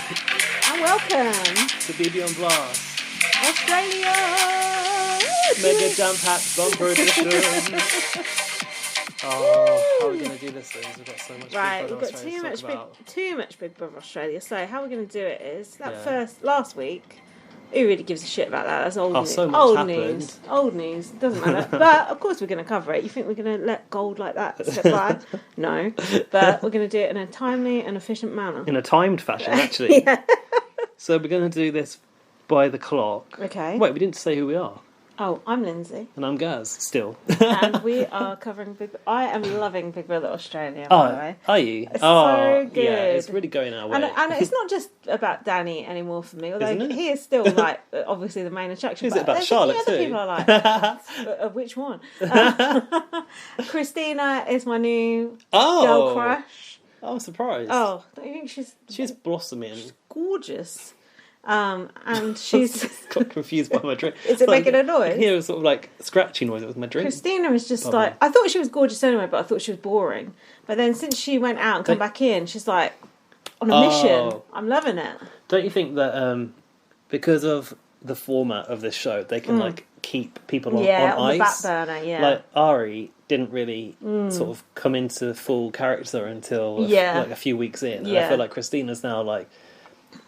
And welcome to BB on Blast, Australia! Mega Jump Hats Bumper Edition. Oh, how are we going to do this then? We've got so much Right, Big we've Brother got Australia too much Big Brother Australia. So how we're going to do it is Yeah. last week. Who really gives a shit about that? That's old news. so much old happened. news. Old news. Doesn't matter. But of course we're going to cover it. You think we're going to let gold like that slip by? No. But we're going to do it in a timely and efficient manner. In a timed fashion, actually. Yeah. So we're going to do this by the clock. Okay. Wait, we didn't say who we are. Oh, I'm Lindsay. And I'm Gaz, still. And we are covering I am loving Big Brother Australia, by the way. Are you? It's so good. Yeah, it's really going our way. And it's not just about Danny anymore for me, although Isn't it? he is still, like, obviously the main attraction. Is but it about there's Charlotte a few other too? people I like. Which one? Christina is my new girl crush. I'm surprised. Oh, don't you think She's blossoming. gorgeous? And she's... Got confused by my drink. Is it making a noise? Yeah, it was sort of like scratchy noise. It was my drink. Christina is just Bubbly. like... I thought she was gorgeous anyway, but I thought she was boring. But then since she went out and come back in, she's like on a mission. I'm loving it. Don't you think that because of the format of this show, they can like keep people on on the ice? back burner, yeah. Like Ari didn't really sort of come into full character until like a few weeks in. And I feel like Christina's now like,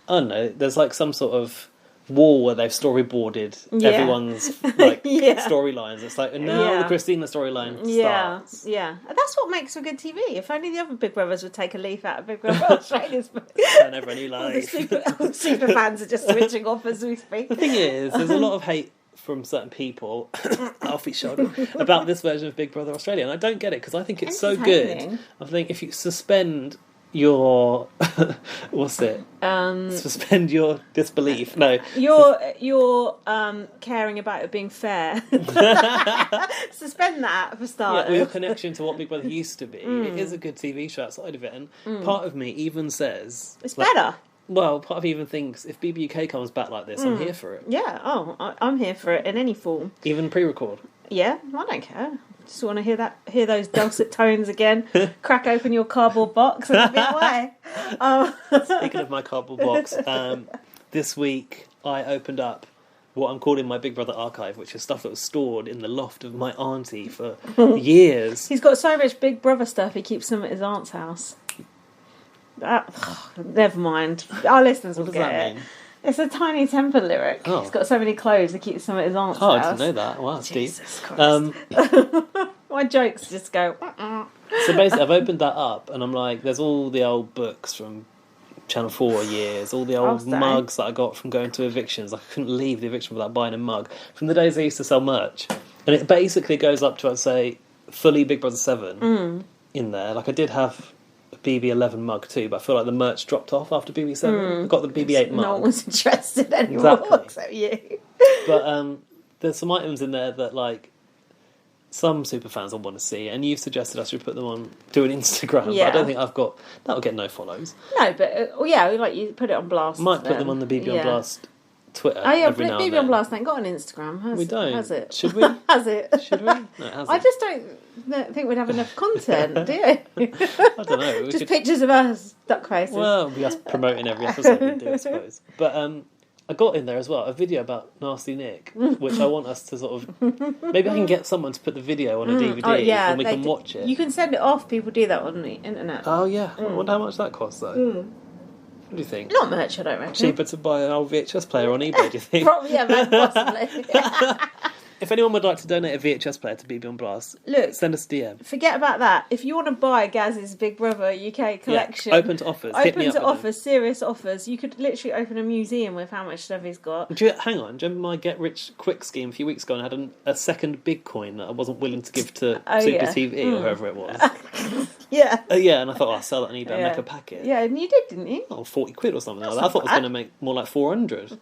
I don't know, there's like some sort of wall where they've storyboarded everyone's like storylines. It's like, and now the Christina storyline starts. Yeah. And that's what makes for good TV. If only the other Big Brothers would take a leaf out of Big Brother Australia's Turn over a new all the life. super fans are just switching off as we speak. The thing is, there's a lot of hate from certain people, off each shoulder, about this version of Big Brother Australia, and I don't get it because I think it's so good. I think if you suspend your suspend your disbelief. No, you're caring about it being fair. Suspend that for starters. Yeah, or your connection to what Big Brother used to be. It is a good TV show outside of it, and part of me even says it's better. Well, part of me even thinks if BBUK comes back like this, I'm here for it. Yeah, I'm here for it in any form. Even pre-record. Yeah, I don't care. Just want to hear those dulcet tones again. Crack open your cardboard box and be away. Speaking of my cardboard box, this week I opened up what I'm calling my Big Brother archive, which is stuff that was stored in the loft of my auntie for years. He's got so much Big Brother stuff, he keeps them at his aunt's house. Never mind. Our listeners will get it. Mean? It's a Tiny Temper lyric. Oh. He's got so many clothes, he keeps them at his aunt's house. I didn't know that. Wow, that's deep. My jokes just go... So basically, I've opened that up, and I'm like, there's all the old books from Channel 4 years, all the old mugs that I got from going to evictions. Like, I couldn't leave the eviction without buying a mug. From the days I used to sell merch. And it basically goes up to, I'd say, fully Big Brother 7 in there. Like, I did have a BB11 mug too, but I feel like the merch dropped off after BB7. I got the BB8 mug. No one was interested anymore, except you. But there's some items in there that, like, some super fans will want to see, and you've suggested I should put them on, do an Instagram, but I don't think that'll get no follows. No, but, like you put it on Blast. Might put them on the BB on Blast Twitter. Oh yeah, BB on Blast ain't got an Instagram, has it? Should we? Has it? Should we? No, it hasn't. I just don't think we'd have enough content, do you? I don't know. Just pictures of us, duck faces. Well, it'll be us promoting every episode we do, I suppose. But I got in there as well a video about Nasty Nick, which I want us to sort of... Maybe I can get someone to put the video on a DVD and we can watch it. You can send it off. People do that on the internet. Oh, yeah. I wonder how much that costs, though. What do you think? Not much, I don't reckon. Cheaper to buy an old VHS player on eBay, do you think? Probably, yeah, possibly. If anyone would like to donate a VHS player to BB on Blast, send us a DM. Forget about that. If you want to buy Gaz's Big Brother UK collection... open to offers. Serious offers. You could literally open a museum with how much stuff he's got. Hang on, do you remember my Get Rich Quick scheme a few weeks ago, and I had a second big coin that I wasn't willing to give to Super TV or whoever it was? Yeah. And I thought, I'll sell that on eBay and make a packet. Yeah, and you did, didn't you? Oh, 40 quid or something like that. I thought it was going to make more like 400.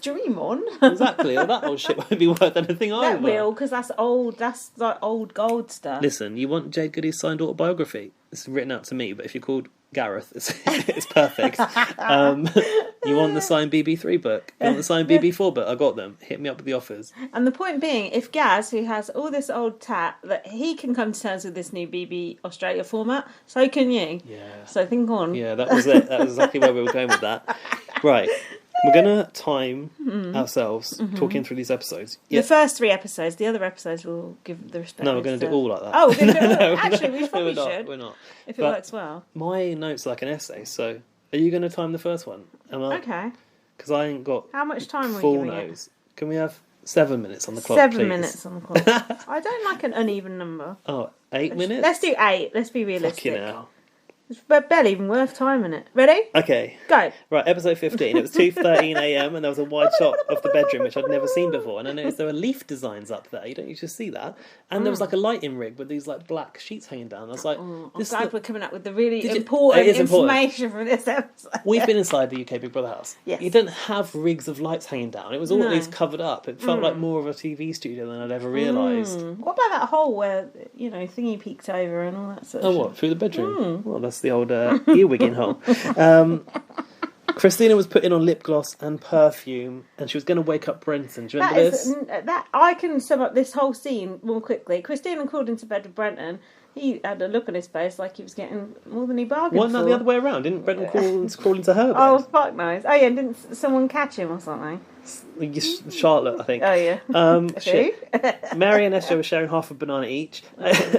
Dream on. Exactly. Well, that old shit won't be worth anything either. That will, because that's old. That's like old gold stuff. Listen, you want Jade Goody's signed autobiography? It's written out to me, but if you're called Gareth. It's perfect. You want the signed BB3 book? You want the signed BB4 book? I got them. Hit me up with the offers. And the point being, if Gaz, who has all this old tat, that he can come to terms with this new BB Australia format, so can you. Yeah. So think on. Yeah, that was it. That was exactly where we were going with that. Right. We're going to time ourselves talking through these episodes. Yeah. The first 3 episodes, the other episodes will give the respect. No, we're going to do it all like that. Oh, we're going to do it all. Actually, we probably should. We're not. If it works well. My notes are like an essay, so are you going to time the first one? Okay. Because I ain't got how much time full are you giving nose. Can we have 7 minutes on the clock, 7 please? minutes on the clock. I don't like an uneven number. Oh, 8 minutes? Let's do 8. Let's be realistic. Fucking hell. It's barely even worth timing it. Ready? Okay. Go. Right, episode 15. It was 2:13am and there was a wide shot of the bedroom, which I'd never seen before. And I noticed there were leaf designs up there. You don't usually see that. And there was like a lighting rig with these like black sheets hanging down. I was like, I'm glad we're coming up with the really important information from this episode. We've been inside the UK Big Brother house. Yes. You didn't have rigs of lights hanging down. It was all at least covered up. It felt like more of a TV studio than I'd ever realised. What about that hole where, thingy peeked over and all that sort of shit? What? Through the bedroom? Well, that's the old earwigging hole. Christina was putting on lip gloss and perfume, and she was going to wake up Brenton. Do you remember this? I can sum up this whole scene more quickly. Christina crawled into bed with Brenton. He had a look on his face like he was getting more than he bargained for. Wasn't that the other way around? Didn't Brenton crawl into her bed? Oh, fuck knows. Oh, yeah, didn't someone catch him or something? Charlotte, I think. Oh, yeah. Shit. Mary and Esther were sharing half a banana each.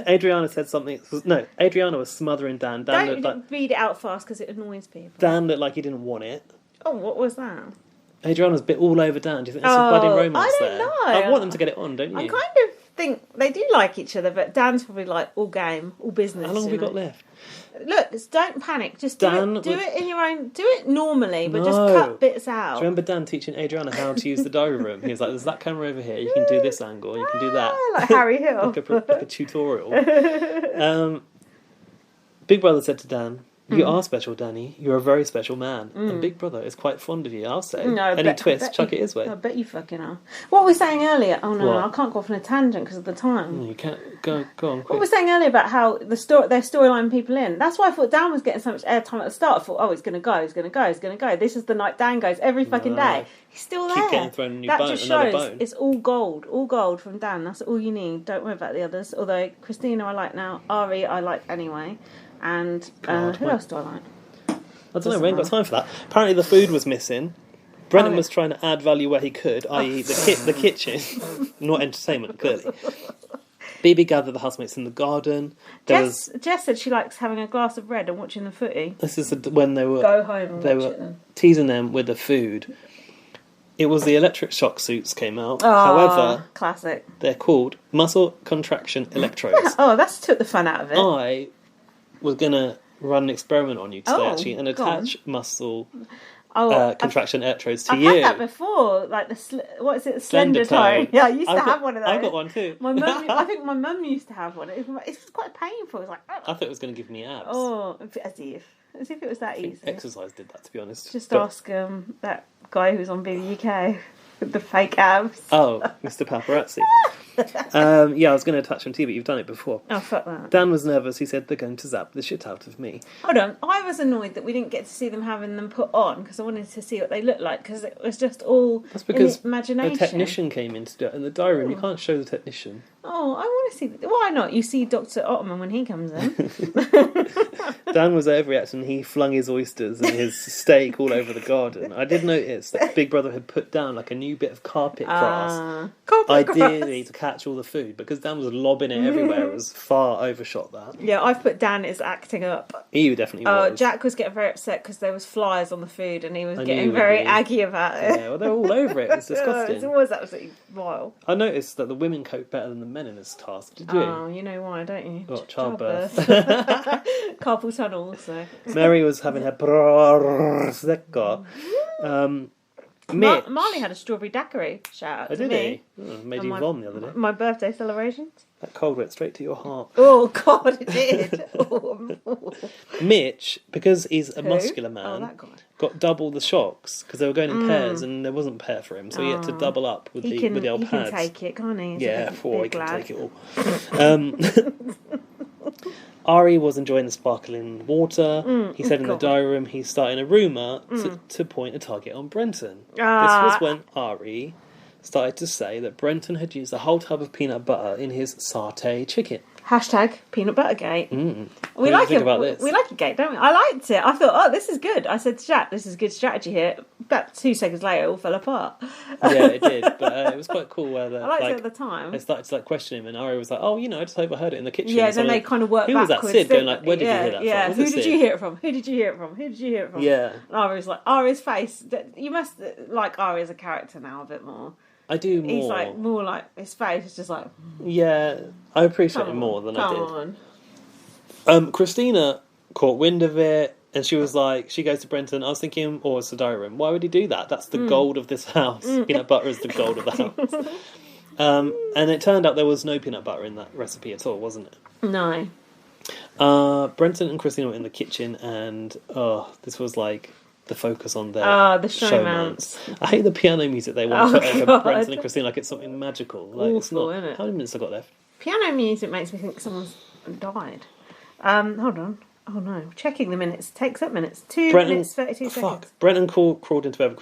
Adriana said something. No, Adriana was smothering Dan. Don't read it out fast because it annoys people. Dan looked like he didn't want it. Oh, what was that? Adriana's bit all over Dan. Do you think there's some budding romance there? I don't know. I want them to get it on, don't you? I kind of think they do like each other, but Dan's probably like all game, all business. How long have we got left? Look, don't panic. Just do it in your own. Do it normally, but just cut bits out. Do you remember Dan teaching Adriana how to use the diary room? He was like, "There's that camera over here. You can do this angle. You can do that." Like Harry Hill, like a tutorial. Big Brother said to Dan, "You are special, Danny. You're a very special man." And Big Brother is quite fond of you, I'll say. No, any twist, chuck it his way. I bet you fucking are. What were we saying earlier? Oh no, What? I can't go off on a tangent because of the time. You can't go on. Quick. What were we saying earlier about how their storyline people in? That's why I thought Dan was getting so much airtime at the start. I thought, oh, he's going to go, he's going to go, he's going to go. This is the night Dan goes every fucking day. He's still there. Keep getting thrown a new that bone, just another shows bone. it's all gold from Dan. That's all you need. Don't worry about the others. Although Christina I like now, Ari I like anyway, and who else do I like? I don't know, we ain't got time for that. Apparently the food was missing. Brennan was trying to add value where he could, i.e. the kitchen. Not entertainment, clearly. BB gathered the housemates in the garden. Jess said she likes having a glass of red and watching the footy. This is when they were... Go home and watch it then. Teasing them with the food. It was the electric shock suits came out. Oh, however... Classic. They're called muscle contraction electrodes. Oh, that's took the fun out of it. I was going to run an experiment on you today, actually, and attach muscle contraction electrodes to you. I've had that before, like what is it, slender tone? Yeah, I used to have one of those. I've got one too. I think my mum used to have one. It's quite painful. It's like I thought it was going to give me abs. Oh, as if it was that easy. Exercise did that, to be honest. Just ask that guy who's on BBUK with the fake abs. Oh, Mr. Paparazzi. I was going to attach them to you, but you've done it before. Oh, fuck that. Dan was nervous. He said they're going to zap the shit out of me. Hold on. I was annoyed that we didn't get to see them having them put on because I wanted to see what they looked like because it was just all That's because in the imagination. The technician came in to do it in the diary room. You can't show the technician. Oh, I want to see... Why not? You see Dr. Ottoman when he comes in. Dan was overreacting. He flung his oysters and his steak all over the garden. I did notice that Big Brother had put down like a new bit of carpet grass. Ideally to catch all the food, because Dan was lobbing it everywhere. It was far overshot that. Yeah, I've put Dan as acting up. He definitely was. Jack was getting very upset because there was flies on the food and he was getting very aggy about it. Yeah, well, they're all over it. It's disgusting. It was absolutely vile. I noticed that the women cope better than the men in this task. Did you? Oh, you know why, don't you? What, childbirth. Carpal tunnel also. Mary was having her prosecco. Mitch. Marley had a strawberry daiquiri, shout out to did me. he? Oh, made you vom the other day. My birthday celebrations. That cold went straight to your heart. Oh, God, it did. Mitch, because he's a muscular man, that guy. got double the shocks because they were going in pairs and there wasn't pair for him, so he had to double up with the old pads. He can take it, can't he? He can take it all. Ari was enjoying the sparkling water. He said in the diary room he's starting a rumour to point a target on Brenton. This was when Ari started to say that Brenton had used a whole tub of peanut butter in his satay chicken. Hashtag peanut butter gate. We like it. About this? We like a gate, don't we? I liked it. I thought, this is good. I said to Jack, this is good strategy here. About 2 seconds later, it all fell apart. Yeah, it did. But it was quite cool where I liked it at the time. They started to question him, and Ari was like, "Oh, I just overheard it in the kitchen." Yeah, then they kind of worked backwards. Who was that? Sid going like, "Where did you hear that from?" Yeah, who did you hear it from? Who did you hear it from? Who did you hear it from? Yeah. And Ari was like, Ari's face. You must like Ari as a character now a bit more. I do more. He's like more like his face is just like. Yeah, I appreciate him more than I did. Come on. Christina caught wind of it, and she was like, she goes to Brenton. I was thinking, it's the diary room. Why would he do that? That's the gold of this house. Peanut butter is the gold of the house. And it turned out there was no peanut butter in that recipe at all, wasn't it? No. Brenton and Christina were in the kitchen, and this was like the focus on their the showmance. I hate the piano music they want to put over Brenton and Christina like it's something magical. Like, awful, it's not. Isn't it? How many minutes I got left? Piano music makes me think someone's died. Hold on. Oh no, checking the minutes takes up minutes. 2 minutes 32 seconds. Brenton crawled into bed with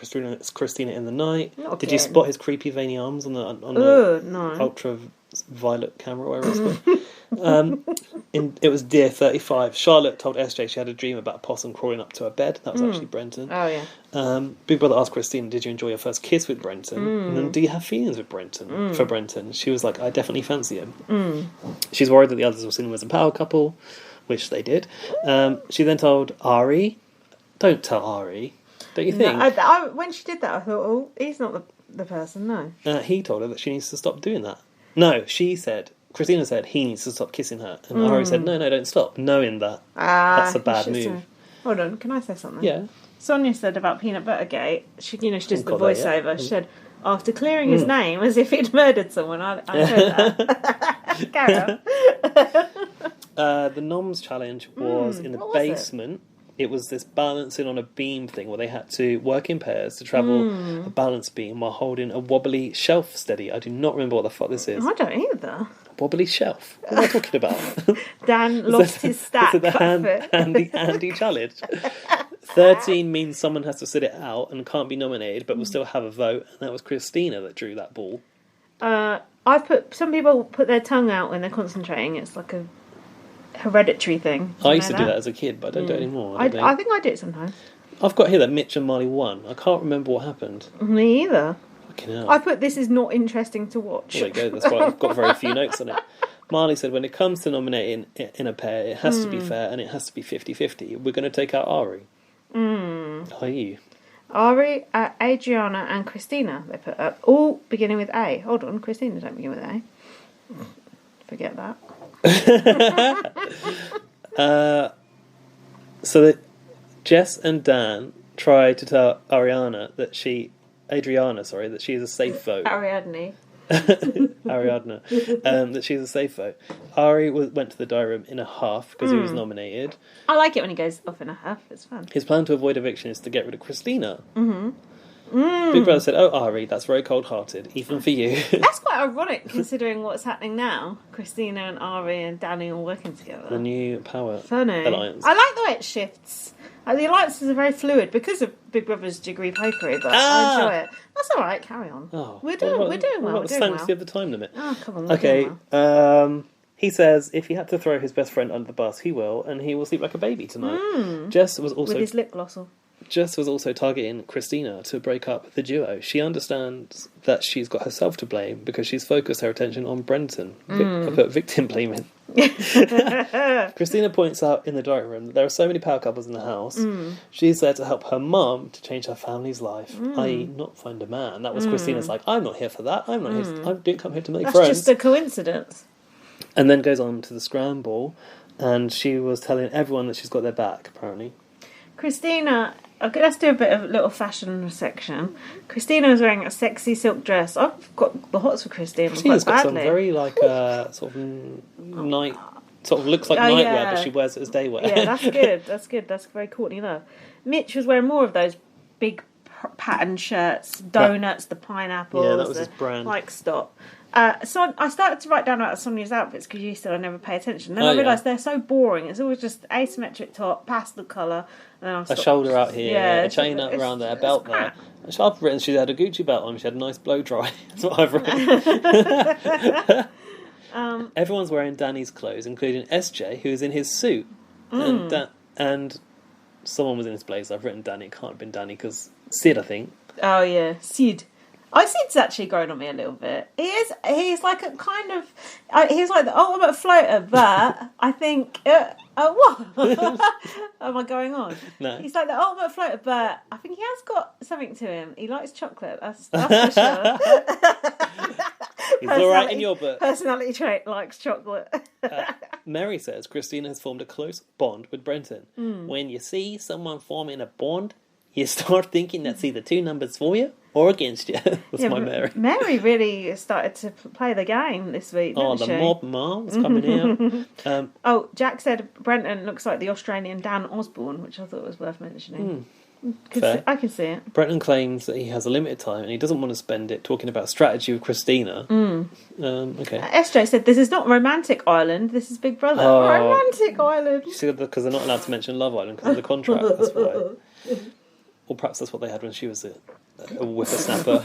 Christina in the night. Did you spot his creepy veiny arms on the no. ultraviolet camera? Where it was Dear 35. Charlotte told SJ she had a dream about a possum crawling up to her bed. That was actually Brenton. Oh yeah. Big Brother asked Christina, "Did you enjoy your first kiss with Brenton? And then, do you have feelings with Brenton for Brenton?" She was like, "I definitely fancy him." She's worried that the others were seen him as a power couple, which they did. She then told Ari, "Don't tell Ari." Don't you think? No, when she did that, I thought, he's not the person. No. He told her that she needs to stop doing that. No, Christina said he needs to stop kissing her, and Ari said, "No, don't stop," knowing that that's a bad move. Hold on, can I say something? Yeah. Sonia said about peanut butter gate. She does the voiceover. She said, after clearing his name as if he'd murdered someone. I heard that. Carry on. The Noms challenge was in the basement. It was this balancing on a beam thing where they had to work in pairs to travel a balance beam while holding a wobbly shelf steady. I do not remember what the fuck this is. I don't either. Wobbly shelf? What am I talking about? Dan lost his stack. Is it the handy challenge? 13 means someone has to sit it out and can't be nominated but will still have a vote, and that was Christina that drew that ball. Some people put their tongue out when they're concentrating. It's like a hereditary thing. I used to do that as a kid, but I don't do it anymore. I think I do it sometimes. I've got here that Mitch and Marley won. I can't remember what happened. Me either. Fucking hell. I put this is not interesting to watch. There you go, that's why I've got very few notes on it. Marley said, when it comes to nominating in a pair, it has to be fair and it has to be 50-50. We're going to take out Ari. How are you? Ari, Adriana and Christina, they put up. All beginning with A. Hold on, Christina don't begin with A. Forget that. So that Jess and Dan tried to tell Adriana that she is a safe vote. Ariadne. that she's a safe vote. Ari went to the diary room in a huff because he was nominated. I like it when he goes off in a huff. It's fun. His plan to avoid eviction is to get rid of Christina. Big Brother said, "Oh, Ari, that's very cold-hearted, even for you." That's quite ironic considering what's happening now. Christina and Ari and Danny all working together. The new power alliance. I like the way it shifts. The alliances are very fluid because of Big Brother's degree pokery, but I enjoy it. That's all right. Carry on. We're doing well. What the sanctity of the time limit? Oh, come on. Okay. He says if he had to throw his best friend under the bus, he will, and he will sleep like a baby tonight. Jess was also with his lip gloss on. Jess was also targeting Christina to break up the duo. She understands that she's got herself to blame because she's focused her attention on Brenton. I put victim blaming. Christina points out in the diary room that there are so many power couples in the house. She's there to help her mum to change her family's life, i.e. not find a man. That was Christina's like, I'm not here for that. I didn't come here to make friends. That's just a coincidence. And then goes on to the scramble, and she was telling everyone that she's got their back, apparently. Christina, okay, let's do a bit of little fashion section. Christina was wearing a sexy silk dress. I've got the hots for Christina. Christina's got some very sort of night, sort of looks like nightwear, but she wears it as daywear. Yeah, that's good. That's good. That's very Courtney Love. Mitch was wearing more of those big pattern shirts, donuts, the pineapples. Yeah, that was his brand. Like stop. So I started to write down about Sonia's outfits because you said I never pay attention. Then I realised they're so boring. It's always just asymmetric top, pastel colour, and then A shoulder out here, a chain out around there, a belt there. I've written she had a Gucci belt on. She had a nice blow dry. That's what I've written. Everyone's wearing Danny's clothes, including SJ, who's in his suit, and someone was in his blazer. I've written Danny. It can't have been Danny because Sid, I think. Oh yeah, Sid. Sid's actually grown on me a little bit. He's like a kind of, he's like the ultimate floater, but I think, what? Am I going on? No. He's like the ultimate floater, but I think he has got something to him. He likes chocolate, that's for sure. He's alright in your book. Personality trait, likes chocolate. Mary says Christina has formed a close bond with Brenton. When you see someone forming a bond, you start thinking that's either two numbers for you or against you. That's my Mary. Mary really started to play the game this week, didn't she? Mob mom's coming out. Jack said Brenton looks like the Australian Dan Osborne, which I thought was worth mentioning. I can see it. Brenton claims that he has a limited time and he doesn't want to spend it talking about strategy with Christina. Okay. SJ said, this is not Romantic Island, this is Big Brother. Romantic Island. You see, because they're not allowed to mention Love Island because of the contract, that's why. Or perhaps that's what they had when she was a whippersnapper.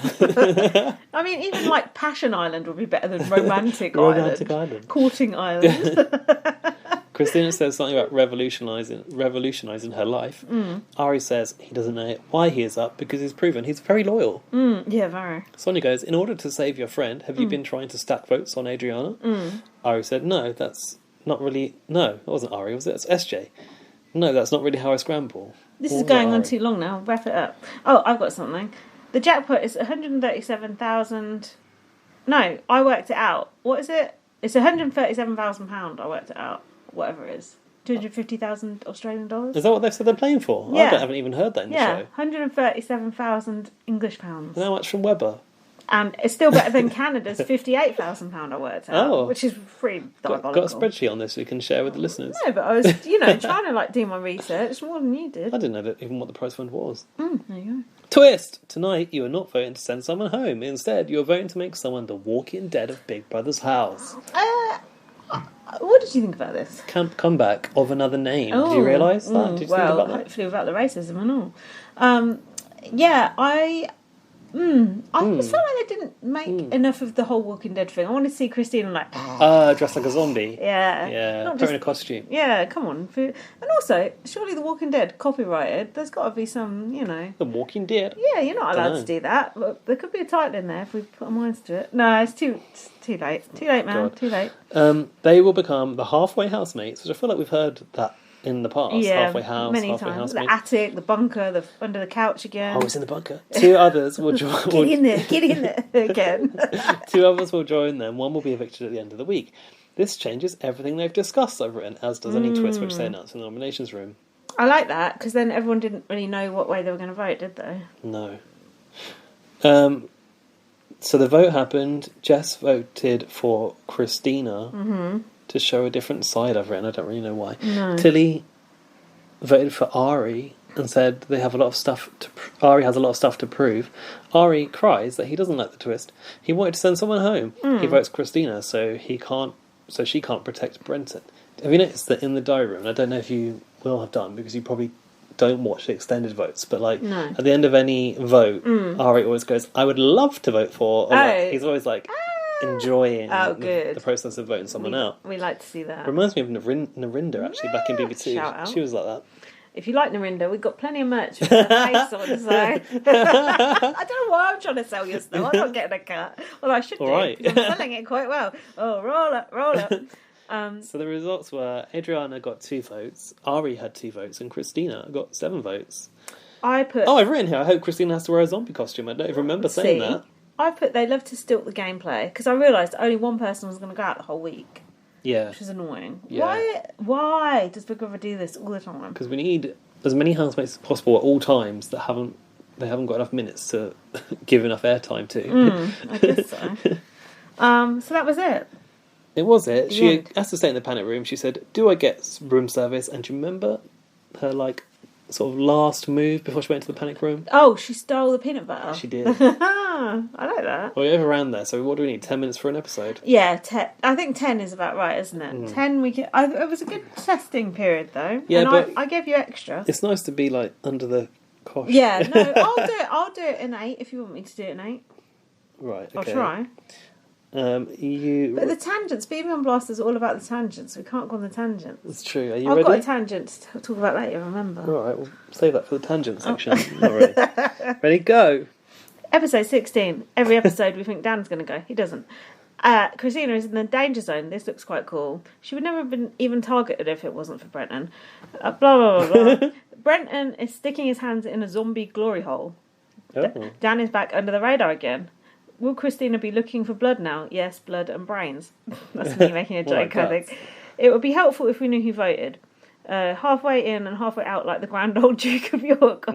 I mean, even like Passion Island would be better than Romantic Island. Romantic Island. Courting Island. Christina says something about revolutionising her life. Ari says he doesn't know why he is up because he's proven he's very loyal. Yeah, very. Sonia goes, in order to save your friend, have you been trying to stack votes on Adriana? Ari said, no, that's not really... No, it wasn't Ari, was it? It's SJ. No, that's not really how I scramble. This is going on too long now. Wrap it up. Oh, I've got something. The jackpot is 137,000... No, I worked it out. What is it? It's £137,000. I worked it out. Whatever it is. 250,000 Australian dollars. Is that what they've said they're playing for? Yeah. I haven't even heard that in the show. 137,000 English pounds. And how much from Weber? And it's still better than Canada's £58,000 I worked out, which is pretty diabolical. Got a spreadsheet on this we can share with the listeners. No, but I was, trying to do my research more than you did. I didn't know even what the prize fund was. There you go. Twist! Tonight you are not voting to send someone home. Instead, you are voting to make someone the walking dead of Big Brother's house. What did you think about this? Comeback of another name. Did you realise that? Did you think about that? Hopefully without the racism and all. I just felt like they didn't make enough of the whole Walking Dead thing. I want to see Christina dressed like a zombie. Yeah. Put her in a costume. Yeah, come on. And also, surely the Walking Dead copyrighted. There's got to be some, The Walking Dead. Yeah, you're not allowed to do that. But there could be a title in there if we put our minds to it. No, it's too late. Too late, man. God. Too late. They will become the halfway housemates, which I feel like we've heard that in the past. Yeah, halfway house, many halfway times. housemate. The attic, the bunker, under the couch again. Oh, it's in the bunker. Two others will join. Get in there again. Two others will join them. One will be evicted at the end of the week. This changes everything they've discussed, I've written, as does any twist which they announced in the nominations room. I like that, because then everyone didn't really know what way they were going to vote, did they? No. So the vote happened. Jess voted for Christina to show a different side, I've written. I don't really know why. No. Tilly voted for Ari and said they have a lot of stuff Ari has a lot of stuff to prove. Ari cries that he doesn't like the twist. He wanted to send someone home. He votes Christina, so she can't protect Brenton. Have you noticed that in the diary room? I don't know if you will have done because you probably don't watch the extended votes, but at the end of any vote, Ari always goes, "I would love to vote for." Or he's always enjoying the process of voting someone out. We like to see that. Reminds me of Narinda actually back in BBC. She was like that. If you like Narinda, we've got plenty of merch with her face on, so I don't know why I'm trying to sell you stuff. I'm not getting a cut. Well, I should do. Right. I'm selling it quite well. Oh, roll up. So the results were Adriana got 2 votes, Ari had 2 votes, and Christina got 7 votes. I've written here, I hope Christina has to wear a zombie costume. I don't even remember saying that. I put they love to stilt the gameplay because I realised only one person was going to go out the whole week. Yeah. Which is annoying. Yeah. Why does Big Brother do this all the time? Because we need as many housemates as possible at all times that they haven't got enough minutes to give enough airtime to. I guess so. So that was it. It was it. She has to stay in the panic room. She said, "Do I get room service?" And do you remember her sort of last move before she went to the panic room? Oh, she stole the peanut butter. She did. I like that. Well, you're around there, so what do we need? 10 minutes for an episode? Yeah, I think 10 is about right, isn't it? 10 we can... it was a good testing period, though. Yeah, and but I gave you extra. It's nice to be, like, under the cosh. Yeah, no, I'll do it in 8 if you want me to do it in 8. Right, okay. I'll try. But the tangents, Beaver and Blast is all about the tangents. We can't go on the tangents. That's true. Are you I've ready? got a tangent to talk about later, remember? All right, we'll save that for the tangent section. Not really. Ready, go. Episode 16. Every episode we think Dan's going to go. He doesn't. Christina is in the danger zone. This looks quite cool. She would never have been even targeted if it wasn't for Brenton. Blah, blah, blah, blah. Brenton is sticking his hands in a zombie glory hole. Oh. Dan is back under the radar again. Will Christina be looking for blood now? Yes, blood and brains. That's me making a joke, I think. It would be helpful if we knew who voted. Halfway in and halfway out, like the grand old Duke of York.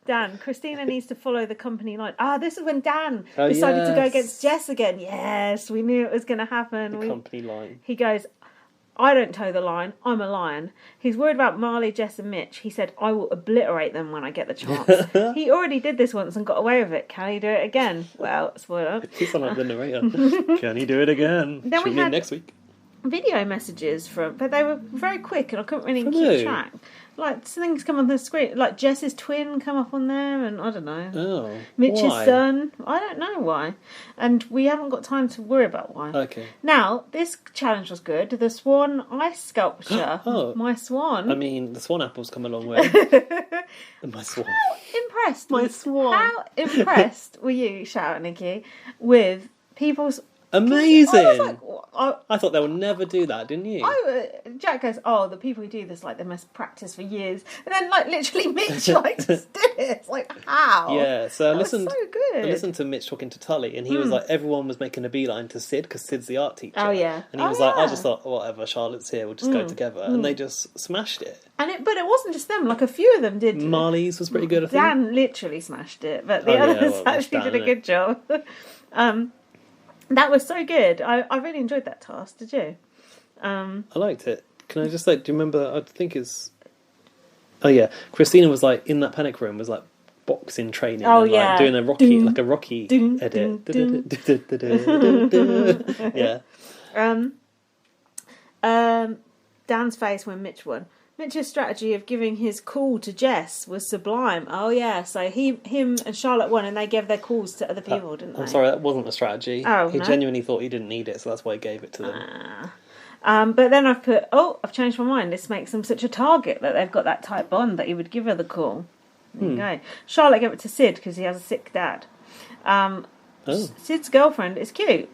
Dan, Christina needs to follow the company line. This is when Dan decided to go against Jess again. Yes, we knew it was going to happen. The company line. He goes, I don't toe the line. I'm a lion. He's worried about Marley, Jess and Mitch. He said, I will obliterate them when I get the chance. He already did this once and got away with it. Can he do it again? Well, spoiler. You sound like the narrator. Can he do it again? Then we had next week. Video messages but they were very quick and I couldn't really keep track. Like, things come on the screen, like Jess's twin come up on there, and I don't know. Oh, Mitch's son. I don't know why. And we haven't got time to worry about why. Okay. Now, this challenge was good. The swan ice sculpture. My swan. I mean, the swan apple's come a long way. My swan. How impressed? My swan. How impressed were you, Shout Nikki, with people's... Amazing! I was like, I thought they would never do that, didn't you? Jack goes, the people who do this, like, they must practice for years. And then, like, literally Mitch, just did it. It's like, how? Yeah, so I listened to Mitch talking to Tully, and he was like, everyone was making a beeline to Sid, because Sid's the art teacher. Oh, yeah. And he was like, I just thought, whatever, Charlotte's here, we'll just go together. And they just smashed it. But it wasn't just them, like, a few of them did. Marley's was pretty good, I think. Dan literally smashed it, but the others actually did a good job. That was so good. I really enjoyed that task. Did you? I liked it. Can I just say, do you remember, I think it's... Oh, yeah. Christina was, like, in that panic room, was, like, boxing training. And, like, doing a Rocky edit. Yeah. Dan's face when Mitch won. Mitch's strategy of giving his call to Jess was sublime. Oh, yeah. So him and Charlotte won and they gave their calls to other people, didn't they? I'm sorry, that wasn't a strategy. He genuinely thought he didn't need it, so that's why he gave it to them. But then I've changed my mind. This makes them such a target that they've got that tight bond that he would give her the call. There you go. Charlotte gave it to Sid because he has a sick dad. Sid's girlfriend is cute.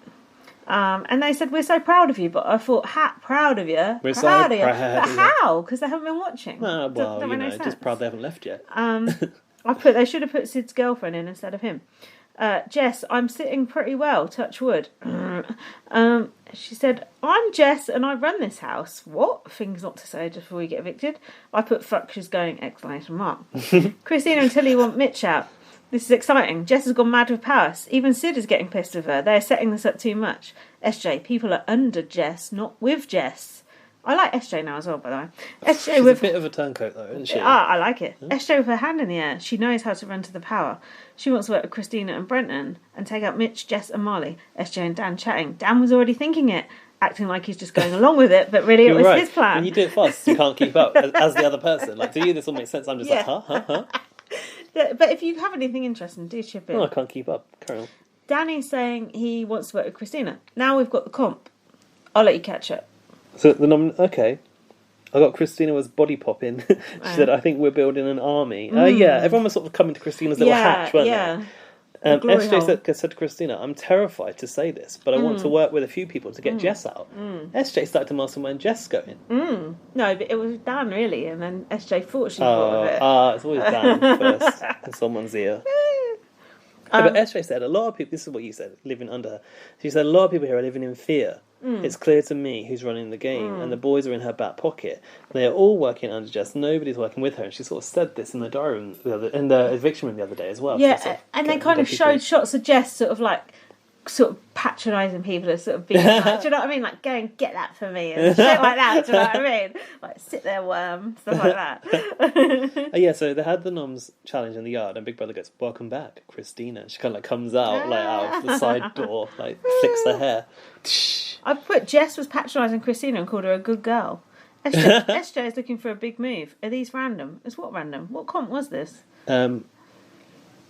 And they said, we're so proud of you, but I thought, proud of you? We're proud of you. But how? Because they haven't been watching. Just proud they haven't left yet. They should have put Sid's girlfriend in instead of him. Jess, I'm sitting pretty well, touch wood. She said, I'm Jess and I run this house. What? Things not to say just before we get evicted. I put fuck, she's going, exclamation mark. Christina and Tilly want Mitch out. This is exciting. Jess has gone mad with Paris. Even Sid is getting pissed with her. They're setting this up too much. SJ, people are under Jess, not with Jess. I like SJ now as well, by the way. SJ She's a bit of a turncoat, though, isn't she? I like it. Yeah. SJ with her hand in the air. She knows how to run to the power. She wants to work with Christina and Brenton and take out Mitch, Jess and Marley. SJ and Dan chatting. Dan was already thinking it, acting like he's just going along with it, but really it was his plan. When you do it fast, you can't keep up as the other person. Like, to you, this all makes sense. I'm just like, huh? Yeah, but if you have anything interesting, do chip in. No, I can't keep up. Carry on. Danny's saying he wants to work with Christina. Now we've got the comp. I'll let you catch up. So okay. I got Christina was body popping. She said, I think we're building an army. Yeah, everyone was sort of coming to Christina's little hatch, weren't they? SJ said to Christina, I'm terrified to say this, but I want to work with a few people to get Jess out. SJ started to mastermind Jess going. No, but it was Dan, really, and then SJ thought she thought of it. It's always Dan first in someone's ear. But SJ said, a lot of people, this is what you said, living under her. She said, a lot of people here are living in fear. It's clear to me who's running the game, and the boys are in her back pocket. They are all working under Jess. Nobody's working with her. And she sort of said this in the diary room, in the eviction room the other day as well. Yeah, and they kind of showed shots of Jess sort of like sort of patronising people as sort of being like, do you know what I mean? Like, go and get that for me and shit like that. Do you know what I mean? Like, sit there, worm, stuff like that. Yeah, so they had the noms challenge in the yard, and Big Brother goes, "Welcome back, Christina." She kind of like comes out like out of the side door, like flicks her hair. I put Jess was patronising Christina and called her a good girl. SJ is looking for a big move. Are these random? It's what random? What comp was this?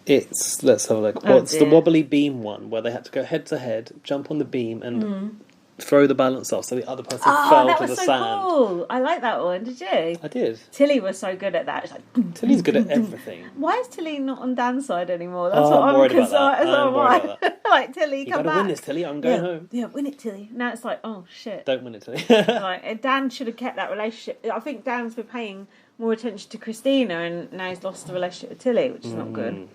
It's, let's have a look. What's the wobbly beam one, where they had to go head to head, jump on the beam, and throw the balance off so the other person fell to the sand. Cool. I like that one. Did you? I did. Tilly was so good at that. It's like, Tilly's good at everything. Why is Tilly not on Dan's side anymore? That's what I'm worried about that. I'm worried about that. Like, Tilly, you come back. You gotta win this, Tilly. I'm going home. Yeah, win it, Tilly. Now it's like, oh shit. Don't win it, Tilly. Like, Dan should have kept that relationship. I think Dan's been paying more attention to Christina, and now he's lost the relationship with Tilly, which is not good.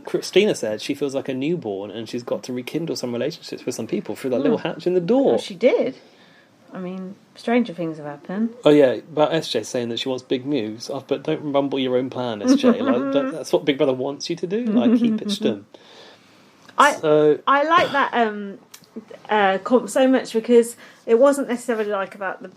Christina said she feels like a newborn, and she's got to rekindle some relationships with some people through that little hatch in the door. Well, she did. I mean, stranger things have happened. Oh yeah, about SJ saying that she wants big moves. But don't rumble your own plan, SJ. Like, that's what Big Brother wants you to do. Like, keep it stum. I like that comp so much, because it wasn't necessarily like about the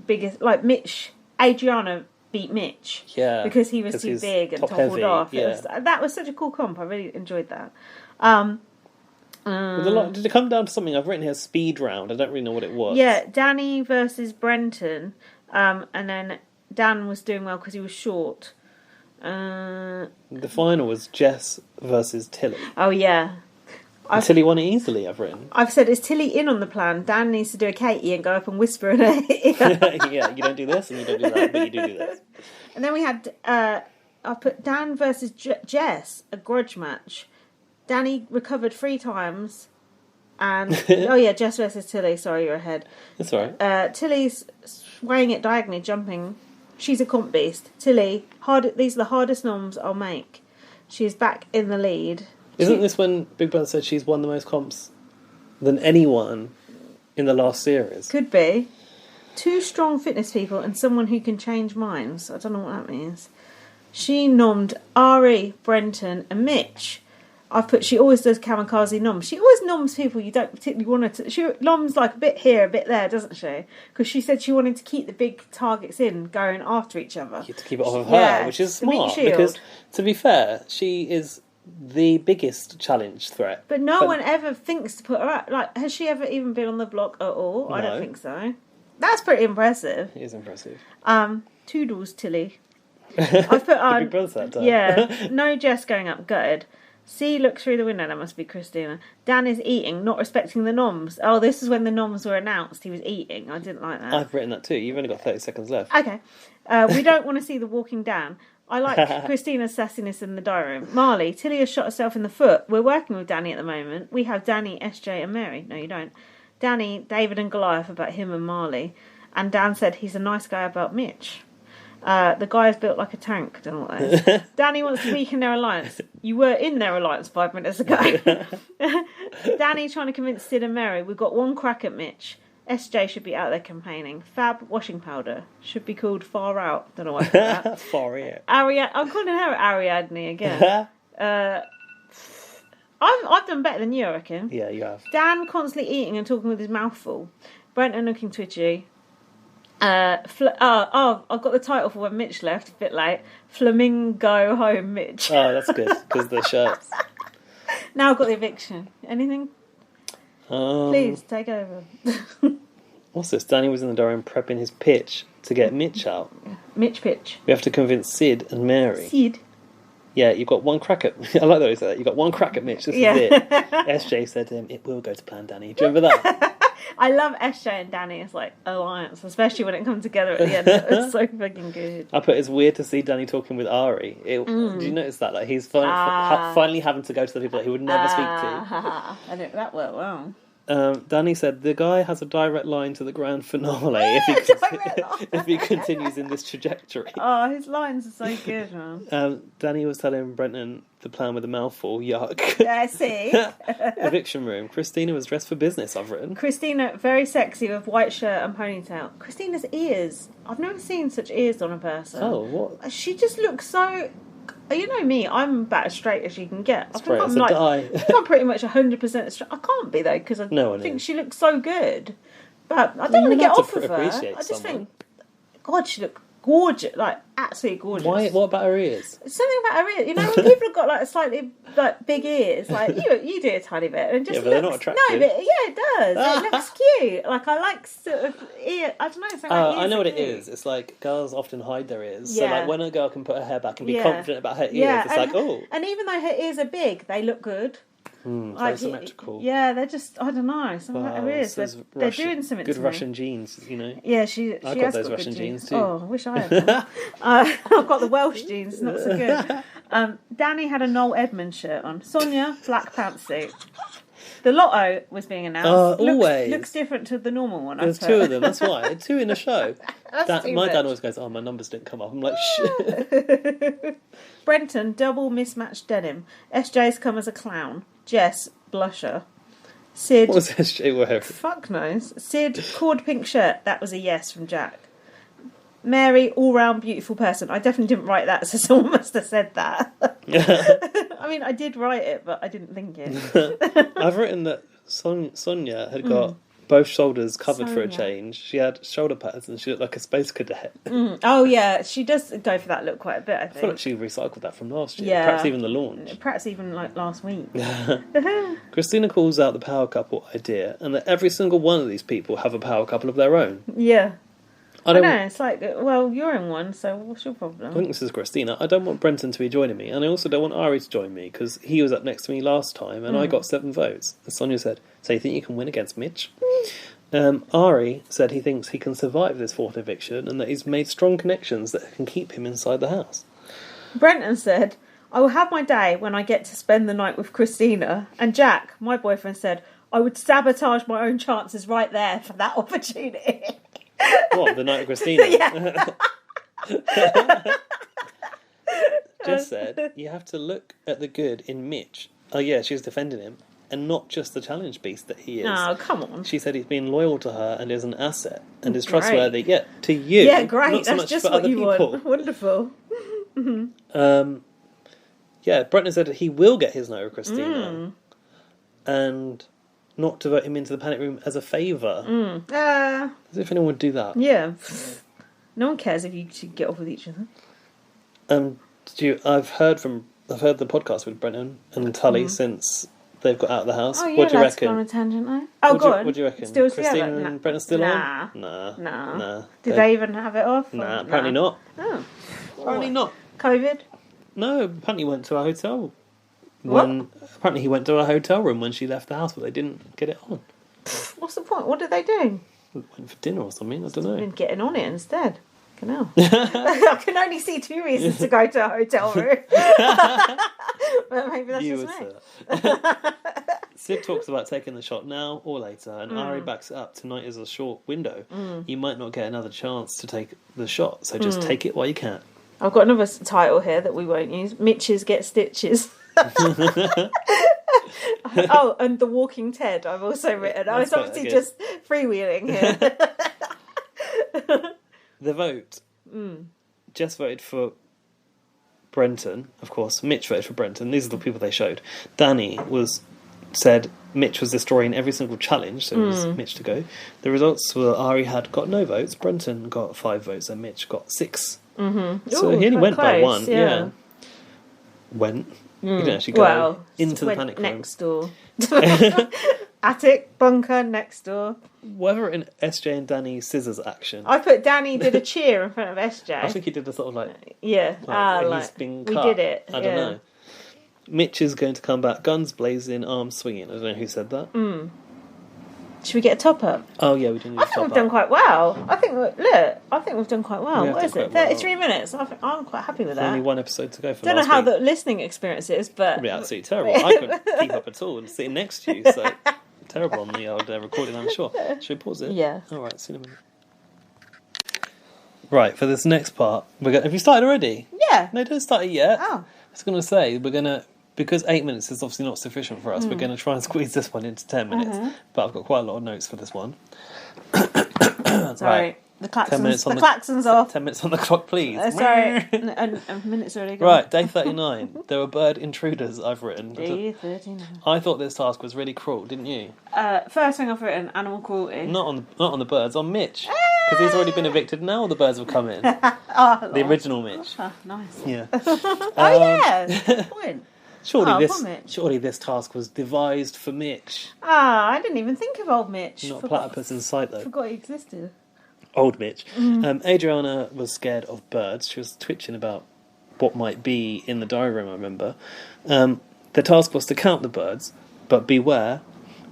biggest, like Mitch. Adriana beat Mitch, because he was too big and toppled off. Yeah. That was such a cool comp. I really enjoyed that. Did it come down to something? I've written here speed round. I don't really know what it was. Yeah, Danny versus Brenton, and then Dan was doing well because he was short. The final was Jess versus Tilly. Oh yeah. Tilly won it easily, I've written. I've said, is Tilly in on the plan? Dan needs to do a Katie and go up and whisper in her ear. Yeah, you don't do this and you don't do that, but you do this. And then we had, I put Dan versus Jess, a grudge match. Danny recovered 3 times. And, Jess versus Tilly. Sorry, you're ahead. That's all right. Tilly's swaying it diagonally, jumping. She's a comp beast. Tilly, these are the hardest noms I'll make. She's back in the lead. Isn't this when Big Brother said she's won the most comps than anyone in the last series? Could be. 2 strong fitness people and someone who can change minds. I don't know what that means. She nommed Ari, Brenton and Mitch. I've put, she always does kamikaze noms. She always noms people you don't particularly want to... She noms like a bit here, a bit there, doesn't she? Because she said she wanted to keep the big targets in, going after each other. You have to keep it off of her, which is smart. Because, to be fair, she is the biggest challenge threat. But no one ever thinks to put her up. Like, has she ever even been on the block at all? No. I don't think so. That's pretty impressive. It is impressive. Toodles, Tilly. I put on... Big Brother that time. Yeah. No Jess going up. Gutted. C looks through the window. That must be Christina. Dan is eating, not respecting the noms. Oh, this is when the noms were announced. He was eating. I didn't like that. I've written that too. You've only got 30 seconds left. Okay. We don't want to see the walking Dan. I like Christina's sassiness in the diary room. Marley, Tilly has shot herself in the foot. We're working with Danny at the moment. We have Danny, SJ and Mary. No, you don't. Danny, David and Goliath about him and Marley. And Dan said he's a nice guy about Mitch. The guy is built like a tank. Don't know what that is. Danny wants to weaken their alliance. You were in their alliance 5 minutes ago. Danny trying to convince Sid and Mary. We've got one crack at Mitch. SJ should be out there campaigning. Fab washing powder should be called Far Out. Don't know why I put that. Far Out. I'm calling her Ariadne again. I've done better than you, I reckon. Yeah, you have. Dan constantly eating and talking with his mouth full. Brenton looking twitchy. I've got the title for when Mitch left, a bit late. Flamingo Home Mitch. Oh, that's good, because the shirts. Now I've got the eviction. Anything? Please, take over. What's this? Danny was in the diary prepping his pitch to get Mitch out. Mitch pitch. We have to convince Sid and Mary. Sid? Yeah, you've got one crack at... I like that he said that. You've got one crack at Mitch. This is it. SJ said to him, it will go to plan, Danny. Do you remember that? I love SJ and Danny as like alliance, especially when it comes together at the end. It's so fucking good. I put it's weird to see Danny talking with Ari. Do you notice that? Like he's finally having to go to the people that he would never speak to. I think that worked well. Danny said the guy has a direct line to the grand finale if he continues in this trajectory. Oh, his lines are so good, man. Danny was telling Brenton the plan with a mouthful. Yuck. Yeah, see. Eviction room. Christina was dressed for business, I've written. Christina, very sexy with white shirt and ponytail. Christina's ears. I've never seen such ears on a person. Oh, what? She just looks so You know me, I'm about as straight as you can get. I Straight think as I'm a like, die. I think I'm pretty much 100% straight. I can't be though because I think she looks so good. But I don't want to get off of her. I just think, God, she looked gorgeous, like absolutely gorgeous. Why? What about her ears? Something about her ears. You know, when people have got like slightly like big ears, like you do a tiny bit, and it just but they're not attractive. No, but it does. It looks cute. Like I like sort of ear. I don't know. Something like I know what it cute. is. It's like girls often hide their ears. Yeah. So like when a girl can put her hair back and be confident about her ears, it's like, oh. And even though her ears are big, they look good. Very symmetrical. Yeah, they're just, I don't know, something about her ears. They're doing something good to Russian me. genes, you know. Yeah, she I've has got those got Russian good genes too. Oh, I wish I had them. I've got the Welsh genes, not so good. Danny had a Noel Edmonds shirt on. Sonia, black pantsuit. The lotto was being announced. Always. Looks different to the normal one. There's two of them, that's why. Two in a show. My dad always goes, my numbers didn't come up. I'm like, shit. Brenton, double mismatched denim. SJ's come as a clown. Jess, blusher. Sid... What was SJ wearing? Fuck knows. Sid, cord pink shirt. That was a yes from Jack. Mary, all-round beautiful person. I definitely didn't write that, so someone must have said that. I mean, I did write it, but I didn't think it. I've written that Sonia had got both shoulders covered for a change. She had shoulder pads and she looked like a space cadet. Oh, yeah. She does go for that look quite a bit, I think. I feel like she recycled that from last year. Yeah. Perhaps even the launch. Perhaps even like last week. Christina calls out the power couple idea and that every single one of these people have a power couple of their own. Yeah. I don't know, it's like, well, you're in one, so what's your problem? I think this is Christina. I don't want Brenton to be joining me, and I also don't want Ari to join me, because he was up next to me last time, and I got 7 votes. And Sonia said, so you think you can win against Mitch? Ari said he thinks he can survive this 4th eviction, and that he's made strong connections that can keep him inside the house. Brenton said, I will have my day when I get to spend the night with Christina. And Jack, my boyfriend, said, I would sabotage my own chances right there for that opportunity. What, the night of Christina? Yeah. Jess said, you have to look at the good in Mitch. Oh yeah, she was defending him. And not just the challenge beast that he is. Oh, come on. She said he's been loyal to her and is an asset and is trustworthy. Yeah, to you. Yeah, great. Not so That's much just for what other you people. want. Wonderful. Yeah, Brenton said he will get his no of Christina. And not to vote him into the panic room as a favour. As if anyone would do that. Yeah. No one cares if you should get off with each other. I've heard the podcast with Brenton and Tully since they've got out of the house. Oh, yeah, what do you let's reckon? go on a tangent now. Oh, go on. What do you reckon? Still Christina together? and Brenton still Nah. on? Nah. Nah. Did they even have it off? Nah, apparently not. Oh. Apparently not. COVID? No, apparently he went to a hotel. What? Apparently he went to a hotel room when she left the house, but they didn't get it on. What's the point? What did they do? Went for dinner or something, I don't know. Been getting on it instead. I can only see 2 reasons to go to a hotel room. But maybe that's just me. Sid talks about taking the shot now or later, and Ari backs it up. Tonight is a short window. You might not get another chance to take the shot, so just take it while you can. I've got another title here that we won't use. Mitches Get Stitches. Oh, and The Walking Ted I've also written. I was obviously just freewheeling here. The vote. Jess voted for Brenton, of course. Mitch voted for Brenton. These are the people they showed. Danny said Mitch was destroying every single challenge, so it was Mitch to go. The results were Ari had got no votes, Brenton got 5 votes, and Mitch got 6. So he only went by 1. Yeah. Went. He didn't actually go into the panic room. Next door. Attic, bunker, next door. Whether in SJ and Danny's scissors action. I put Danny did a cheer in front of SJ. I think he did a sort of like... Yeah. he's been cut. We did it. I don't know. Mitch is going to come back, guns blazing, arms swinging. I don't know who said that. Should we get a top up? Oh yeah, we do need I think we've done quite well. I think we've done quite well. What is it? 33 minutes. I'm quite happy with that. Only 1 episode to go for Don't know how the listening experience is, but probably absolutely terrible. I couldn't keep up at all and sitting next to you, so terrible on the old recording, I'm sure. Should we pause it? Yeah. All right, see you in a minute. Right, for this next part, have you started already? Yeah. No, don't start it yet. Oh. I was going to say, because 8 minutes is obviously not sufficient for us, we're going to try and squeeze this one into 10 minutes. But I've got quite a lot of notes for this one. Sorry. Right. The klaxon's off. 10 minutes on the clock, please. Sorry, a minute's already gone. Right, day 39. There were bird intruders I've written. Day 39. I thought this task was really cruel, didn't you? First thing I've written, animal cruelty. Not on the birds, on Mitch. Because he's already been evicted, now all the birds have come in. The original Mitch. Oh, nice. Yeah. Yeah, point. Surely this task was devised for Mitch. I didn't even think of old Mitch. Not platypus in sight, though. Forgot he existed. Old Mitch. Adriana was scared of birds. She was twitching about what might be in the diary room, I remember. The task was to count the birds, but beware.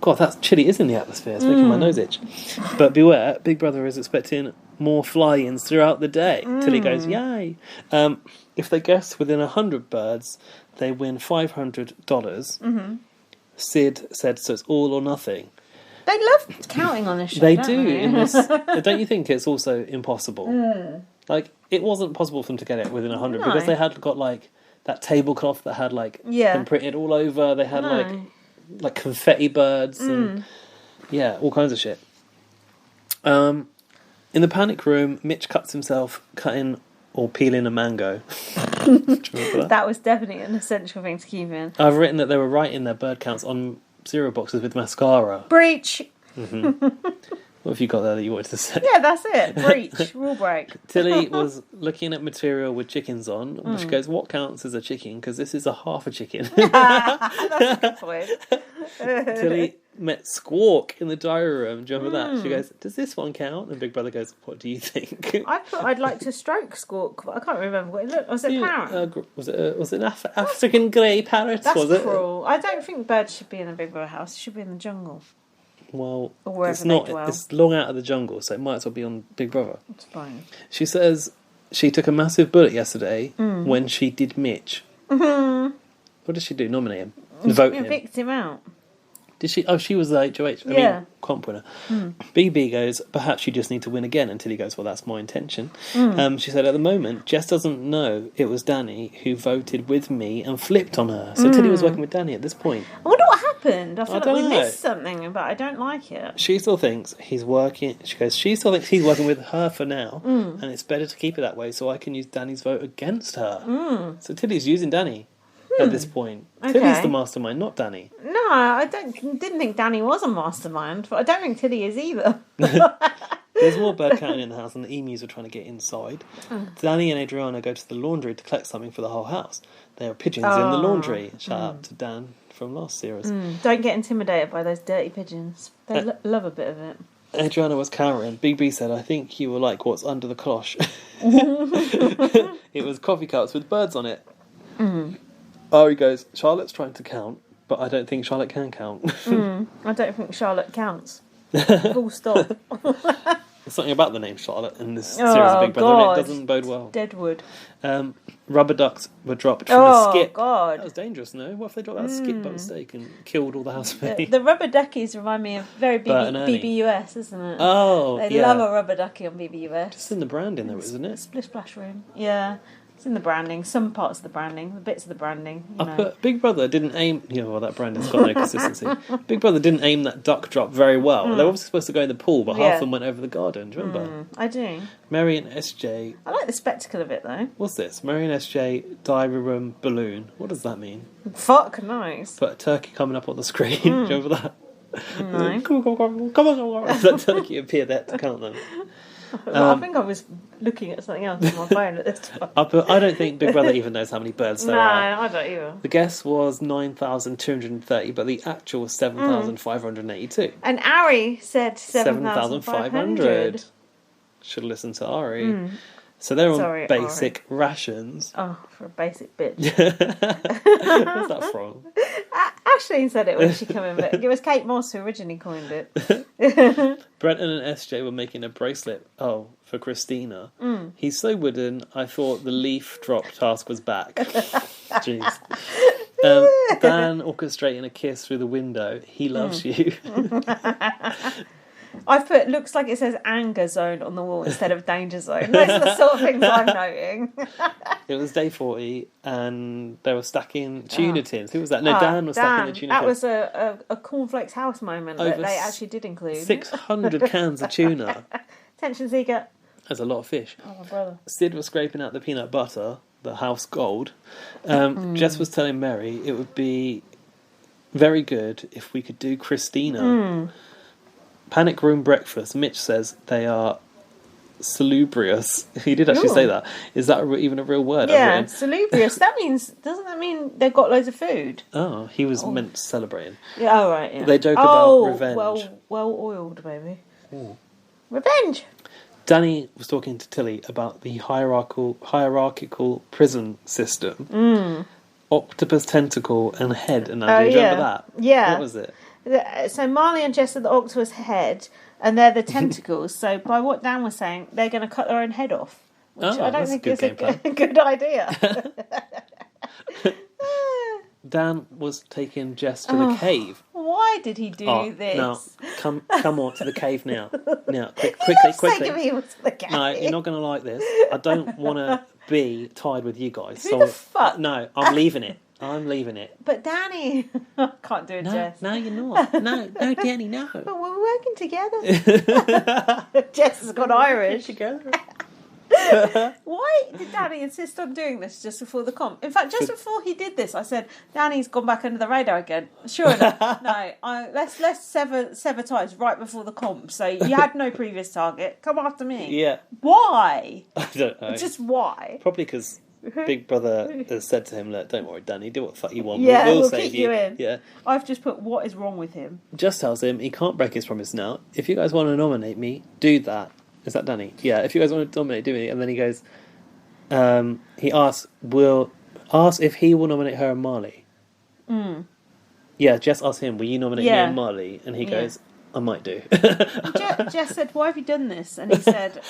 God, that chili is in the atmosphere. It's making my nose itch. But beware, Big Brother is expecting more fly-ins throughout the day. Till he goes, yay. If they guess within 100 birds, they win $500. Sid said, so it's all or nothing. They love counting on this show. They do. In this, don't you think it's also impossible? Like, it wasn't possible for them to get it within 100 because they had got like that tablecloth that had like them printed all over. They had like confetti birds and all kinds of shit. In the panic room, Mitch cuts himself cutting or peeling a mango. Do you remember that? That was definitely an essential thing to keep in. I've written that they were writing their bird counts on cereal boxes with mascara. Breach. What have you got there that you wanted to say? Yeah, that's it. Breach. Rule break. Tilly was looking at material with chickens on. She goes, what counts as a chicken? Because this is a half a chicken. That's a good point. Tilly met Squawk in the diary room. Do you remember that? She goes, does this one count? And Big Brother goes, what do you think? I thought I'd like to stroke Squawk, but I can't remember what it looked. Was it a parrot? Was it an African grey parrot? That's was cruel. I don't think birds should be in a Big Brother house. It should be in the jungle. Well, or wherever it's not. They dwell. It's long out of the jungle, so it might as well be on Big Brother. It's fine. She says she took a massive bullet yesterday when she did Mitch. What did she do? Nominate him? Vote him? Evict him out. Did she? Oh, she was the HOH. I mean, comp winner. BB goes, perhaps you just need to win again. Until he goes, well, that's my intention. She said, at the moment, Jess doesn't know it was Danny who voted with me and flipped on her. So Tilly was working with Danny at this point. I wonder what happened. I feel like we know. missed something, but I don't like it. She still thinks he's working. She goes, she still thinks he's working with her for now, and it's better to keep it that way so I can use Danny's vote against her. So Tilly's using Danny. At this point, Tilly's the mastermind, not Danny. No, I didn't think Danny was a mastermind, but I don't think Tilly is either. There's more bird counting in the house, and the emus are trying to get inside. Danny and Adriana go to the laundry to collect something for the whole house. There are pigeons in the laundry. Shout out to Dan from last series. Don't get intimidated by those dirty pigeons. They love a bit of it. Adriana was cowering. Big B said, I think you will like what's under the cloche. It was coffee cups with birds on it. Ari goes, Charlotte's trying to count, but I don't think Charlotte can count. I don't think Charlotte counts. Full stop. There's something about the name Charlotte in this series of Big Brother, and it doesn't bode well. Deadwood. Rubber ducks were dropped from a skip. God. That was dangerous, no? What if they dropped that skip by mistake and killed all the housemates? The rubber duckies remind me of very BBUS, isn't it? Oh, They love a rubber ducky on BBUS. Just in the branding though, isn't it? Splish Splash Room. Yeah. It's in the branding, some parts of the branding, the bits of the branding. But Big Brother didn't aim. That branding's got no consistency. Big Brother didn't aim that duck drop very well. They were obviously supposed to go in the pool, but half of them went over the garden. Do you remember? I do. Mary and SJ. I like the spectacle of it though. What's this? Mary and SJ diary room balloon. What does that mean? Fuck, nice. But a turkey coming up on the screen. Do you remember that? No. Come on. That turkey appeared there to count them. I think I was looking at something else on my phone at this time. I don't think Big Brother even knows how many birds there are. No, I don't either. The guess was 9,230, but the actual was 7,582. And Ari said 7,500. Should have listened to Ari. So they're on basic rations. Oh, for a basic bitch. Where's that from? Ashleen said it when she came in, but it was Kate Moss who originally coined it. Brenton and SJ were making a bracelet, for Christina. He's so wooden, I thought the leaf drop task was back. Jeez. Dan orchestrating a kiss through the window. He loves you. I've put, looks like it says anger zone on the wall instead of danger zone. Those are the sort of things I'm noting. It was day 40 and they were stacking tuna tins. Who was that? No, Dan was stacking the tuna tins. tins. That was a cornflakes house moment that they actually did include. 600 cans of tuna. Attention seeker. There's a lot of fish. Oh, my brother. Sid was scraping out the peanut butter, the house gold. Jess was telling Mary it would be very good if we could do Christina. Panic room breakfast. Mitch says they are salubrious. He did actually say that. Is that even a real word? Yeah, salubrious. Doesn't that mean they've got loads of food? Oh, he was meant celebrating. Yeah, oh, right, yeah. They joke about revenge. Well oiled, baby. Ooh. Revenge! Danny was talking to Tilly about the hierarchical prison system. Octopus tentacle and head. And do you remember that? Yeah. What was it? So Marley and Jess are the octopus head, and they're the tentacles. So by what Dan was saying, they're going to cut their own head off, which I don't think is a good idea. Dan was taking Jess to the cave. Why did he do this? No, come on to the cave now. Now, quickly. Taking me to the cave. No, you're not going to like this. I don't want to be tied with you guys. Who the fuck? No, I'm leaving it. I'm leaving it. But Danny, I can't do it, Jess. No, you're not. No, Danny, no. But we're working together. Jess has gone Irish. Together. Why did Danny insist on doing this just before the comp? In fact, just before he did this, I said, Danny's gone back under the radar again. Sure enough. No, let's sever ties right before the comp. So you had no previous target. Come after me. Yeah. Why? I don't know. Just why? Probably because Big Brother has said to him, "Look, don't worry, Danny, do what the fuck you want. Yeah, we'll save keep you in. Yeah." I've just put, what is wrong with him? Just tells him he can't break his promise now. If you guys want to nominate me, do that. Is that Danny? Yeah, if you guys want to nominate, do it. And then he goes, he asks if he will nominate her and Marley. Yeah, Jess asked him, will you nominate me and Marley? And he goes, I might do. Jess said, why have you done this? And he said,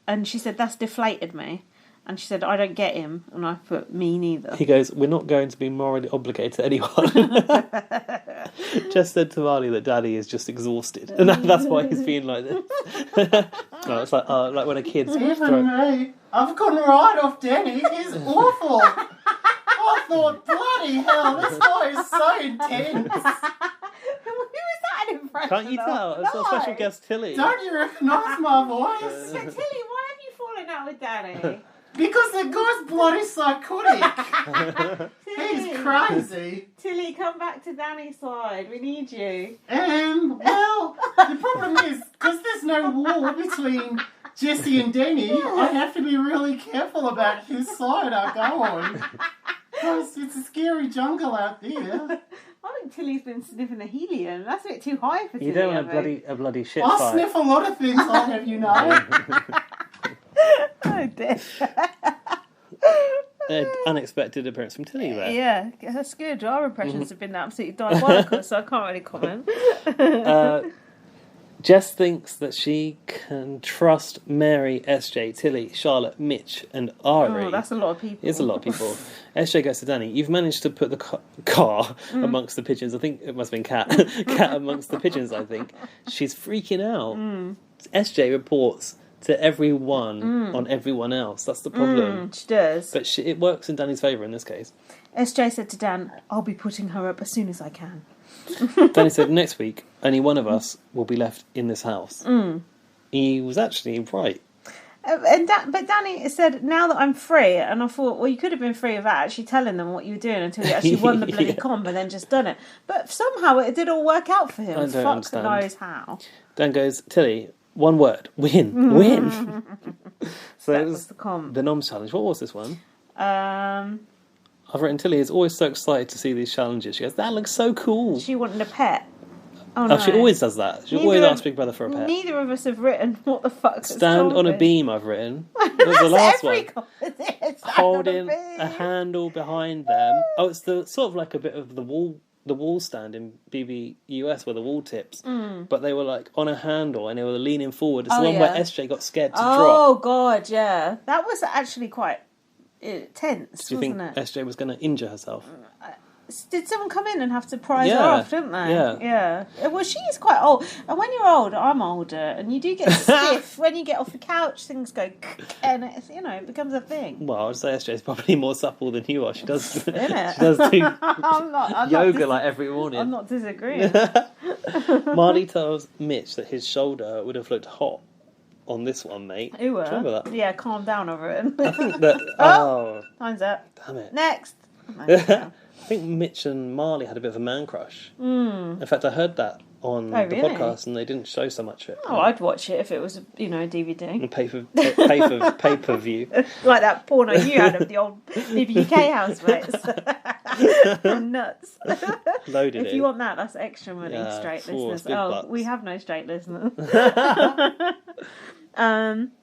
and she said, that's deflated me. And she said, I don't get him. And I put, me neither. He goes, we're not going to be morally obligated to anyone. Jess said to Marley that Daddy is just exhausted. And that's why he's being like this. No, it's like when a kid's... Even me, I've gone right off Danny. He's awful. I thought, bloody hell, this guy is so intense. Who is that an impression Can't you tell? It's our special guest, Tilly. Don't you recognise my voice? But Tilly, why have you fallen out with Danny? Because the guy's bloody psychotic. He's crazy. Tilly, come back to Danny's side. We need you. Well, the problem is, because there's no war between Jesse and Danny, I have to be really careful about whose side I go on. Because it's a scary jungle out there. I think Tilly's been sniffing the helium. That's a bit too high for Tilly. You don't want a bloody shit I fight. sniff a lot of things, I'll have you know. Oh dear. Unexpected appearance from Tilly there. Yeah, that's good. Our impressions have been absolutely diabolical, so I can't really comment. Jess thinks that she can trust Mary, SJ, Tilly, Charlotte, Mitch, and Ari. Oh, that's a lot of people. It's a lot of people. SJ goes to Danny. You've managed to put the car amongst the pigeons. I think it must have been Cat. Cat amongst the pigeons, I think. She's freaking out. SJ reports to everyone on everyone else. That's the problem. She does. But it works in Danny's favour in this case. SJ said to Dan, I'll be putting her up as soon as I can. Danny said, next week, only one of us will be left in this house. He was actually right. But Danny said, now that I'm free, and I thought, well, you could have been free without actually telling them what you were doing until you actually won the bloody comp and then just done it. But somehow it did all work out for him. I don't understand. Knows how. Dan goes, Tilly, one word, win, win. So that it was the comp. The noms challenge. What was this one? I've written, Tilly is always so excited to see these challenges. She goes, that looks so cool. She wanted a pet. Oh, no. She always does that. She always asks Big Brother for a pet. Neither of us have written what the fuck. Stand on a beam, I've written. That was the last one. Stand Holding a handle behind them. Oh, it's the sort of like a bit of the wall stand in BBUS where the wall tips. But they were like on a handle and they were leaning forward. It's the one where SJ got scared to drop. Oh, God, yeah. That was actually quite tense, Do you think wasn't it? SJ was going to injure herself? Did someone come in and have to prise her off, didn't they? Yeah. Well, she's quite old. And when you're old, I'm older, and you do get stiff. When you get off the couch, things go and it becomes a thing. Well, I would say SJ is probably more supple than you are. She does, she Isn't does do I'm yoga like every morning. I'm not disagreeing. Marley tells Mitch that his shoulder would have looked hot on this one, mate. Who were? Do you remember that? Yeah, calm down over it. I think that... Oh, Time's up. damn it. Next. I think Mitch and Marley had a bit of a man crush. In fact, I heard that on the really? podcast, and they didn't show so much of it. Oh, I'd watch it if it was, a DVD. And pay-per-view. Like that porno you had of the old BBK housemates. Nuts. Loaded If you want that, that's extra money, straight listeners. $4 we have no straight listeners.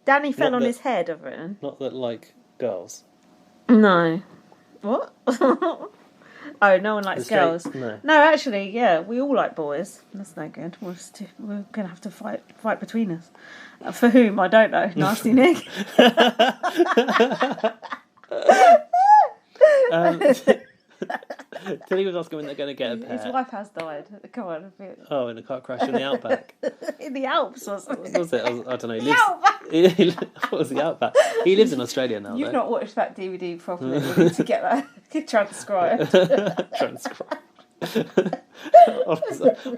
Danny fell on his head, I've written. Not that like girls. No. What? Oh, no one likes girls. No. No, actually, yeah, we all like boys. That's no good. We're going to have to fight between us. For whom, I don't know. Nasty Nick. Tilly was asking when they're going to get a pet. His wife has died. Come on. Oh, in a car crash in the outback. In the Alps, wasn't it? What was it? I don't know. The outback. What was the outback? He lives in Australia now, You've though. not watched that DVD properly. You need to get that transcribed.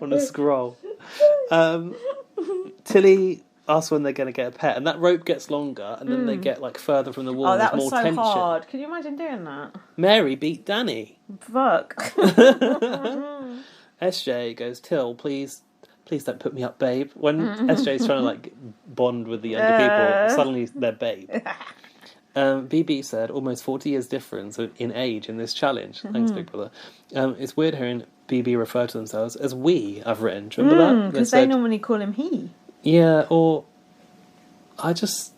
on a scroll. Tilly asks when they're going to get a pet, and that rope gets longer, and then they get like further from the wall. Oh, that and was there's so more tension. hard. Can you imagine doing that? Mary beat Danny. Fuck. SJ goes, Till, please don't put me up, babe. When SJ's trying to like bond with the younger people, suddenly they're babe. BB said, almost 40 years difference in age in this challenge. Thanks, Big Brother. It's weird hearing BB refer to themselves as we, I've written. Do you remember that? Because they normally call him he. Yeah, or I just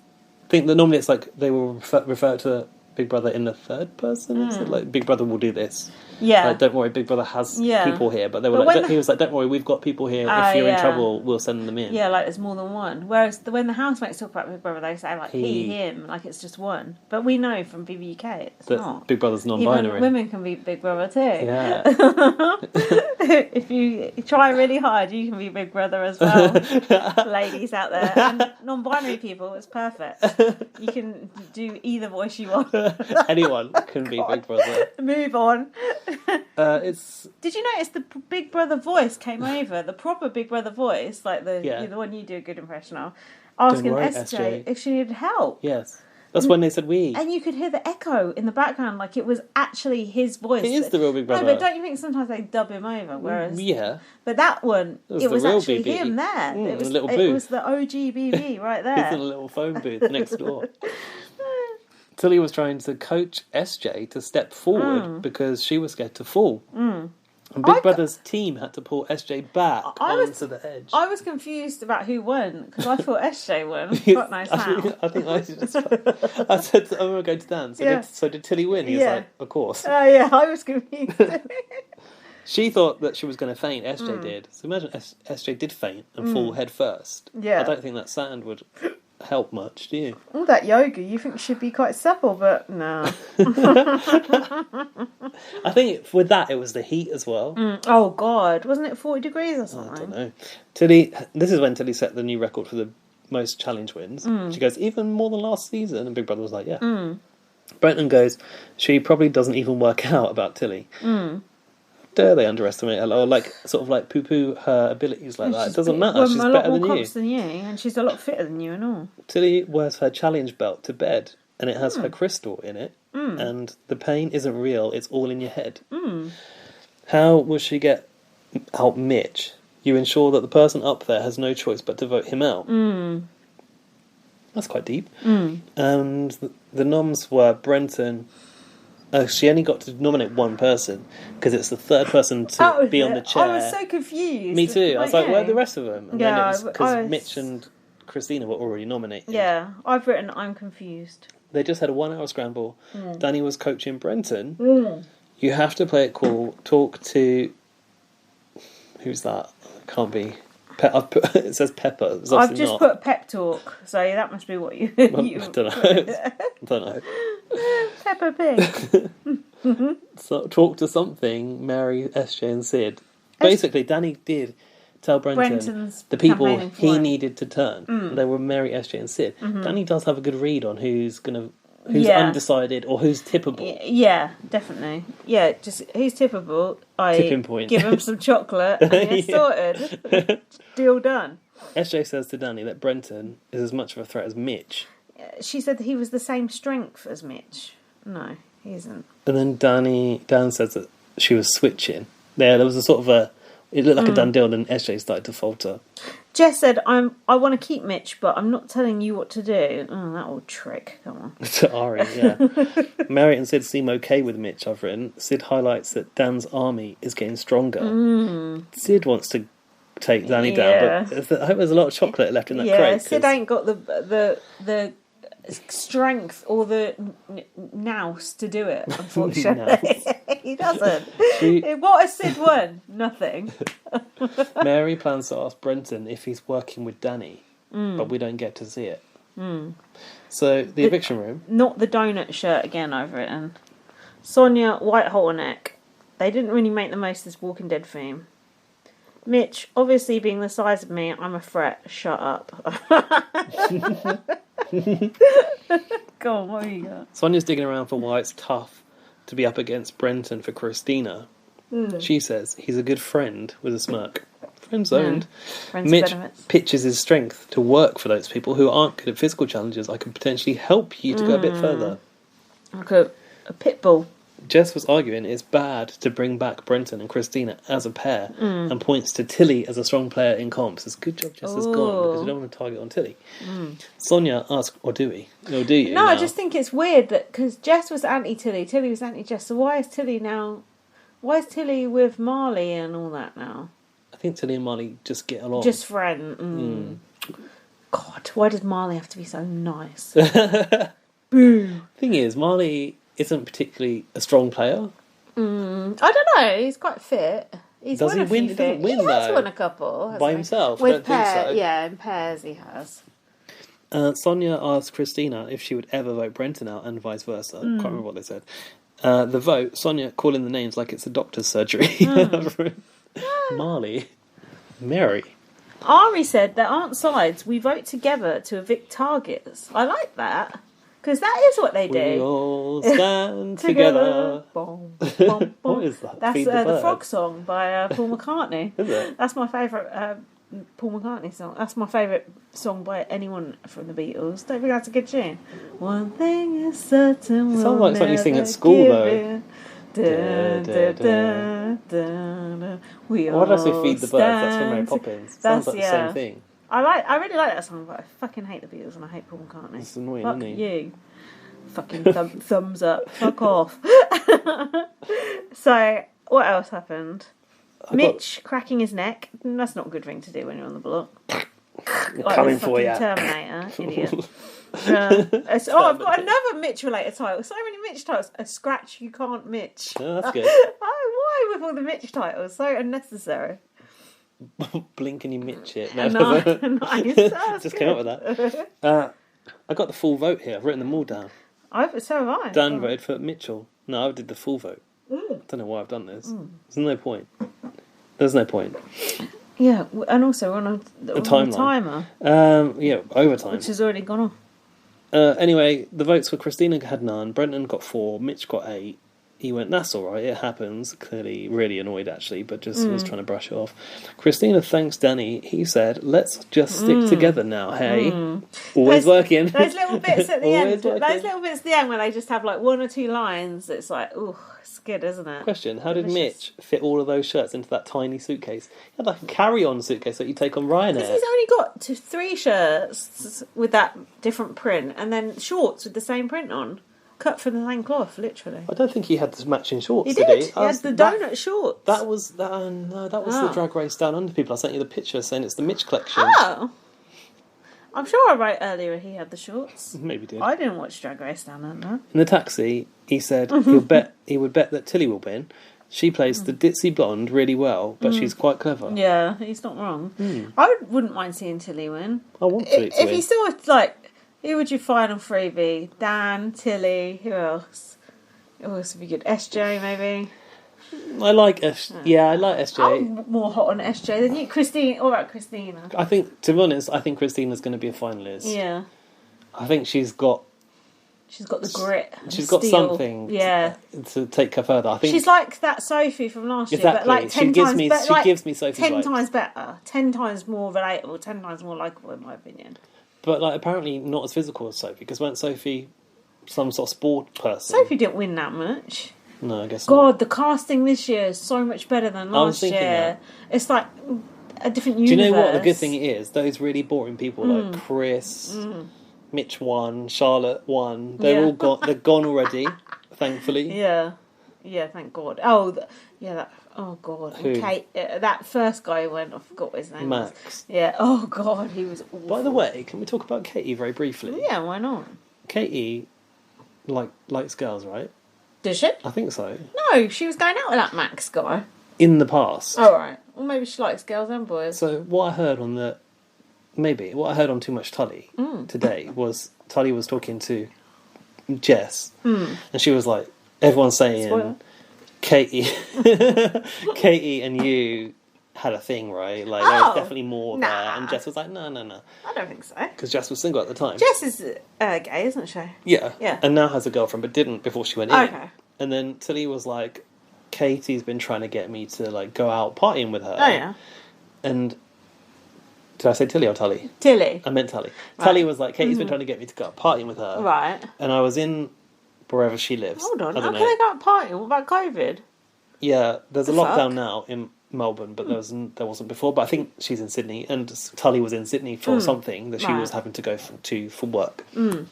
think that normally it's like they will refer to Big Brother in the third person. Is it like Big Brother will do this? Yeah. Like, don't worry, Big Brother has people here. But they were he was like, don't worry, we've got people here. If you're in trouble, we'll send them in. Yeah, like there's more than one. Whereas when the housemates talk about Big Brother, they say like he, him, like it's just one. But we know from BBUK it's not. Big Brother's non-binary. Even women can be Big Brother too. Yeah. If you try really hard, you can be Big Brother as well. Ladies out there. And non-binary people, it's perfect. You can do either voice you want. Anyone can be Big Brother. Move on. Did you notice the Big Brother voice came over? The proper Big Brother voice, like the one you do a good impression of, asking SJ if she needed help. Yes. That's when they said we. And you could hear the echo in the background, like it was actually his voice. It is the real Big Brother. No, but don't you think sometimes they dub him over? Whereas, but that one, it was actually BB. him there. It was a little booth. It was the OG BB right there. He's in a little phone booth next door. Tilly was trying to coach SJ to step forward because she was scared to fall. And Big Brother's team had to pull SJ back onto the edge. I was confused about who won because I thought SJ won. God knows how. I think I just. I said, I'm going to go to Dan. So did Tilly win? He was like, of course. Yeah, I was confused. She thought that she was going to faint. SJ did. So imagine SJ did faint and fall head first. Yeah. I don't think that sand would help much, do you? All that yoga you think should be quite supple, but no. I think with that it was the heat as well. Oh God, wasn't it 40 degrees or something? I don't know. Tilly, this is when Tilly set the new record for the most challenge wins. She goes, even more than last season, and Big Brother was like, yeah. Brenton goes, she probably doesn't even work out about Tilly. Dare they underestimate her, or like sort of like poo-poo her abilities like that? It doesn't matter. She's better than you. A lot more comps than you, and she's a lot fitter than you and all. Tilly wears her challenge belt to bed, and it has her crystal in it, and the pain isn't real. It's all in your head. How will she get out Mitch? You ensure that the person up there has no choice but to vote him out. That's quite deep. And the noms were Brenton. She only got to nominate one person because it's the third person to be on the chair. I was so confused. Me too. I was like, where are the rest of them? And then it was because was... Mitch and Christina were already nominated. Yeah, I've written I'm confused. They just had a 1 hour scramble. Danny was coaching Brenton. You have to play it cool. Talk to... Who's that? Can't be... it says Pepper. I've just put pep talk, so that must be what you... I don't know. I don't know. Peppa Pig. So, talk to something, Mary, SJ and Sid. Basically, Danny did tell Brenton the people he needed to turn. They were Mary, SJ and Sid. Danny does have a good read on who's undecided or who's tippable. Yeah, definitely. Yeah, just who's tippable. Tipping point. Give him some chocolate and you're sorted. Deal done. SJ says to Danny that Brenton is as much of a threat as Mitch. She said that he was the same strength as Mitch. No, he isn't. And then Dan says that she was switching. There was a sort of a... It looked like a done deal, then SJ started to falter. Jess said, I want to keep Mitch, but I'm not telling you what to do. Oh, that old trick. Come on. To Ari, yeah. Mary and Sid seem okay with Mitch, I've written. Sid highlights that Dan's army is getting stronger. Sid wants to take Danny down, but I hope there's a lot of chocolate left in that crate. Yeah, Sid ain't got the strength or the nous to do it, unfortunately. He doesn't. What has Sid won? Nothing. Mary plans to ask Brenton if he's working with Danny, but we don't get to see it. So, the eviction room. Not the donut shirt again, I've written. Sonia, white halter neck. They didn't really make the most of this Walking Dead theme. Mitch, obviously being the size of me, I'm a threat. Shut up. Go on, what have you got? Sonia's digging around for why it's tough to be up against Brenton for Christina. She says he's a good friend with a smirk. Friend zoned. Mitch pitches his strength to work for those people who aren't good at physical challenges. I could potentially help you to go a bit further. Like a pit bull. Jess was arguing it's bad to bring back Brenton and Christina as a pair and points to Tilly as a strong player in comps. It's a good job Jess has gone because you don't want to target on Tilly. Sonia asks, or do we? Or do you? No, now? I just think it's weird that because Jess was anti-Tilly, Tilly was anti-Jess, so why is Tilly now... Why is Tilly with Marley and all that now? I think Tilly and Marley just get along. Just friend. God, why does Marley have to be so nice? Boo. Thing is, Marley isn't particularly a strong player. I don't know. He's quite fit. He's Does won he a win? few He doesn't things. win, He has though. won a couple. By hasn't he? himself? I With don't think so. Yeah, in pairs he has. Sonia asked Christina if she would ever vote Brenton out and vice versa. Can't remember what they said. The vote, Sonia calling the names like it's a doctor's surgery. Marley. Mary. Ari said there aren't sides. We vote together to evict targets. I like that. Because that is what they do. We all stand together. Boom, boom, boom. What is that? That's Feed the Frog song by Paul McCartney. Is it? That's my favourite Paul McCartney song. That's my favourite song by anyone from the Beatles. Don't think that's a good tune. One thing is certain. It sounds like something you sing at school, though. We Why did I say all Feed the Birds? That's from Mary stand Poppins. Sounds like the same thing. I really like that song, but I fucking hate the Beatles and I hate Paul McCartney. It's annoying, Fuck isn't he? you. Fucking thumbs up. Fuck off. So, what else happened? Mitch cracking his neck. That's not a good thing to do when you're on the block. Coming for you. Terminator, idiot. I've got another Mitch-related title. So many Mitch titles. A scratch you can't Mitch. Oh, that's good. Why with all the Mitch titles? So unnecessary. Blink and you Mitch it. Nice. Just came up with that. I got the full vote here. I've written them all down. So have I. Dan voted for Mitchell. No, I did the full vote. I don't know why I've done this. There's no point. There's no point. Yeah, and also on a timer. Yeah, overtime. Which has already gone off. Anyway, the votes for Christina had none. Brenton got 4. Mitch got 8. He went, that's all right, it happens. Clearly really annoyed, actually, but just was trying to brush it off. Christina thanks Danny. He said, let's just stick together now, hey? Always working. Those little bits at the end. Working. Those little bits at the end where they just have like 1 or 2 lines. It's like, ooh, it's good, isn't it? Question, how did Mitch fit all of those shirts into that tiny suitcase? He had like a carry-on suitcase that you take on Ryanair. Because he's only got 3 shirts with that different print and then shorts with the same print on. Cut from the same cloth, literally. I don't think he had the matching shorts, He did did. he? He had the donut shorts. That was the Drag Race Down Under people. I sent you the picture saying it's the Mitch collection. Oh. I'm sure I wrote earlier he had the shorts. Maybe did. I didn't watch Drag Race Down Under. In the taxi, he said he would bet that Tilly will win. She plays the ditzy blonde really well, but she's quite clever. Yeah, he's not wrong. I wouldn't mind seeing Tilly win. I want Tilly to win. If you saw, like, who would your final 3 be? Dan, Tilly, who else? Who else would be good? SJ, maybe? I like SJ. I'm more hot on SJ than you. Christine, all right, Christina. I think, to be honest, Christina's going to be a finalist. Yeah. I think she's got She's got the grit. She's got steel. something to take her further. I think she's like that Sophie from last year, exactly. but like 10 times better. She gives me Sophie 10 vibes. times better, 10 times more relatable, 10 times more likeable, in my opinion. But like apparently not as physical as Sophie, because weren't Sophie some sort of sport person? Sophie didn't win that much. No, I guess God, not. the casting this year is so much better than last year. That. It's like a different universe. Do you know what the good thing is? Those really boring people like Chris, Mitch won, Charlotte won. They're all gone. They're gone already, thankfully. Yeah, thank God. Oh, oh God. Who? And Kate, that first guy who went, I forgot what his name was. Max. Yeah. Oh God, he was awful. By the way, can we talk about Katie very briefly? Yeah, why not? Katie, likes girls, right? Did she? I think so. No, she was going out with that Max guy. In the past. Oh, right. Well, maybe she likes girls and boys. So what I heard on Too Much Tully today was Tully was talking to Jess, and she was like, everyone's saying, Spoiler. Katie and you had a thing, right? Like there was definitely more there, and Jess was like, no, I don't think so. because Jess was single at the time. Jess is gay, isn't she? Yeah, Yeah. and now has a girlfriend, but didn't before she went in. Okay. And then Tilly was like, Katie's been trying to get me to like go out partying with her. Oh, yeah. And did I say Tilly or Tully? Tilly. I meant Tully. Right. Tully was like, Katie's been trying to get me to go out partying with her. Right. And I was in wherever she lives. Hold on. I How don't can know. they go out partying? What about COVID? Yeah, there's a The lockdown fuck? now in Melbourne, but there wasn't before. But I think she's in Sydney, and Tully was in Sydney for something that she was having to go for work. And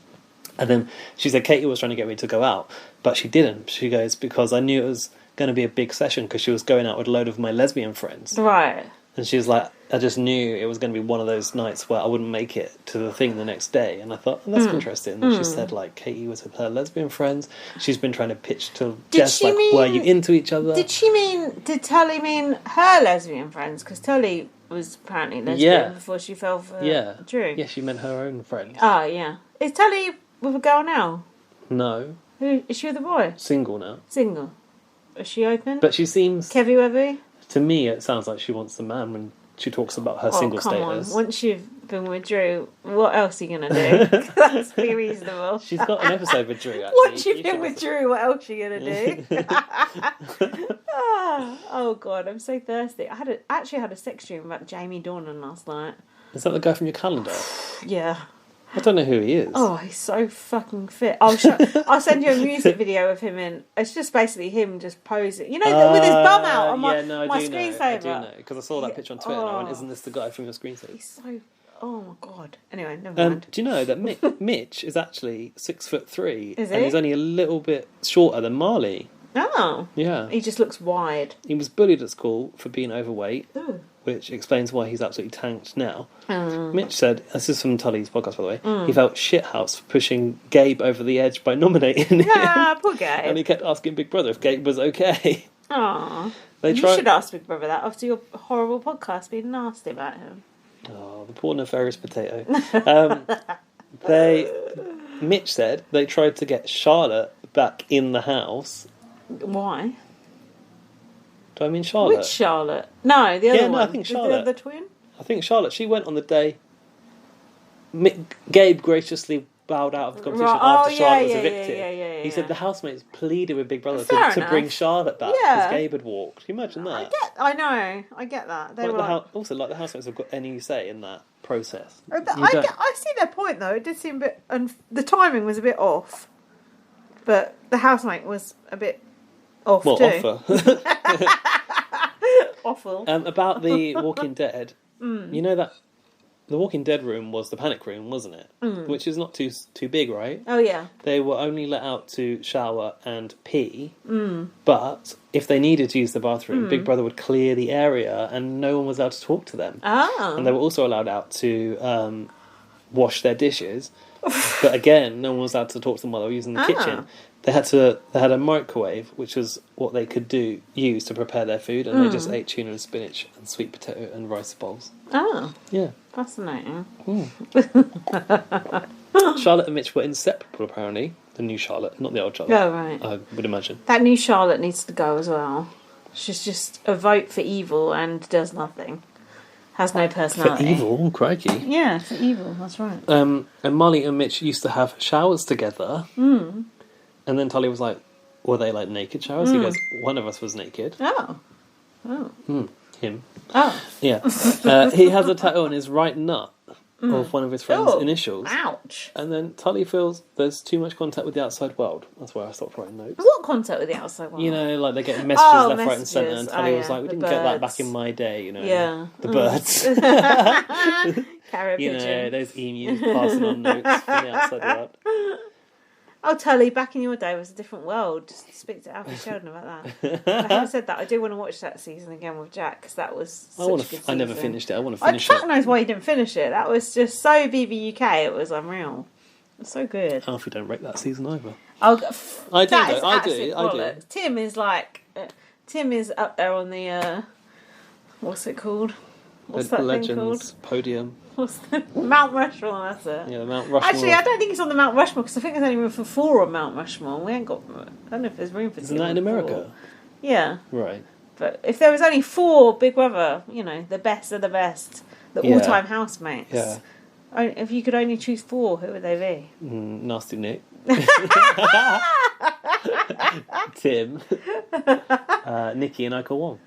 then she said Katie was trying to get me to go out, but she didn't. She goes, because I knew it was going to be a big session, because she was going out with a load of my lesbian friends. Right. And she was like, I just knew it was going to be one of those nights where I wouldn't make it to the thing the next day. And I thought, oh, that's interesting. And she said, like, Katie was with her lesbian friends. She's been trying to pitch to Jess, like, were you into each other? Did Tully mean her lesbian friends? Because Tully was apparently lesbian before she fell for Drew. Yeah, she meant her own friends. Oh, yeah. Is Tully with a girl now? No. Who is she with a boy? Single now. Single. Is she open? But she seems... Kevy Webby? To me, it sounds like she wants the man when she talks about her single status. On. Once you've been with Drew, what else are you going to do? Let's be reasonable. She's got an episode with Drew, actually. Once you've been with Drew, what else are you going to do? Oh, God, I'm so thirsty. I actually had a sex dream about Jamie Dornan last night. Is that the guy from your calendar? Yeah. I don't know who he is. Oh, he's so fucking fit. I'll send you a music video of him in. It's just basically him just posing. You know, with his bum out on my screensaver. I do know, because I saw that picture on Twitter and I went, isn't this the guy from your screensaver? He's so... Oh, my God. Anyway, never mind. Do you know that Mitch is actually 6'3", Is he? and he's only a little bit shorter than Marley. Oh. Yeah. He just looks wide. He was bullied at school for being overweight, Ooh. which explains why he's absolutely tanked now. Mitch said, this is from Tully's podcast, by the way, he felt shithouse for pushing Gabe over the edge by nominating him. Ah, poor Gabe. And he kept asking Big Brother if Gabe was okay. Aw. You should ask Big Brother that after your horrible podcast being nasty about him. Oh, the poor nefarious potato. Mitch said they tried to get Charlotte back in the house. Why? Do I mean Charlotte? Which Charlotte? No, the other one. No, I think Charlotte. The twin? I think Charlotte. She went on the day. Gabe graciously bowed out of the competition after Charlotte was evicted. He said the housemates pleaded with Big Brother to bring Charlotte back because Gabe had walked. Can you imagine that? I get that. They were also, the housemates have got any say in that process. I see their point though. It did seem a bit, and the timing was a bit off. But the housemate was a bit off too. Offer. Awful. About the Walking Dead, you know that the Walking Dead room was the panic room, wasn't it? Which is not too big, right? Oh yeah. They were only let out to shower and pee, but if they needed to use the bathroom, Big Brother would clear the area, and no one was allowed to talk to them. Oh. And they were also allowed out to wash their dishes, but again, no one was allowed to talk to them while they were using the kitchen. They had a microwave, which was what they could use to prepare their food, and they just ate tuna and spinach and sweet potato and rice bowls. Oh. Yeah. Fascinating. Charlotte and Mitch were inseparable, apparently. The new Charlotte, not the old Charlotte. Oh, right. I would imagine. That new Charlotte needs to go as well. She's just a vote for evil and does nothing. has no For personality. evil, crikey. Yeah, for evil, that's right. And Molly and Mitch used to have showers together. And then Tully was like, were they like naked showers? He goes, one of us was naked. Oh. Him. Oh. Yeah. He has a tattoo on his right nut of one of his friend's initials. Ouch. And then Tully feels there's too much contact with the outside world. That's where I stopped writing notes. What contact with the outside world? You know, like they're getting messages left, right, and messages. centre. And Tully was like, we the didn't get that birds. back in my day, you know. Yeah. The birds. Carrier You pigeon. know, those emus passing on notes from the outside world. Oh, Tully, back in your day was a different world. Just speak to Alfie Sheldon about that. Having said that, I do want to watch that season again with Jack, because that was such a good season. I never finished it. I want to finish Fuck it. knows why you didn't finish it. That was just so BBUK. It was unreal. It was so good. Alfie don't rate that season either. I do, though. I do. Tim is like... Tim is up there on the... what's it called? What's that Legends thing called? Podium. What's the... Mount Rushmore, that's it. Yeah, the Mount Rushmore. Actually, I don't think it's on the Mount Rushmore, because I think there's only room for 4 on Mount Rushmore. We ain't got... I don't know if there's room for 2. Isn't that in America? 4. Yeah. Right. But if there was only 4 Big Brother, you know, the best of the best, the all-time housemates. Yeah. If you could only choose 4, who would they be? Nasty Nick. Tim. Nikki and Iko Wong.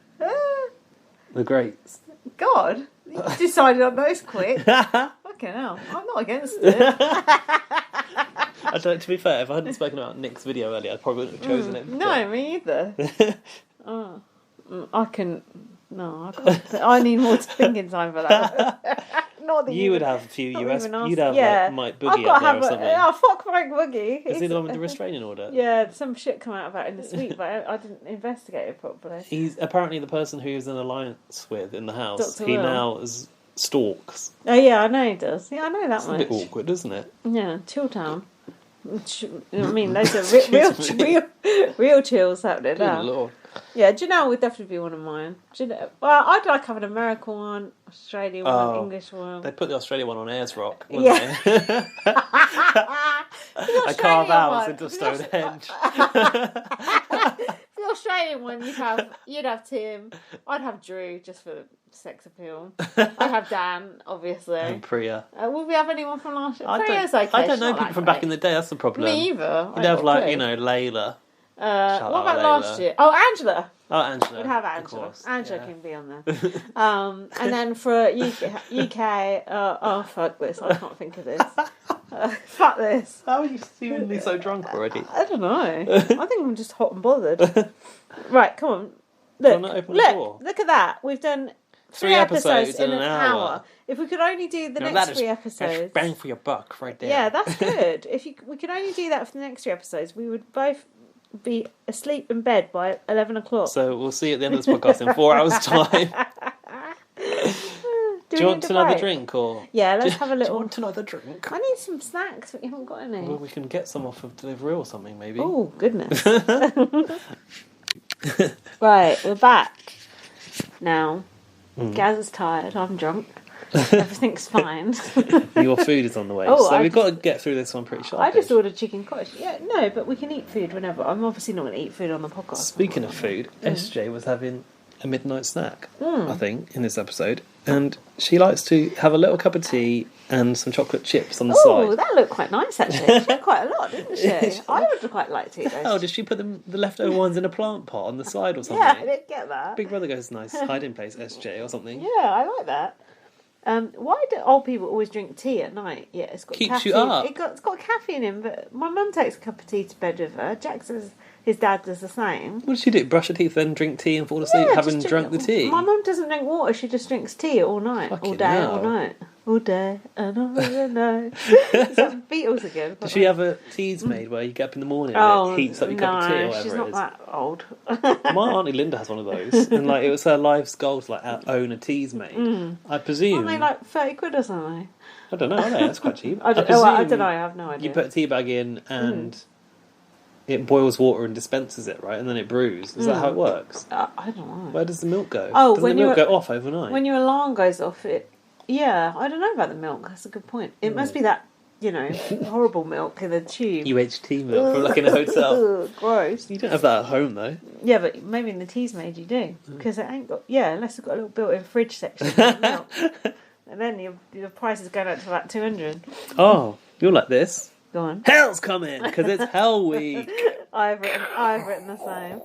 The greats. God, you decided on those quick. Fucking hell, I'm not against it. I don't, to be fair, if I hadn't spoken about Nick's video earlier, I probably wouldn't have chosen it. No, me either. I can't. I need more thinking time for that. Not that you would have a few US. You'd have like Mike I've Boogie got up to there have or something. fuck Mike Boogie. Is he the one with the restraining order? Yeah, some shit come out about it in this week, but I didn't investigate it properly. He's apparently the person who he was in alliance with in the house. Dr. He Will. now is stalks. Oh yeah, I know he does. Yeah, I know that It's much. a bit awkward, isn't it? Yeah, Chilltown. You know what I mean? Those are real chills happening Good now. Lord. Yeah, Janelle would definitely be one of mine. Well, I'd like have an American one, Australian one, English one. They put the Australian one on Ayers Rock, wouldn't Yeah. they? I carve out into Stonehenge. The Australian one, you'd have Tim. I'd have Drew just for sex appeal. I'd have Dan, obviously. And Priya. Will we have anyone from last year? I Priya's okay. don't know people from back in the day. That's the problem. Me either. You'd have Layla. what about last year? Oh, Angela. Oh, Angela. We'd have Angela. Angela can be on there. And then for UK, fuck this. I can't think of this. Fuck this. How are you seemingly so drunk already? I don't know. I think I'm just hot and bothered. Right, come on. Look, not open the door? look at that. We've done 3 episodes in in an hour. If we could only do the next 3 episodes. Bang for your buck right there. Yeah, that's good. We could only do that for the next 3 episodes, we would both be asleep in bed by 11 o'clock. So we'll see you at the end of this podcast in 4 hours' time. Do you want another drink or? Yeah, let's have a little. Do you want another drink? I need some snacks, but you haven't got any. Well, we can get some off of delivery or something, maybe. Oh, goodness. Right, we're back. Now, Gaz is tired, I'm drunk. Everything's fine. Your food is on the way. Oh, so we've got to get through this one pretty sharpish. I just ordered chicken cottage. Yeah, no, but we can eat food whenever. I'm obviously not going to eat food on the podcast. Speaking of food, SJ was having a midnight snack, I think, in this episode. And she likes to have a little cup of tea and some chocolate chips on the Oh, side. that looked quite nice, actually. She had quite a lot, didn't she? I would quite like to eat those. Oh, did she put the leftover ones in a plant pot on the side or something? Yeah, I didn't get that. Big Brother goes, nice hiding place, SJ, or something. Yeah, I like that. Why do old people always drink tea at night? Yeah, it's got Keeps caffeine. you up. It's got caffeine in, but my mum takes a cup of tea to bed with her. Jack says his dad does the same. What does she do? Brush her teeth, then drink tea and fall asleep, Yeah, having just drunk the tea? My mum doesn't drink water, she just drinks tea all night. Fucking all day, hell. all night. All day and all night. It's like Beatles again. Does she have a teas made where you get up in the morning Oh, and it heats up your cup of tea or whatever she's it not is? that old. My auntie Linda has one of those, and like it was her life's goal to like own a teas made. I presume. Aren't they like 30 quid or something? I don't know. Are they? That's quite cheap. I don't know, I have no idea. You put a tea bag in and it boils water and dispenses it, right? And then it brews. Is that how it works? I don't know. Where does the milk go? Oh, Doesn't the milk go off overnight? When your alarm goes off, I don't know about the milk. That's a good point. It must be that horrible milk in a tube. UHT milk from like in a hotel. Ugh, gross. You don't have that at home though. Yeah, but maybe in the teas made you do, because it ain't got. Yeah, unless it's got a little built-in fridge section for milk, and then your price is going up to about 200. Oh, you're like this. Go on. Hell's coming because it's Hell Week. I've written the same.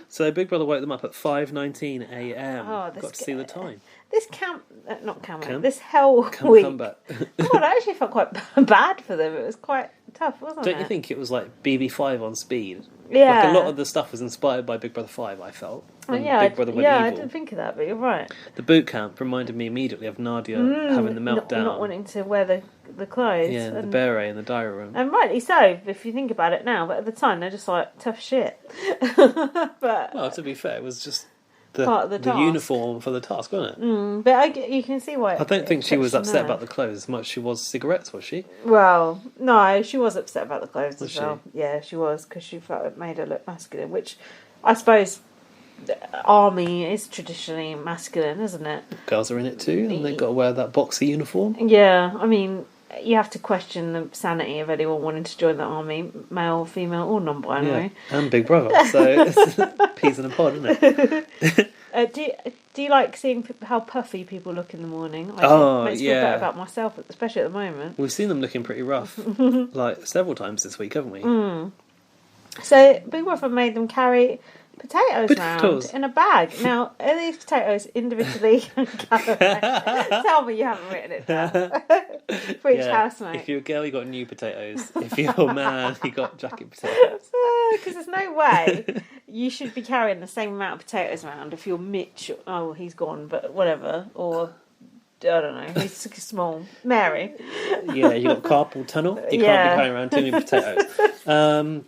So Big Brother woke them up at 5:19 a.m. Oh, Got to see the time. This this Hell Week. Comeback. God, I actually felt quite bad for them. It was quite tough, wasn't it? Don't you think it was like BB5 on speed? Yeah. Like a lot of the stuff was inspired by Big Brother 5, I felt. Big Brother went evil. I didn't think of that, but you're right. The boot camp reminded me immediately of Nadia having the meltdown. Not wanting to wear the clothes. Yeah, the beret in the diary room. And rightly so, if you think about it now. But at the time, they're just like, tough shit. But well, to be fair, it was just the task. uniform for the task, wasn't it? But you can see why. I don't think she was upset about the clothes as much as she was cigarettes, was she? Well, no, she was upset about the clothes Was as well. she? Yeah, she was, because she felt it made her look masculine, which I suppose the army is traditionally masculine, isn't it? Girls are in it too, and they've got to wear that boxer uniform. Yeah, I mean, you have to question the sanity of anyone wanting to join the army, male, female, or non-binary. Yeah, and Big Brother, so it's peas in a pod, isn't it? Do you like seeing how puffy people look in the morning? Oh, it makes me feel better about myself, especially at the moment. We've seen them looking pretty rough, like several times this week, haven't we? So Big Brother made them carry potatoes round in a bag. Now, are these potatoes individually? Tell me you haven't written it down. For each housemate. If you're a girl, you got new potatoes. If you're a man, you got jacket potatoes. Because there's no way you should be carrying the same amount of potatoes around if you're Mitch. Oh, he's gone, but whatever. Or I don't know. He's small. Mary. Yeah, you got carpal tunnel. You can't be carrying around too many potatoes.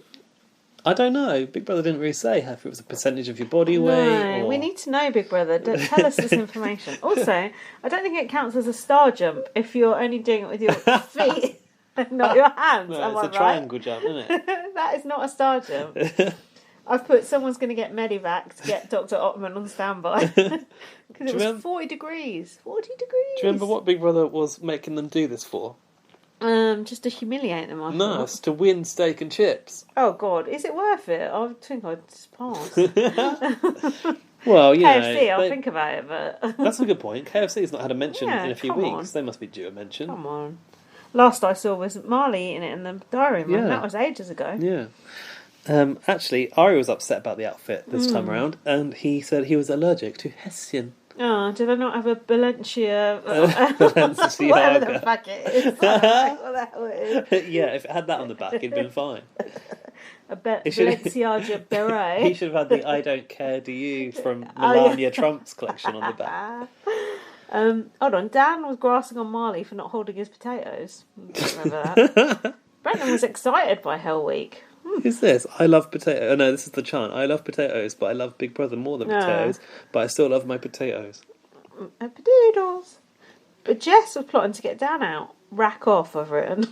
I don't know. Big Brother didn't really say if it was a percentage of your body weight. No, we need to know, Big Brother. Tell us this information. Also, I don't think it counts as a star jump if you're only doing it with your feet and not your hands. No, it's a triangle jump, isn't it? That is not a star jump. I've put someone's going to get Medivac to get Dr. Ottman on standby. Because it was 40 degrees. 40 degrees. Do you remember what Big Brother was making them do this for? Just to humiliate them, I No, thought. it's to win steak and chips. Oh, God. Is it worth it? I think I'd just pass. Well, you KFC, know... I'll think about it, but... That's a good point. KFC's not had a mention Yeah, in a few come weeks. on. They must be due a mention. Come on. Last I saw was Marley eating it in the diary room. Yeah. That was ages ago. Yeah. Actually, Ari was upset about the outfit this time around, and he said he was allergic to Hessian. Oh, did I not have a Balenciaga? Balenciaga. Whatever the fuck it is. What the hell it is. Yeah, if it had that on the back, it'd been fine. Balenciaga beret. He should have had the I Don't Care Do You from Melania Trump's collection on the back. Hold on, Dan was grassing on Marley for not holding his potatoes. I don't remember that. Brendan was excited by Hell Week. Who's this? I love potatoes. Oh no, this is the chant. I love potatoes, but I love Big Brother more than potatoes. But I still love my potatoes. Potatoes. But Jess was plotting to get Dan out. Rack off, I've written.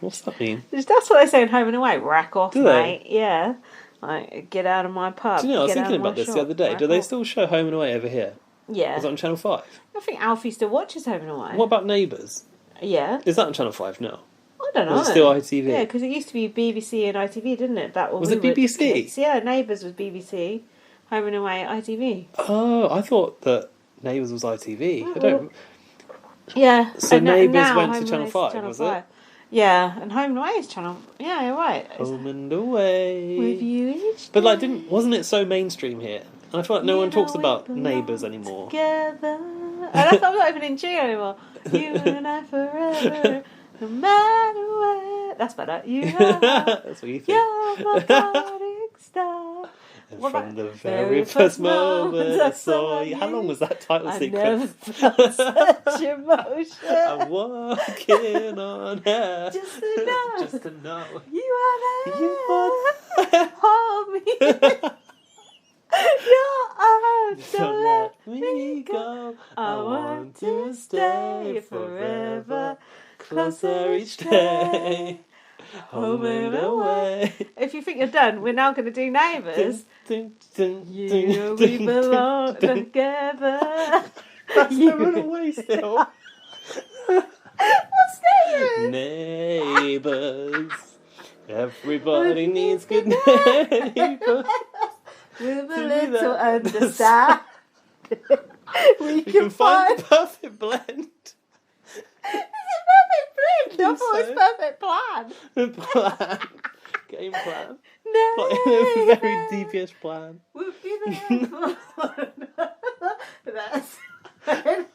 What's that mean? That's what they say in Home and Away. Rack off, Do mate. Yeah. Like, get out of my pub. Do you know, I was Get out thinking of my about this shop. the other day. Rack Do they off. still show Home and Away over here? Yeah. Is it on Channel 5? I think Alfie still watches Home and Away. What about Neighbours? Yeah. Is that on Channel 5 now? I don't know. Was it still ITV? Yeah, because it used to be BBC and ITV, didn't it? Was it BBC? Kids. Yeah, Neighbours was BBC, Home and Away ITV. Oh, I thought that Neighbours was ITV. I don't... Yeah. So Neighbours now went Home to and Channel Away's 5, Channel was 5. it? Yeah, and Home and Away is Channel... Yeah, you're right. Home and Away. With you each But like, day. wasn't it so mainstream here? And I feel like no one talks about Neighbours anymore. Together. And I'm not even in tune anymore. You and I forever, no matter where. That's better. You are. That's what you think. You're my guiding star. And What from about the very first moment I saw you. How long was that title I never sequence? felt such emotion. I'm walking on air. Just to know. Just to know. You are there. You are Hold me. Your arms don't let me go. I want to stay forever. Closer each day. Home and away. If you think you're done, we're now going to do Neighbours. Dun, dun, You dun, and we dun, belong dun, dun. together. That's the runaway still. What's Neighbours? Everybody needs good neighbours. With a little understand. we can find the perfect blend. It's a perfect blend. I thought it was perfect plan. Game plan. No. Like a very deepish plan. We'll be there. That's... And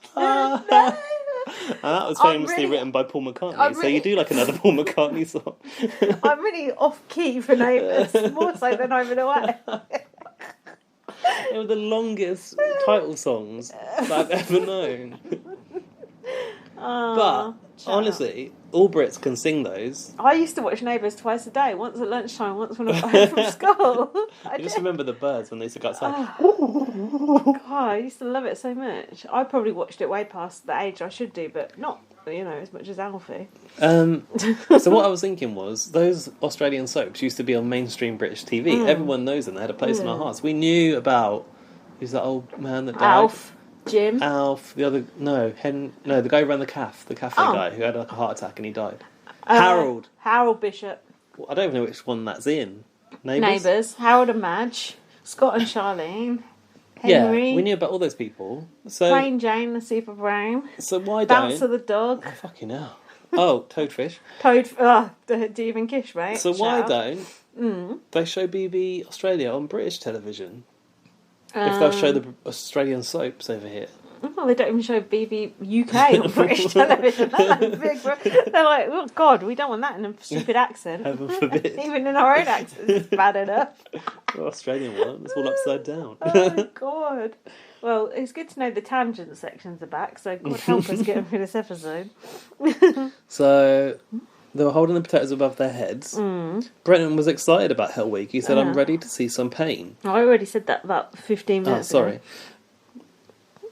that was famously written by Paul McCartney. So you do like another Paul McCartney song. I'm really off key for Neighbours, more so than I'm aware. They were the longest title songs that I've ever known. But honestly, all Brits can sing those. I used to watch Neighbours twice a day, once at lunchtime, once when I got home from school. I just remember the birds when they used to go outside. God, I used to love it so much. I probably watched it way past the age I should do, but not, as much as Alfie. So what I was thinking was, those Australian soaps used to be on mainstream British TV. Everyone knows them. They had a place in our hearts. We knew about, who's that old man that died? Alf. Jim. Alf, the other, the guy who ran the cafe guy who had like a heart attack and he died. Harold. Harold Bishop. Well, I don't even know which one that's in. Neighbours. Harold and Madge. Scott and Charlene. Henry. Yeah, we knew about all those people. So Plain Jane, the super brain. So why don't... Bouncer the dog. Oh, fucking hell. Oh, Toadfish. Do you even kiss, mate? So why don't they show BB Australia on British television? If they'll show the Australian soaps over here. Oh, they don't even show BB UK on British television. They're like, oh God, we don't want that in a stupid accent. Heaven forbid. Even in our own accent, it's bad enough. The Australian one, it's all upside down. Oh God. Well, it's good to know the tangent sections are back, so God help us get through this episode. So... they were holding the potatoes above their heads. Brennan was excited about Hell Week. He said, I'm ready to see some pain. I already said that about 15 minutes ago.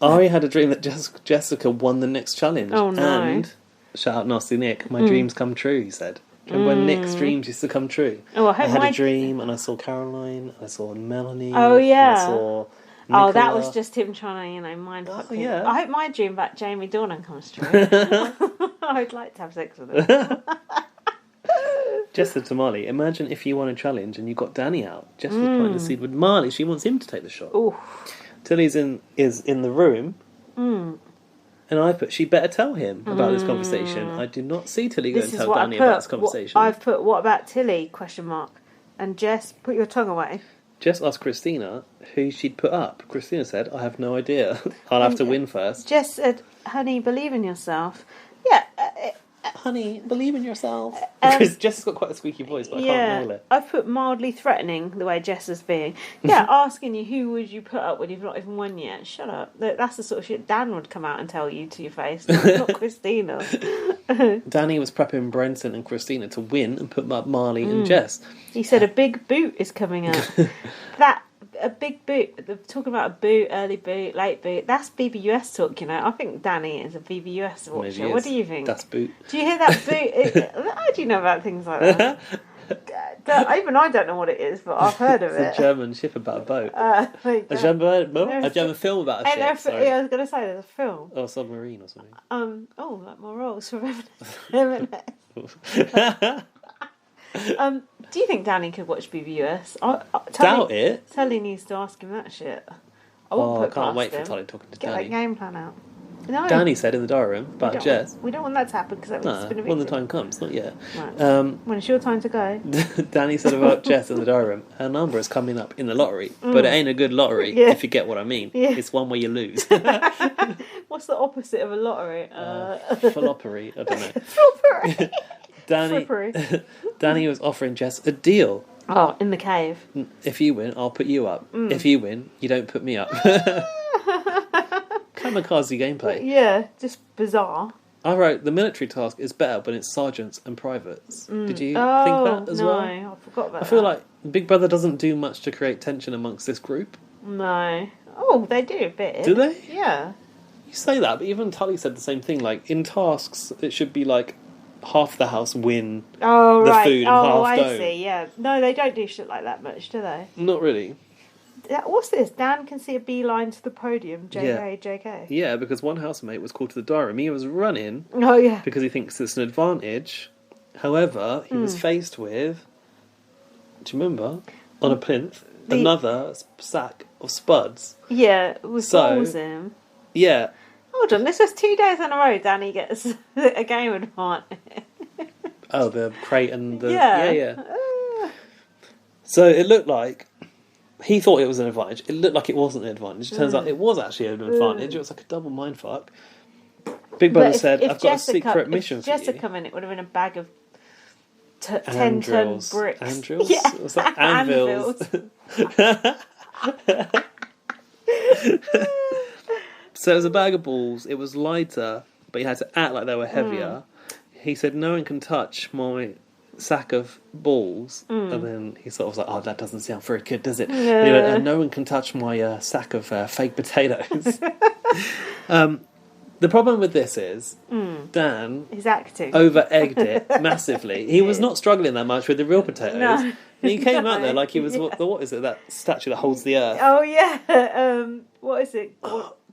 Ari had a dream that Jessica won the next challenge. Oh, no. And, shout out Nasty Nick, my dreams come true, he said. And when Nick's dreams used to come true. Oh, I had a dream, and I saw Caroline, and I saw Melanie. Oh, yeah. And I saw Nicola. Oh, that was just him trying to, mind fuck me. Yeah. I hope my dream about Jamie Dornan comes true. I'd like to have sex with him. Jess said to Marley, imagine if you won a challenge and you got Danny out. Jess was planting the seed with Marley. She wants him to take the shot. Ooh. Tilly's is in the room. And I put, she better tell him about this conversation. I did not see Tilly go and tell Danny about this conversation. I've put, what about Tilly, ? And Jess, put your tongue away. Jess asked Christina who she'd put up. Christina said, I have no idea. I'll have to win first. Jess said, honey, believe in yourself. Yeah. Honey, believe in yourself. Because Jess has got quite a squeaky voice, but I can't nail it. I've put mildly threatening, the way Jess is being. Yeah, asking you who would you put up when you've not even won yet. Shut up. That's the sort of shit Dan would come out and tell you to your face, not Christina. Danny was prepping Brenton and Christina to win and put up Marley and Jess. He said a big boot is coming up. A big boot. They're talking about a boot, early boot, late boot. That's BBUS talk, I think Danny is a BBUS watcher. What do you think? That's boot. Do you hear that boot? How do you know about things like that? Even I don't know what it is, but I've heard of it. It's a German ship about a boat. A German film about a ship. Sorry. I was going to say there's a film. Or a submarine or something. Like more roles for do you think Danny could watch BBUS? Doubt it. Tully needs to ask him that shit. I can't wait for Tully talking to Danny. Get that game plan out. No. Danny said in the diary room about Jess. We don't want that to happen because that means it's been when the time comes, not yet. Right. When it's your time to go. Danny said about Jess in the diary room, her number is coming up in the lottery, but it ain't a good lottery, if you get what I mean. Yeah. It's one where you lose. What's the opposite of a lottery? Floppery, I don't know. Floppery. Danny was offering Jess a deal. Oh, in the cave. If you win, I'll put you up. If you win, you don't put me up. Kamikaze gameplay. Yeah, just bizarre. I wrote, the military task is better when it's sergeants and privates. Did you think that as well? No, I forgot about that. I feel like Big Brother doesn't do much to create tension amongst this group. No. Oh, they do a bit. Do they? Yeah. You say that, but even Tully said the same thing. Like, in tasks, it should be like, half the house win the food and half don't. I see, yeah. No, they don't do shit like that much, do they? Not really. What's this? Dan can see a beeline to the podium. JK. Yeah, because one housemate was called to the diary room. He was running. Oh, yeah. Because he thinks it's an advantage. However, he was faced with Do you remember? On a plinth, another sack of spuds. Yeah, with So- balls in. Yeah. Hold on, this was 2 days in a row. Danny gets a game advantage. Oh, the crate and the... Yeah. Yeah. So it looked like... He thought it was an advantage. It looked like it wasn't an advantage. It turns out it was actually an advantage. It was like a double mindfuck. Big Brother said, I've got a secret mission for you. If Jessica come in, it would have been a bag of 10-ton Andrills. bricks. Andrills? Yeah. What's that? Anvils. So it was a bag of balls. It was lighter, but you had to act like they were heavier. He said, no one can touch my sack of balls. And then he sort of was like, oh, that doesn't sound very good, does it? Yeah. And he went, no one can touch my sack of fake potatoes. The problem with this is Dan He's acting. over-egged it massively. He was not struggling that much with the real potatoes. No. And he came out No. there like he was, what is it, that statue that holds the earth? Oh, yeah. What is it?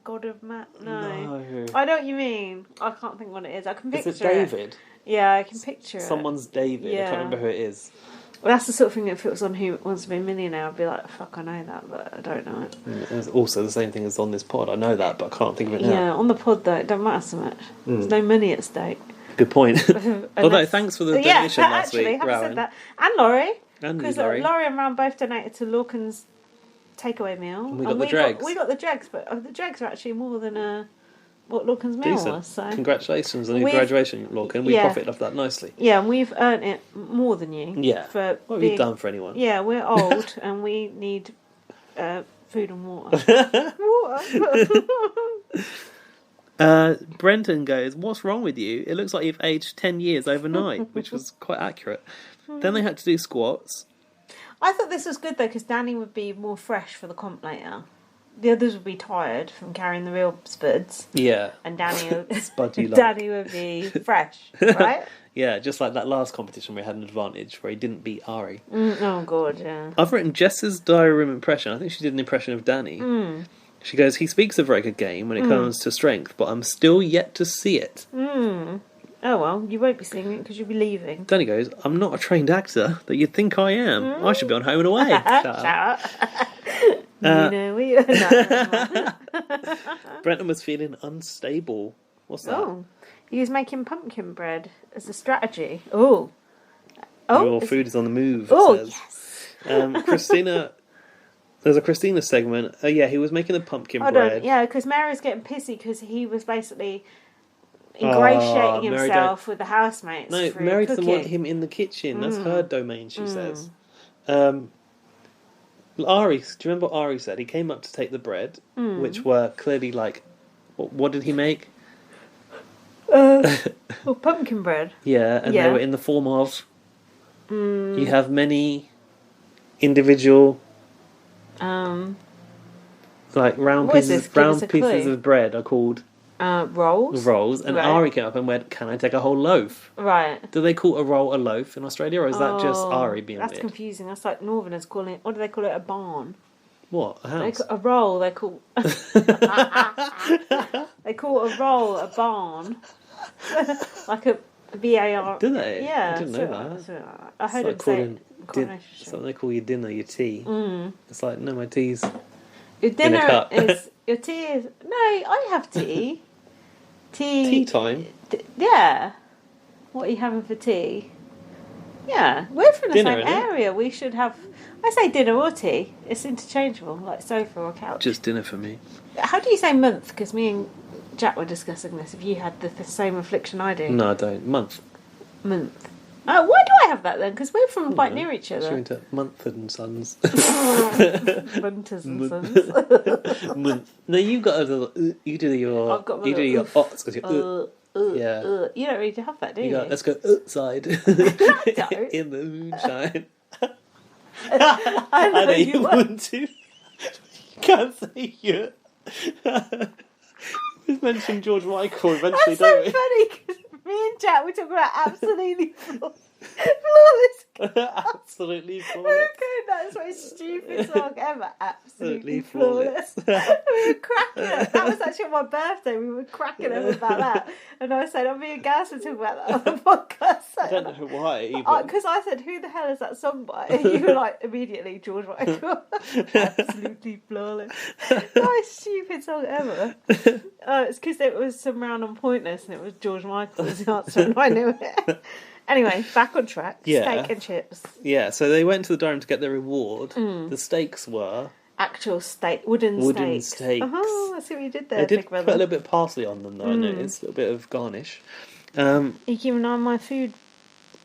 God of Matt? No. No. I know what you mean. I can't think what it is. I can picture Is it David? Yeah, I can picture it. Someone's David. I Yeah. can't remember who it is. Well, that's the sort of thing that if it was on Who Wants to Be a Millionaire, I'd be like, fuck, I know that, but I don't know it. It's also the same thing as on this pod. I know that, but I can't think of it now. Yeah, on the pod, though, it don't matter so much. There's no money at stake. Good point. Although, Unless- thanks for the donation last actually, week, having Rowan. said that. And Laurie. And you, Because Laurie. Laurie and Rowan both donated to Lorcan's takeaway meal. And we got the dregs. We got the dregs, but the dregs are actually more than what Lorcan's meal Decent. was. So. Congratulations on your We've- graduation, Lorcan. We yeah. profited off that nicely. Yeah, and we've earned it more than you. Yeah. For What have being, you done for anyone? Yeah, we're old and we need food and water. Brenton goes, what's wrong with you? It looks like you've aged 10 years overnight, which was quite accurate. Then they had to do squats. I thought this was good though because Danny would be more fresh for the comp later. The others would be tired from carrying the real spuds, Yeah. and Danny would, Spudgy like. Danny would be fresh, right? Yeah, just like that last competition where he had an advantage where he didn't beat Ari. Oh god, yeah. I've written Jess's diary room impression. I think she did an impression of Danny. She goes, he speaks a very good game when it comes to strength, but I'm still yet to see it. Oh well, you won't be seeing it because you'll be leaving. Danny goes, I'm not a trained actor that you'd think I am. I should be on Home and Away. Shut up. Shut up. You know we no. Brenton was feeling unstable. What's that? Oh, he was making pumpkin bread as a strategy. Oh, Your food is on the move, it Oh, says. yes. Christina, there's a Christina segment. Yeah, he was making the pumpkin bread. Yeah, because Mary's getting pissy because he was basically ingratiating Mary himself with the housemates. No, through Mary doesn't want cooking. him in the kitchen. That's her domain, she says. Ari, do you remember what Ari said? He came up to take the bread, which were clearly like, what did he make? Well, pumpkin bread. Yeah, and Yeah. they were in the form of, you have many individual, like round What is pieces, this? Give us round a pieces clue. of bread are called Rolls. and Right. Ari came up and went, can I take a whole loaf? Right. Do they call a roll a loaf in Australia, or is that just Ari being That's weird? confusing. That's like Northerners calling it. What do they call it? A barn. What, a house? A roll. They call. They call a roll a barn. Like a VAR. Do they? Yeah. I didn't know that. I heard It's like it say. calling Coronation Street. something they call your dinner, your tea. It's like, no, my tea's Your in a dinner cup. is your tea is no. I have tea. Tea time. Yeah. What are you having for tea? Yeah, we're from the Dinner, same innit? area. We should have. I say dinner or tea. It's interchangeable, like sofa or couch. Just dinner for me. How do you say month? Because me and Jack were discussing this. If you had the same affliction I do, No, I don't. Month. month. Oh, why do I have that then? Because we're from quite near each You're other. into Mumford and Sons. Bunters and sons. Month. No, you've got a little. You do your. I've got my You do little your ots. 'Cause you're, yeah. You don't really have that, do You you? go, let's go outside don't. in the moonshine. I know I know you you won't. want to. You can't say yeah. We've mentioned George Michael eventually, That's so don't we? funny because me and Jack were talking about absolutely flawless. Absolutely We're flawless. going That's my stupid song ever. Absolutely flawless. We were cracking up. That was actually on my birthday. We were cracking up about that. And I said, me and Gaz were talking about that on the podcast. I don't know why either. Because I said, who the hell is that song by? And you were like, immediately, George Michael. Absolutely flawless. My stupid song ever. It's because it was some random pointless and it was George Michael's answer and I knew it. Anyway, back on track. Yeah. Steak and chips. Yeah, so they went to the dining room to get their reward. The steaks were... Actual steak, wooden steaks. I see what you did there, They did Big Brother. put a little bit of parsley on them, though, I noticed. A little bit of garnish. Are you keeping an eye on my food?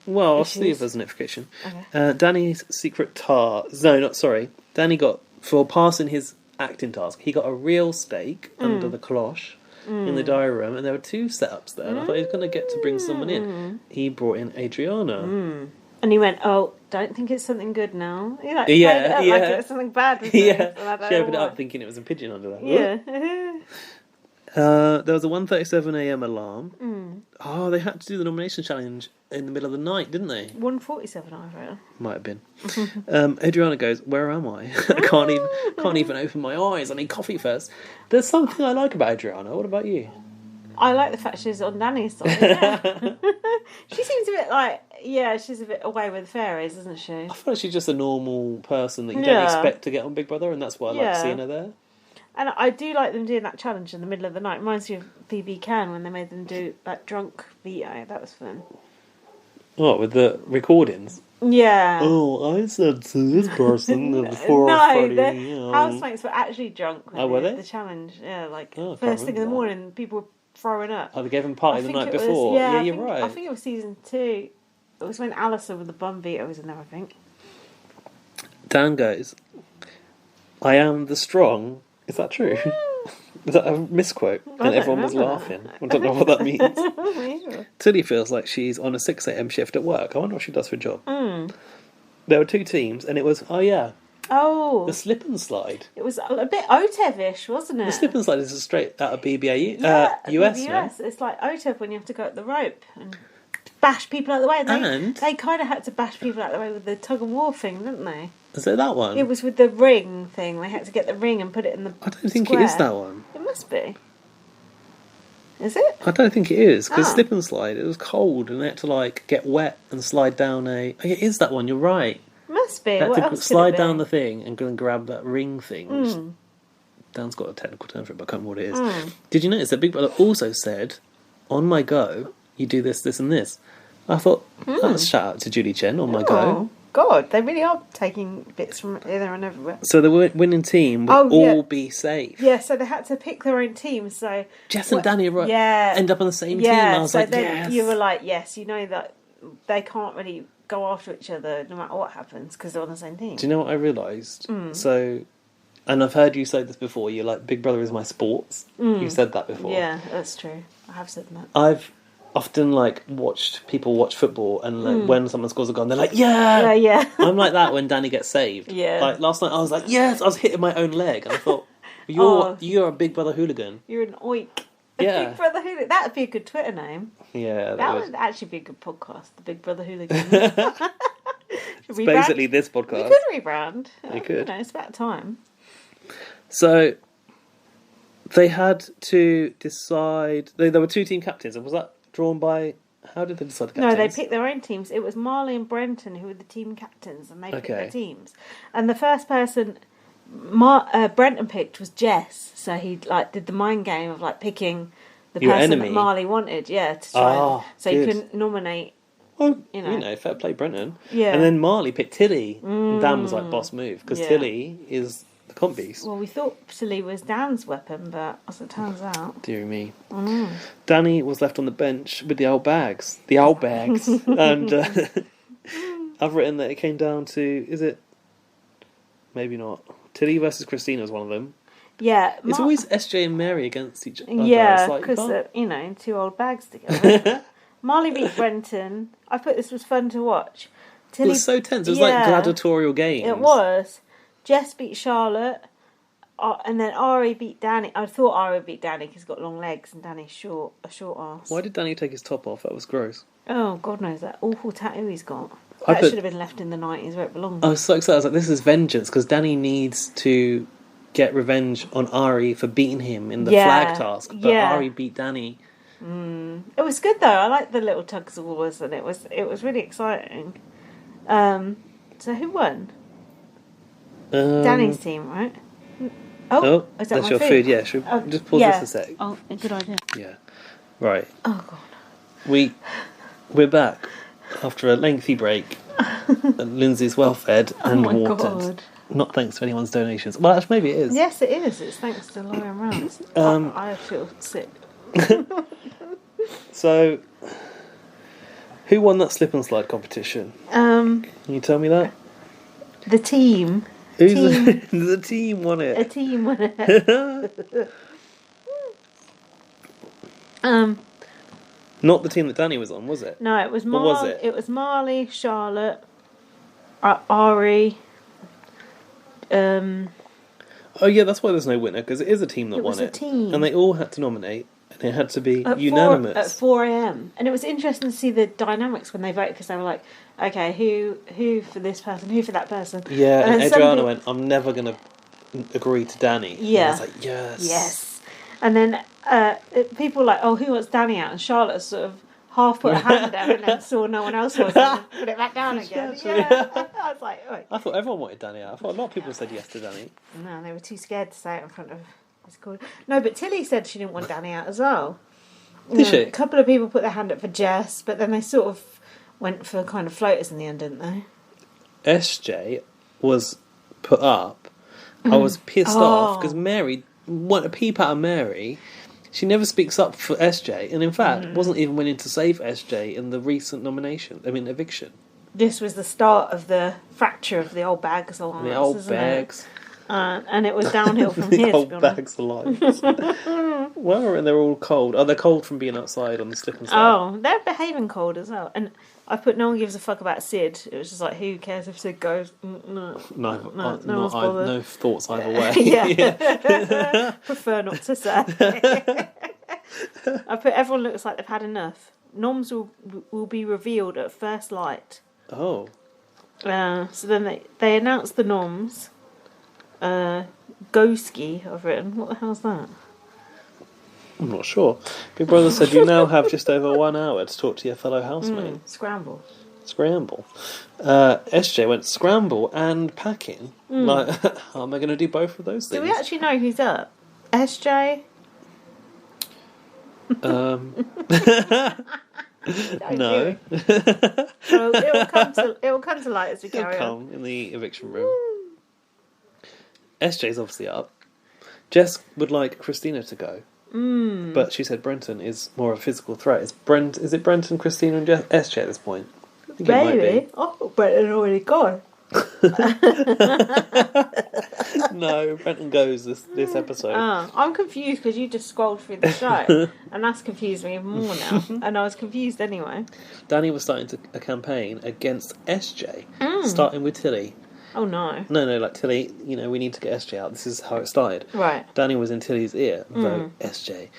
Well, I'll issues? see if there's a notification. Okay. Danny's secret task... No, not sorry. Danny got, for passing his acting task, he got a real steak under the cloche in the diary room, and there were 2 setups there, and I thought he was going to get to bring someone in. He brought in Adriana. And he went, don't think it's something good now. He like, Yeah, like it was something bad. Was Yeah, it? she opened it up thinking it was a pigeon under there. Yeah. There was a 1:37am alarm. Oh, they had to do the nomination challenge in the middle of the night, didn't they? 1:47, I read. Might have been. Adriana goes, "Where am I? I can't even open my eyes. I need coffee first." There's something I like about Adriana. What about you? I like the fact she's on Danny's side. Yeah. She seems a bit like, she's a bit away with the fairies, isn't she? I feel like she's just a normal person that you don't expect to get on Big Brother, and that's why I like seeing her there. And I do like them doing that challenge in the middle of the night. Reminds me of BB Can when they made them do that drunk veto. That was fun. What, with the recordings? Yeah. Oh, I said to this person at 4:30. The housemates were actually drunk when were they did they? the challenge. Yeah, like Oh, first thing in the that. morning, people were throwing up. Oh, they gave him a party the night it was- before. yeah, You're right. I think it was season 2. It was when Alison with the bum veto was in there, I think. Dan goes, "I am the strong." Is that true? Is that a misquote? And everyone was laughing. I don't know what that means. Tilly feels like she's on a 6am shift at work. I wonder what she does for a job. There were 2 teams, and it was, the slip and slide. It was a bit OTEV-ish, wasn't it? The slip and slide is straight out of BBA US. no? It's like OTEV when you have to go up the rope and bash people out of the way. They kind of had to bash people out of the way with the tug of war thing, didn't they? Is it that one? It was with the ring thing. They had to get the ring and put it in the I don't think square. it is that one. It must be. Is it? I don't think it is, because slip and slide, it was cold, and they had to, get wet and slide down it is that one, you're right. Must be. They had What to else slide could it down be? the thing and go and grab that ring thing. Which Dan's got a technical term for it, but I can't remember what it is. Did you notice that Big Brother also said, "On my go, you do this, this and this"? I thought, that's shout out to Julie Chen, on my go. God, they really are taking bits from here and everywhere. So the winning team would all be safe. Yeah, so they had to pick their own team. So Jess and Danny end up on the same team. I was like, yes. You were like, yes, you know that they can't really go after each other no matter what happens because they're on the same team. Do you know what I realised? So, and I've heard you say this before, you're like, Big Brother is my sports. You've said that before. Yeah, that's true. I have said that. I've often watched people watch football and when someone scores a goal they're like, yeah. I'm like that when Danny gets saved. Yeah. Like last night I was like, yes, I was hitting my own leg and I thought, you're a Big Brother hooligan. You're an oik. Yeah. Big Brother Hooligan. That would be a good Twitter name. Yeah, that would actually be a good podcast. The Big Brother Hooligan. It's basically this podcast. We could rebrand. We could. It's about time. So they had to decide. There were 2 team captains, and was that drawn by? How did they decide the captains? No, they picked their own teams. It was Marley and Brenton who were the team captains, and they picked their teams. And the first person Brenton picked was Jess, so he did the mind game of picking the person that Marley wanted. To try. So you couldn't nominate. Well, fair play, Brenton. Yeah. And then Marley picked Tilly. And Dan was like, boss move, because Tilly is the comp beast. Well, we thought Tilly was Dan's weapon, but as it turns out... Dear me. Danny was left on the bench with the old bags. And I've written that it came down to, is it? Maybe not. Tilly versus Christina was one of them. Yeah. It's always SJ and Mary against each other. Yeah, because they're, 2 old bags together. Marley beat Brenton. I thought this was fun to watch. It was so tense. It was like gladiatorial games. It was. Jess beat Charlotte, and then Ari beat Danny. I thought Ari beat Danny because he's got long legs and Danny's a short arse. Why did Danny take his top off? That was gross. Oh, God knows that awful tattoo he's got. That should have been left in the 90s where it belonged. I was so excited. I was like, this is vengeance, because Danny needs to get revenge on Ari for beating him in the flag task. But Ari beat Danny. It was good though. I liked the little tugs of wars, and it was really exciting. So who won? Danny's team, right? Oh, is that that's my your food? Yeah, should we just pause this a sec? Oh, a good idea. Yeah. Right. Oh god. We're back after a lengthy break. And Lindsay's well fed and watered. God. Not thanks to anyone's donations. Well, actually, maybe it is. Yes, it is. It's thanks to Lauren Rance. I feel sick. So, who won that slip and slide competition? Can you tell me that? The team. The team won it. A team won it. Not the team that Danny was on, was it? No, it was Or was it? It was Marley, Charlotte, Ari. Oh yeah, that's why there's no winner, because it is a team that won it. It was a team, and they all had to nominate, and it had to be unanimous at 4 a.m. And it was interesting to see the dynamics when they voted, because they were like, okay, who for this person, who for that person. Yeah, and Adriana went, I'm never going to agree to Danny. Yeah. And I was like, yes. And then people were like, oh, who wants Danny out? And Charlotte sort of half put her hand down and then saw no one else was, and put it back down again. Yeah. I was like, oh. I thought everyone wanted Danny out. I thought a lot of people said yes to Danny. No, they were too scared to say it in front of... No, but Tilly said she didn't want Danny out as well. Did she? A couple of people put their hand up for Jess, but then they sort of went for kind of floaters in the end, didn't they? SJ was put up. I was pissed off because Mary, a peep out of Mary, she never speaks up for SJ, and in fact wasn't even willing to save SJ in the recent eviction. This was the start of the fracture of the old bags alliance. The old bags. And it was downhill from here, old to be honest. bags alliance. Well, and they're all cold. Oh, they're cold from being outside on the slip and slide. Oh, they're behaving cold as well. And I put no one gives a fuck about Sid. It was just like, who cares if Sid goes? No one's bothered. No thoughts either way. Yeah. Prefer not to say. I put everyone looks like they've had enough. Noms will be revealed at first light. Oh. So then they announced the noms. Goski, I've written. What the hell's that? I'm not sure. Big Brother said you now have just over 1 hour to talk to your fellow housemate. Scramble. SJ went scramble and packing. Like, how am I going to do both of those things? Do we actually know who's up? SJ? No. Well, it'll come to light as we carry on. In the eviction room. SJ's obviously up. Jess would like Christina to go. But she said Brenton is more of a physical threat. Is it Brenton, Christina and SJ at this point? I think Maybe. Oh, Brenton already gone. No, Brenton goes this episode. I'm confused because you just scrolled through the show and that's confused me even more now. And I was confused anyway. Danny was starting a campaign against SJ, starting with Tilly. Oh no. No, like Tilly, we need to get SJ out. This is how it started. Right. Danny was in Tilly's ear, vote SJ.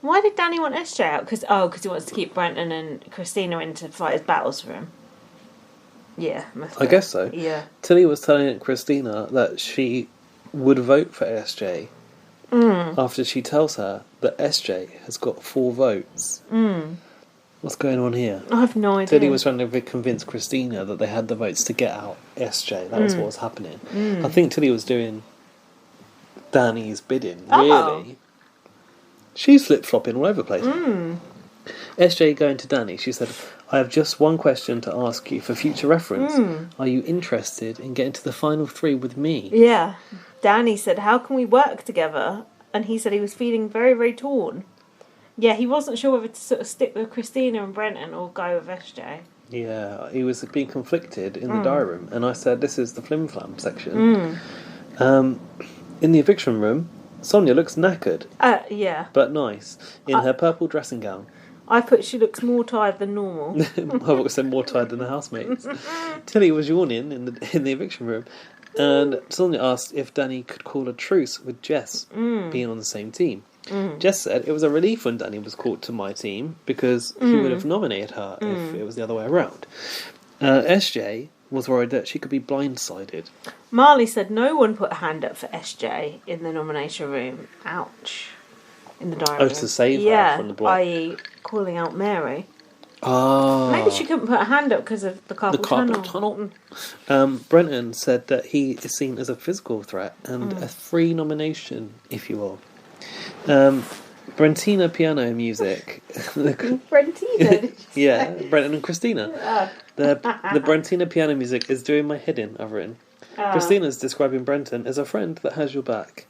Why did Danny want SJ out? Because he wants to keep Brenton and Christina in to fight his battles for him. Yeah. I guess so. Yeah. Tilly was telling Christina that she would vote for SJ after she tells her that SJ has got 4 votes. What's going on here? I have no idea. Tilly was trying to convince Christina that they had the votes to get out SJ. That was what was happening. I think Tilly was doing Danny's bidding, really. She's flip-flopping all over the place. SJ going to Danny, she said, I have just one question to ask you for future reference. Are you interested in getting to the final 3 with me? Yeah. Danny said, how can we work together? And he said he was feeling very, very torn. Yeah, he wasn't sure whether to sort of stick with Christina and Brenton or go with SJ. Yeah, he was being conflicted in the diary room. And I said, this is the flim-flam section. In the eviction room, Sonia looks knackered. Yeah. But nice. In her purple dressing gown. I put she looks more tired than normal. I would say more tired than the housemates. Tilly was yawning in the eviction room. And Sonia asked if Danny could call a truce with Jess being on the same team. Jess said it was a relief when Danny was called to my team because he would have nominated her if it was the other way around. SJ was worried that she could be blindsided. Marley said no one put a hand up for SJ in the nomination room. Ouch. In the diary room. To save her from the block. i.e. calling out Mary. Oh. Maybe she couldn't put a hand up because of the carpal tunnel. Brenton said that he is seen as a physical threat and a free nomination, if you will. Brentina piano music. Brentina? Yeah, Brenton and Christina. The Brentina piano music is doing my head in, I've written. Christina's describing Brenton as a friend that has your back.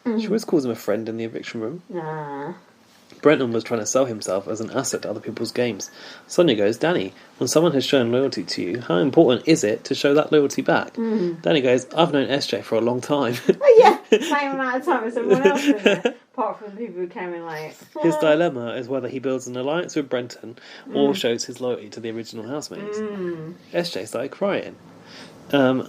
She always calls him a friend in the eviction room. Brenton was trying to sell himself as an asset to other people's games. Sonia goes, Danny, when someone has shown loyalty to you, how important is it to show that loyalty back? Danny goes, I've known SJ for a long time. Same amount of time as everyone else in there, apart from the people who came in late. His dilemma is whether he builds an alliance with Brenton or shows his loyalty to the original housemates. SJ started crying. Dan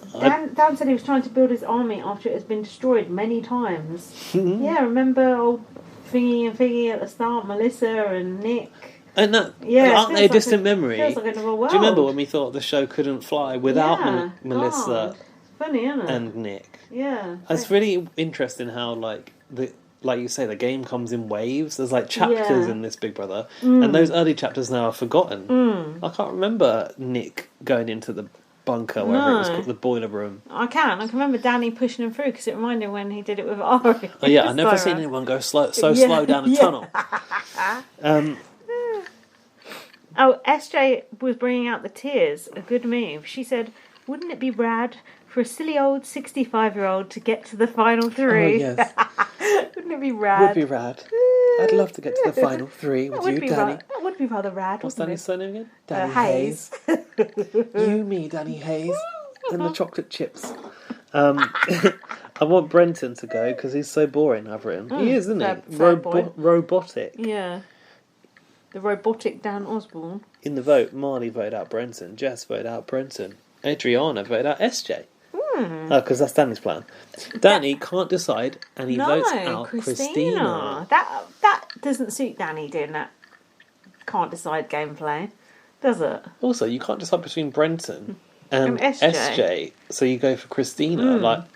said he was trying to build his army after it has been destroyed many times. Yeah, remember old Thingy and Figgy at the start, Melissa and Nick. And that, aren't they a distant memory? Feels like another world. Do you remember when we thought the show couldn't fly without Melissa Funny, isn't it? and Nick? Yeah. It's really interesting how, like you say, the game comes in waves. There's like chapters in this Big Brother, and those early chapters now are forgotten. I can't remember Nick going into the bunker, wherever it was called, the boiler room. I can remember Danny pushing him through because it reminded me when he did it with Ari. Oh yeah, I've never seen anyone go slow down a tunnel. SJ was bringing out the tears. A good move. She said, "Wouldn't it be rad for a silly old 65-year-old to get to the final three?" Oh yes. Wouldn't it be rad? Would be rad. I'd love to get to the final three with you, Danny. That would be rather rad. What's Danny's surname again? Danny Hayes. You, me, Danny Hayes, and the chocolate chips. I want Brenton to go because he's so boring. I've written. He is, isn't he? Robotic. Yeah. The robotic Dan Osborne. In the vote, Marley voted out Brenton. Jess voted out Brenton. Adriana voted out SJ. Because that's Danny's plan. Danny can't decide, and he votes out Christina. That doesn't suit Danny doing that. Can't decide gameplay, does it? Also, you can't decide between Brenton and SJ, so you go for Christina.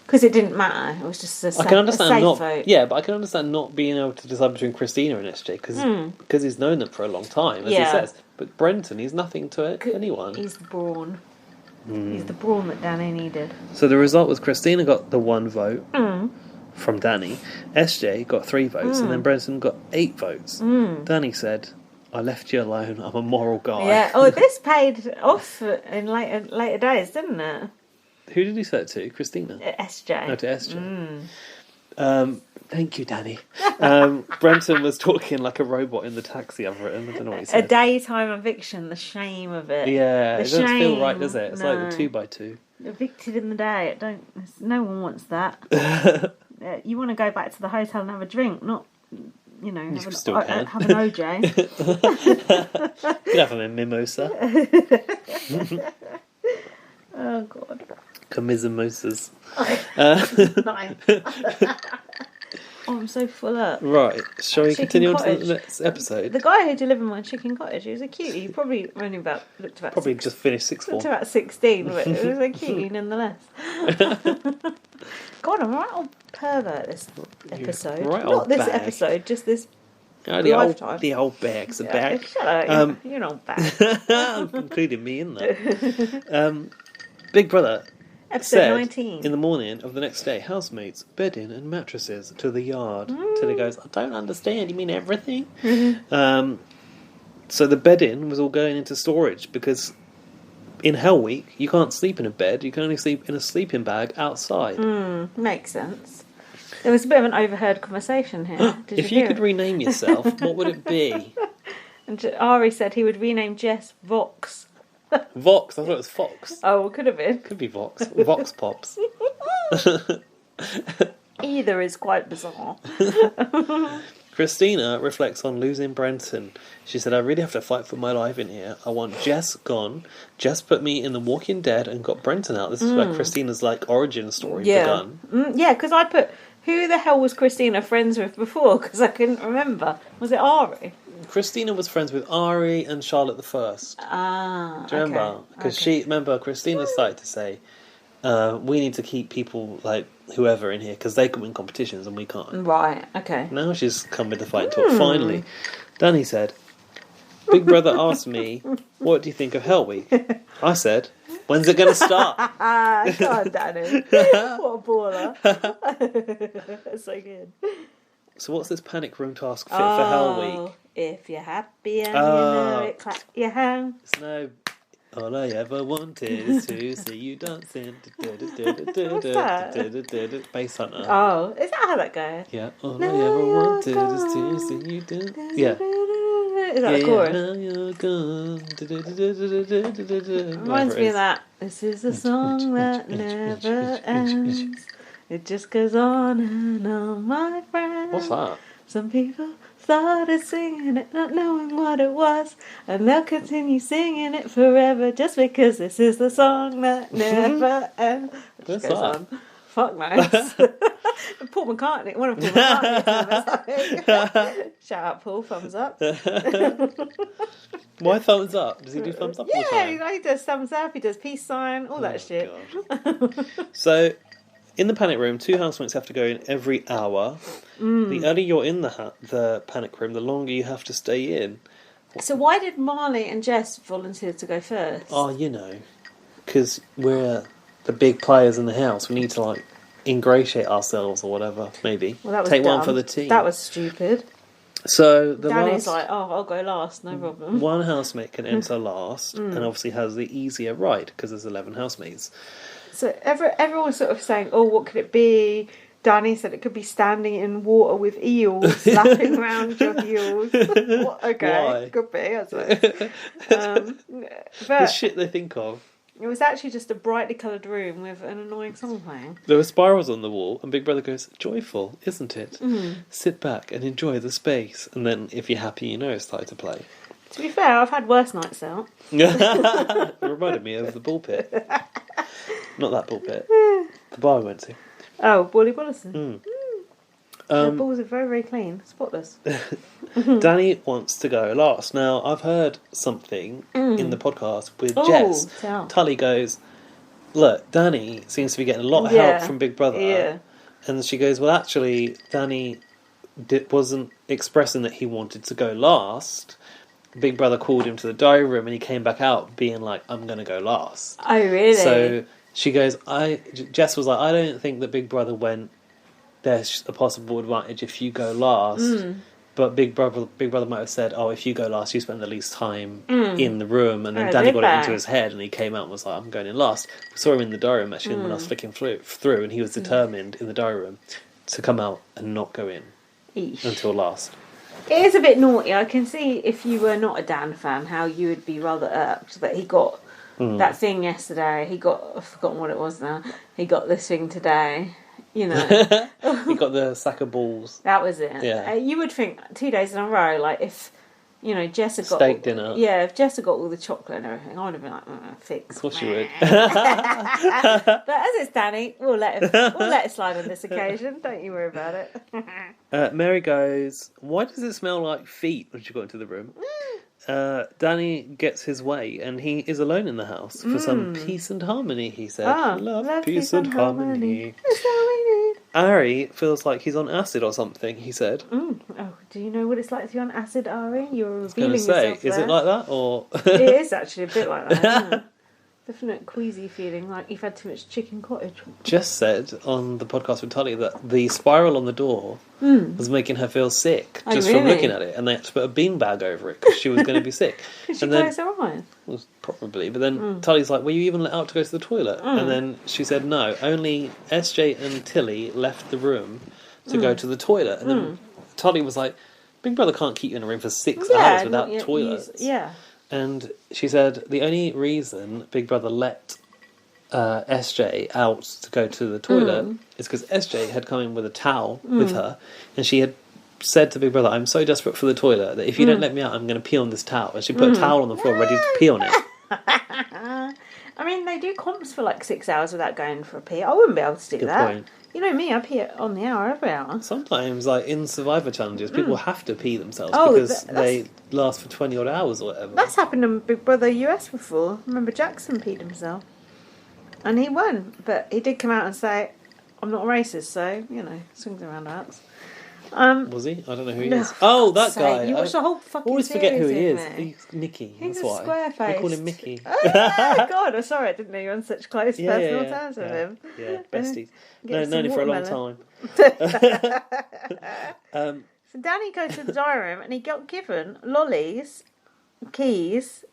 Because it didn't matter. It was just a safe vote. Yeah, but I can understand not being able to decide between Christina and SJ because he's known them for a long time, as he says. But Brenton, he's nothing to anyone. He's the brawn. He's the brawn that Danny needed. So the result was Christina got the 1 vote from Danny. SJ got 3 votes, and then Brenton got 8 votes. Danny said, I left you alone. I'm a moral guy. Yeah. Oh, this paid off in later days, didn't it? Who did he say it to? Christina? SJ. No, to SJ. Thank you, Danny. Brenton was talking like a robot in the taxi I've written. I don't know what he said. A daytime eviction, the shame of it. Yeah, it doesn't feel right, does it? It's like the 2x2. Evicted in the day. No one wants that. You want to go back to the hotel and have a drink, not, have an OJ. Could have a mimosa. Oh, God. Camizamosas. Nice. Oh, I'm so full up. Right, shall we continue on to the next episode? The guy who delivered my chicken cottage, he was a cutie. He probably only looked about just finished sixth form. Looked about 16, but it was a cutie nonetheless. God, I'm right on pervert this episode. Right, not this bag. episode, just this lifetime. The old bag's a bag. Shut up, you're an old bag. Including me in there. Big Brother Episode 19. In the morning of the next day, housemates, bedding and mattresses to the yard. Till he goes, I don't understand, you mean everything? So the bedding was all going into storage because in Hell Week, you can't sleep in a bed, you can only sleep in a sleeping bag outside. Makes sense. There was a bit of an overheard conversation here. If you could rename yourself, what would it be? And Ari said he would rename Jess Vox. Vox, I thought it was Fox. Oh, it could have been. Could be Vox. Vox Pops. Either is quite bizarre. Christina reflects on losing Brenton. She said, I really have to fight for my life in here. I want Jess gone. Jess put me in The Walking Dead and got Brenton out. This is where Christina's origin story begun. Yeah, because I put, who the hell was Christina friends with before? Because I couldn't remember. Was it Ari? Christina was friends with Ari and Charlotte the First. Ah, Do you remember? Because Christina started to say, we need to keep people like whoever in here because they can win competitions and we can't. Right, okay. Now she's come with the fight talk. Finally, Danny said, Big Brother asked me, what do you think of Hell Week? I said, when's it going to start? Come on, Danny. What a baller. That's so good. So what's this panic room task fit for Hell Week? If you're happy and you know it, clap your hands. It's no... All I ever wanted is to see you dancing. What's that? Bass Hunter. Oh, is that how that goes? Yeah. All I ever wanted is to see you dance. Yeah. Is that the chorus? Now you're gone. Reminds me of that. This is a song that never ends. It just goes on and on, my friend. What's that? Some people started singing it, not knowing what it was, and they'll continue singing it forever just because this is the song that never ends. It just goes on. Fuck knows. Paul McCartney, one of Paul McCartney's. Shout out Paul, thumbs up. Why thumbs up? Does he do thumbs up all the time? Yeah, he does thumbs up, he does peace sign, all that shit. So, in the panic room, 2 housemates have to go in every hour. The earlier you're in the panic room, the longer you have to stay in. So why did Marley and Jess volunteer to go first? Oh, you know, because we're the big players in the house. We need to, like, ingratiate ourselves or whatever, maybe. Well, that was Take dumb. one for the team. That was stupid. So Danny's like, oh, I'll go last, no problem. One housemate can enter last and obviously has the easier ride because there's 11 housemates. So everyone's sort of saying, oh, what could it be? Danny said it could be standing in water with eels, lapping around your eels. Okay, Why? could be, I suppose. The But shit they think of. it was actually just a brightly coloured room with an annoying song playing. There were spirals on the wall, and Big Brother goes, joyful, isn't it? Sit back and enjoy the space. And then, if you're happy, you know it's time to play. To be fair, I've had worse nights out. It reminded me of the ball pit. Not that ball pit. The bar I went to. Oh, Wally Bullison. The balls are very, very clean. Spotless. Danny wants to go last. Now, I've heard something in the podcast with Jess. Tell. Tully goes, look, Danny seems to be getting a lot of help from Big Brother. Yeah. And she goes, well, actually, Danny wasn't expressing that he wanted to go last. Big Brother called him to the diary room and he came back out being like, I'm going to go last. Oh, really? So she goes, Jess was like, I don't think that Big Brother went, there's a possible advantage if you go last. But Big Brother might have said, oh, if you go last, you spend the least time in the room. And then Danny got it into his head and he came out and was like, I'm going in last. We saw him in the diary room actually when I was flicking through and he was determined in the diary room to come out and not go in until last. It is a bit naughty. I can see if you were not a Dan fan how you would be rather irked that he got that thing yesterday. I've forgotten what it was now. He got this thing today. You know. He got the sack of balls. That was it. Yeah. You would think 2 days in a row, like if, you know, Jess had got... Steak dinner. Yeah, if Jess had got all the chocolate and everything, I would have been like, fix. Of course you would. But as it's Danny, we'll let it slide on this occasion. Don't you worry about it. Mary goes, why does it smell like feet when she got into the room? Danny gets his way and he is alone in the house for some peace and harmony, he said. Love, peace and harmony. That's all we need. Ari feels like he's on acid or something, he said. Oh, do you know what it's like to be on acid, Ari? You're I was going revealing to say, yourself is there. it like that or... It is actually a bit like that, isn't it? Definite queasy feeling, like you've had too much chicken cottage. Jess said on the podcast with Tully that the spiral on the door was making her feel sick just from looking at it, and they had to put a beanbag over it because she was going to be sick. Did she close her eyes? Well, probably, but then Tully's like, were you even let out to go to the toilet? And then she said no, only SJ and Tilly left the room to go to the toilet, and then Tully was like, Big Brother can't keep you in a room for 6 hours without toilets. And she said the only reason Big Brother let SJ out to go to the toilet is because SJ had come in with a towel with her, and she had said to Big Brother, I'm so desperate for the toilet that if you don't let me out, I'm going to pee on this towel. And she put a towel on the floor ready to pee on it. I mean, they do comps for like 6 hours without going for a pee. I wouldn't be able to do Good that. point. You know me, I pee on the hour every hour. Sometimes, like in Survivor challenges, people have to pee themselves Oh, because they last for 20 odd hours or whatever. That's happened in Big Brother US before. Remember Jackson peed himself. And he won. But he did come out and say, I'm not a racist, so, you know, swings and roundabouts. Was he? I don't know who he is. Oh, that guy. You watched the whole fucking always forget who he series, is. me. He's Nicky. He's That's a why. square-faced. We call him Mickey. Oh, yeah, God, I'm sorry I didn't know you were on such close personal terms with him. Yeah, besties. Get Known him for a long watermelon. time. So Danny goes to the diary room and he got given lollies, keys,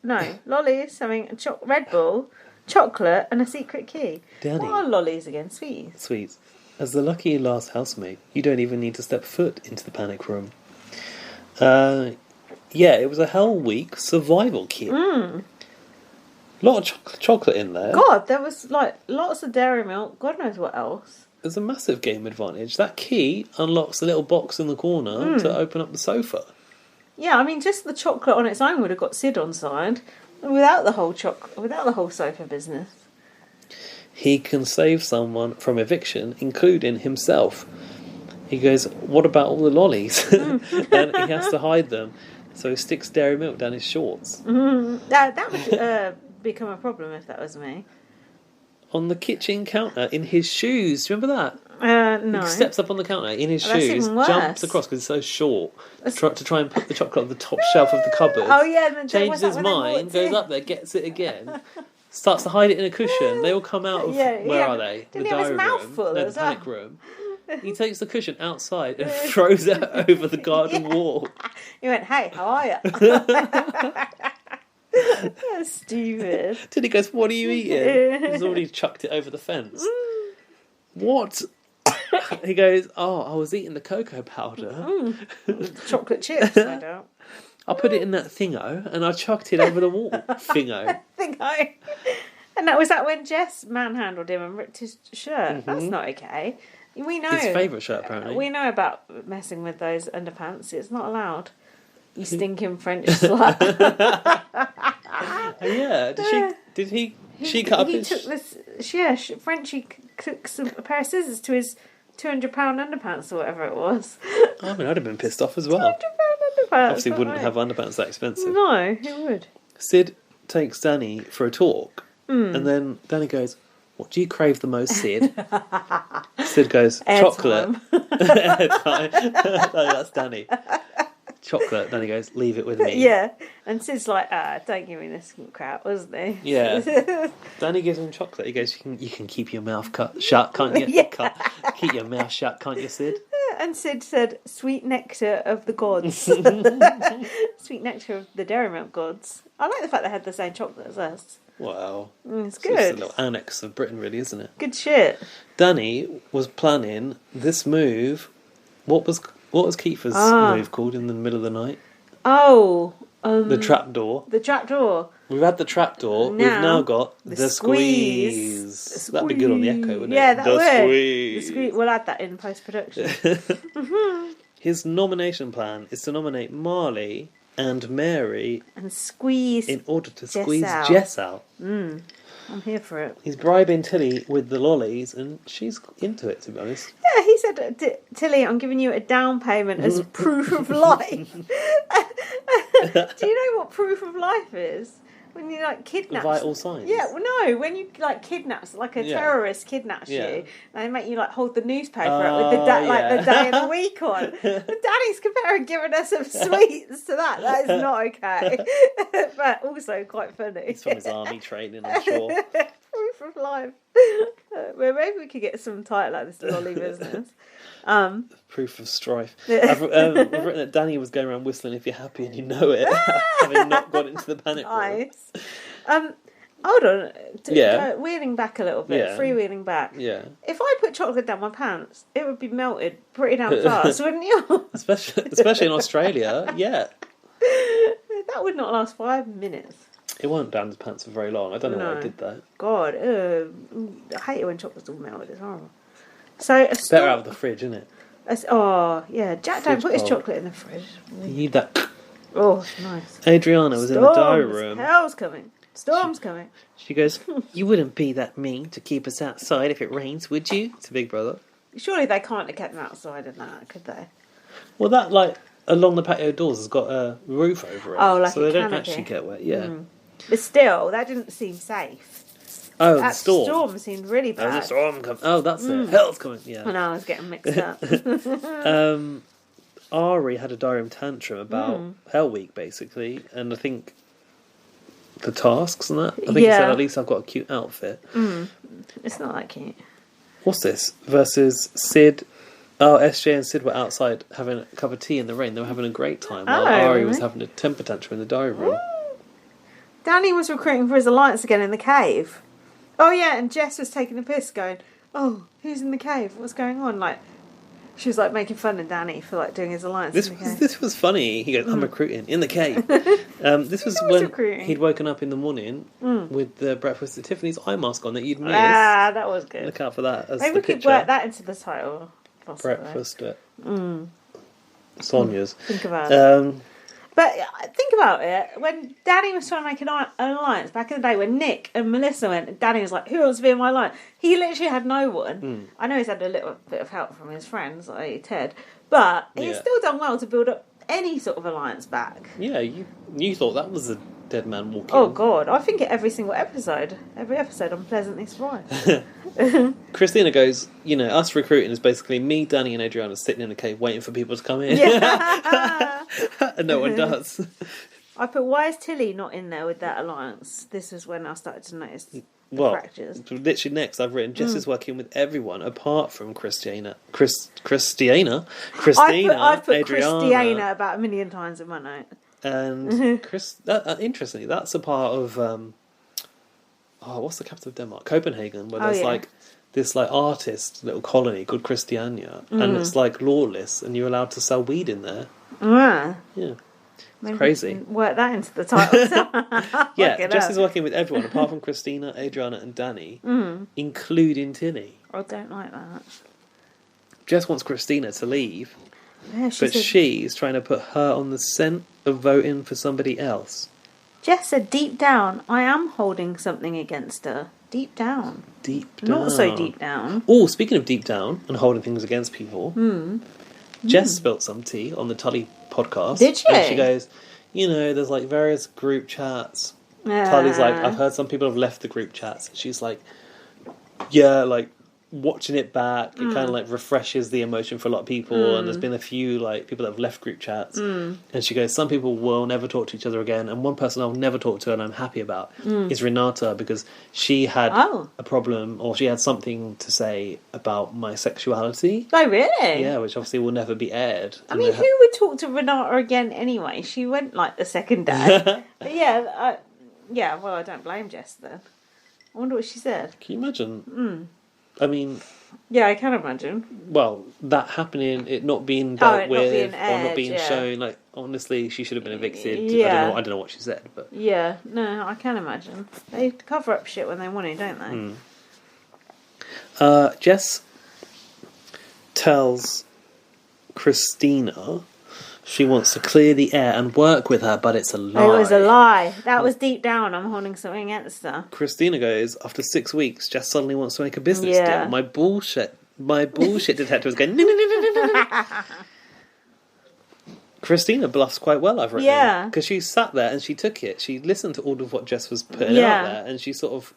lollies, Red Bull, chocolate, and a secret key. Danny. What are lollies again? Sweeties. Sweets. As the lucky last housemate, you don't even need to step foot into the panic room. Yeah, it was a Hell Week survival kit. A lot of chocolate in there. God, there was like lots of dairy milk. God knows what else. There's a massive game advantage. That key unlocks the little box in the corner to open up the sofa. Yeah, I mean, just the chocolate on its own would have got Sid on side, without the whole sofa business. He can save someone from eviction, including himself. He goes, what about all the lollies? And he has to hide them, so he sticks dairy milk down his shorts. That would become a problem if that was me. On the kitchen counter, in his shoes. Do you remember that? No. He steps up on the counter in his That's shoes, even worse. jumps across because he's so short, to try and put the chocolate on the top shelf of the cupboard. Oh yeah, and then changes his mind, goes up there, gets it again, starts to hide it in a cushion. They all come out of where are they? Didn't the he have his diary mouth room, full no, as the well? panic room. He takes the cushion outside and throws it over the garden wall. He went, "Hey, how are you?" That's stupid. Then he goes, "What are you eating?" He's already chucked it over the fence. What? He goes, "Oh, I was eating the cocoa powder. Chocolate chips, I don't. I put it in that thingo and I chucked it over the wall." Thingo. Thingo. And was that when Jess manhandled him and ripped his shirt? That's not okay. We know. His favourite shirt, apparently. We know about messing with those underpants. It's not allowed. You stinking French slut. Oh, yeah. She cut up his... He took this... Yeah, Frenchie took a pair of scissors to his £200 underpants or whatever it was. I mean, I'd have been pissed off as well. £200 underpants. Obviously wouldn't have underpants that expensive. No, who would? Sid takes Danny for a talk. And then Danny goes, "What do you crave the most, Sid?" Sid goes, "Chocolate." Airtime. No, that's Danny. Chocolate. Danny goes, "Leave it with me." Yeah. And Sid's like, don't give me this crap, wasn't he? Yeah. Danny gives him chocolate. He goes, you can keep your mouth shut, can't you? Yeah. Keep your mouth shut, can't you, Sid? And Sid said, "Sweet nectar of the gods." Sweet nectar of the dairy milk gods. I like the fact they had the same chocolate as us. Wow. It's It's good. just a little annex of Britain, really, isn't it? Good shit. Danny was planning this move. What was Kiefer's move called in the middle of the night? Oh. The trapdoor. The trapdoor. We've had the trapdoor. We've now got the squeeze. That'd be good on the echo, wouldn't it? Yeah, that would. Squeeze. The squeeze. We'll add that in post-production. His nomination plan is to nominate Marley and Mary And squeeze. in order to Jess squeeze out. Jess out. I'm here for it. He's bribing Tilly with the lollies, and she's into it, to be honest. Yeah, he said, "Tilly, I'm giving you a down payment as proof of life." Do you know what proof of life is? When you like kidnap. Vital signs. Yeah, well, no, when you like kidnaps, like a terrorist kidnaps you, they make you like hold the newspaper up with the the day of the week on. And Danny's comparing giving us some sweets to that. That is not okay, but also quite funny. He's from his army training, I'm sure. Proof of life. Well, maybe we could get some title like this lolly business. Proof of strife. I've written that Danny was going around whistling "If You're Happy and You Know It," having not got into the panic room. Nice. Hold on. Wheeling back a little bit. Freewheeling back. Yeah. If I put chocolate down my pants, it would be melted pretty damn fast, wouldn't you? Especially in Australia, yeah. That would not last 5 minutes. It won't down his pants for very long. I don't know why I did that. God, I hate it when chocolate's all melted. It's horrible. So Better out of the fridge, isn't it? Jack don't put his chocolate in the fridge. You need that. Oh, nice. Adriana was in the diary room. Hell's coming. Storm's coming. She goes, "You wouldn't be that mean to keep us outside if it rains, would you?" To Big Brother. Surely they can't have kept them outside in that, could they? Well, that, like, along the patio doors has got a roof over it. Oh, like so a they don't canopy. actually get wet, yeah. But still, that didn't seem safe. Oh, That the storm. storm seemed really Oh, the bad. storm coming. Oh, that's it. Hell's coming, yeah. I know, I was getting mixed up. Ari had a diary tantrum about Hell Week, basically, and I think the tasks and that. I think he said, at least I've got a cute outfit. It's not that cute. What's this? Versus Sid. Oh, SJ and Sid were outside having a cup of tea in the rain. They were having a great time while Ari was having a temper tantrum in the diary room. Danny was recruiting for his alliance again in the cave. Oh yeah, and Jess was taking a piss going, "Oh, who's in the cave? What's going on?" Like, she was like making fun of Danny for like doing his alliance in the cave. This was funny. He goes, "I'm recruiting in the cave." This was when recruiting. he'd woken up in the morning with the Breakfast at Tiffany's eye mask on that you'd missed. Ah, that was good. Look out for that as Maybe the we could picture. work that into the title. Possibly. Breakfast at Sonia's. Think about it. But think about it. When Danny was trying to make an alliance back in the day, when Nick and Melissa went, and Danny was like, "Who wants to be in my alliance?" He literally had no one. I know he's had a little bit of help from his friends, like Ted, but he's still done well to build up any sort of alliance back. Yeah, you thought that was a dead man walking. Oh God, I think every episode I'm pleasantly surprised. Christina goes, us recruiting is basically me, Danny, and Adriana sitting in a cave waiting for people to come in. Yeah. And no one does. I put, why is Tilly not in there with that alliance? This is when I started to notice the fractures. Literally next I've written, Jess is working with everyone apart from Christina. Christina, I've put Adriana. Christiana about 1 million times in my note. And interestingly, that's a part of what's the capital of Denmark? Copenhagen, where there's this artist little colony called Christiania, and it's like lawless, and you're allowed to sell weed in there. Yeah, Maybe crazy. Work that into the title. Yeah, Jess is working with everyone apart from Christina, Adriana, and Danny, including Tilly. I don't like that. Jess wants Christina to leave, Yeah, she's trying to put her on the scent of voting for somebody else. Jess said, deep down, I am holding something against her. Deep down. Deep down. Not so deep down. Oh, speaking of deep down and holding things against people, Jess spilt some tea on the Tully podcast. Did she? And she goes, there's like various group chats. Tully's like, I've heard some people have left the group chats. She's like, yeah, like, watching it back, it kind of like refreshes the emotion for a lot of people, and there's been a few like people that have left group chats, and she goes, some people will never talk to each other again, and one person I'll never talk to and I'm happy about is Renata, because she had a problem, or she had something to say about my sexuality. Oh, really? Yeah, which obviously will never be aired. I mean, who would talk to Renata again anyway? She went like the second day. But well, I don't blame Jess then. I wonder what she said. Can you imagine? I mean... Yeah, I can imagine. Well, that happening, it not being dealt with, not being aired, or not being shown, like, honestly, she should have been evicted. Yeah. I don't know what she said, but... Yeah, no, I can imagine. They cover up shit when they want to, don't they? Jess tells Christina she wants to clear the air and work with her, but it's a lie. It was a lie. That was deep down. I'm holding something against her. Christina goes, after 6 weeks, Jess suddenly wants to make a business deal. My bullshit detector was going... Christina bluffs quite well, I've written. Yeah. Because she sat there and she took it. She listened to all of what Jess was putting out there, and she sort of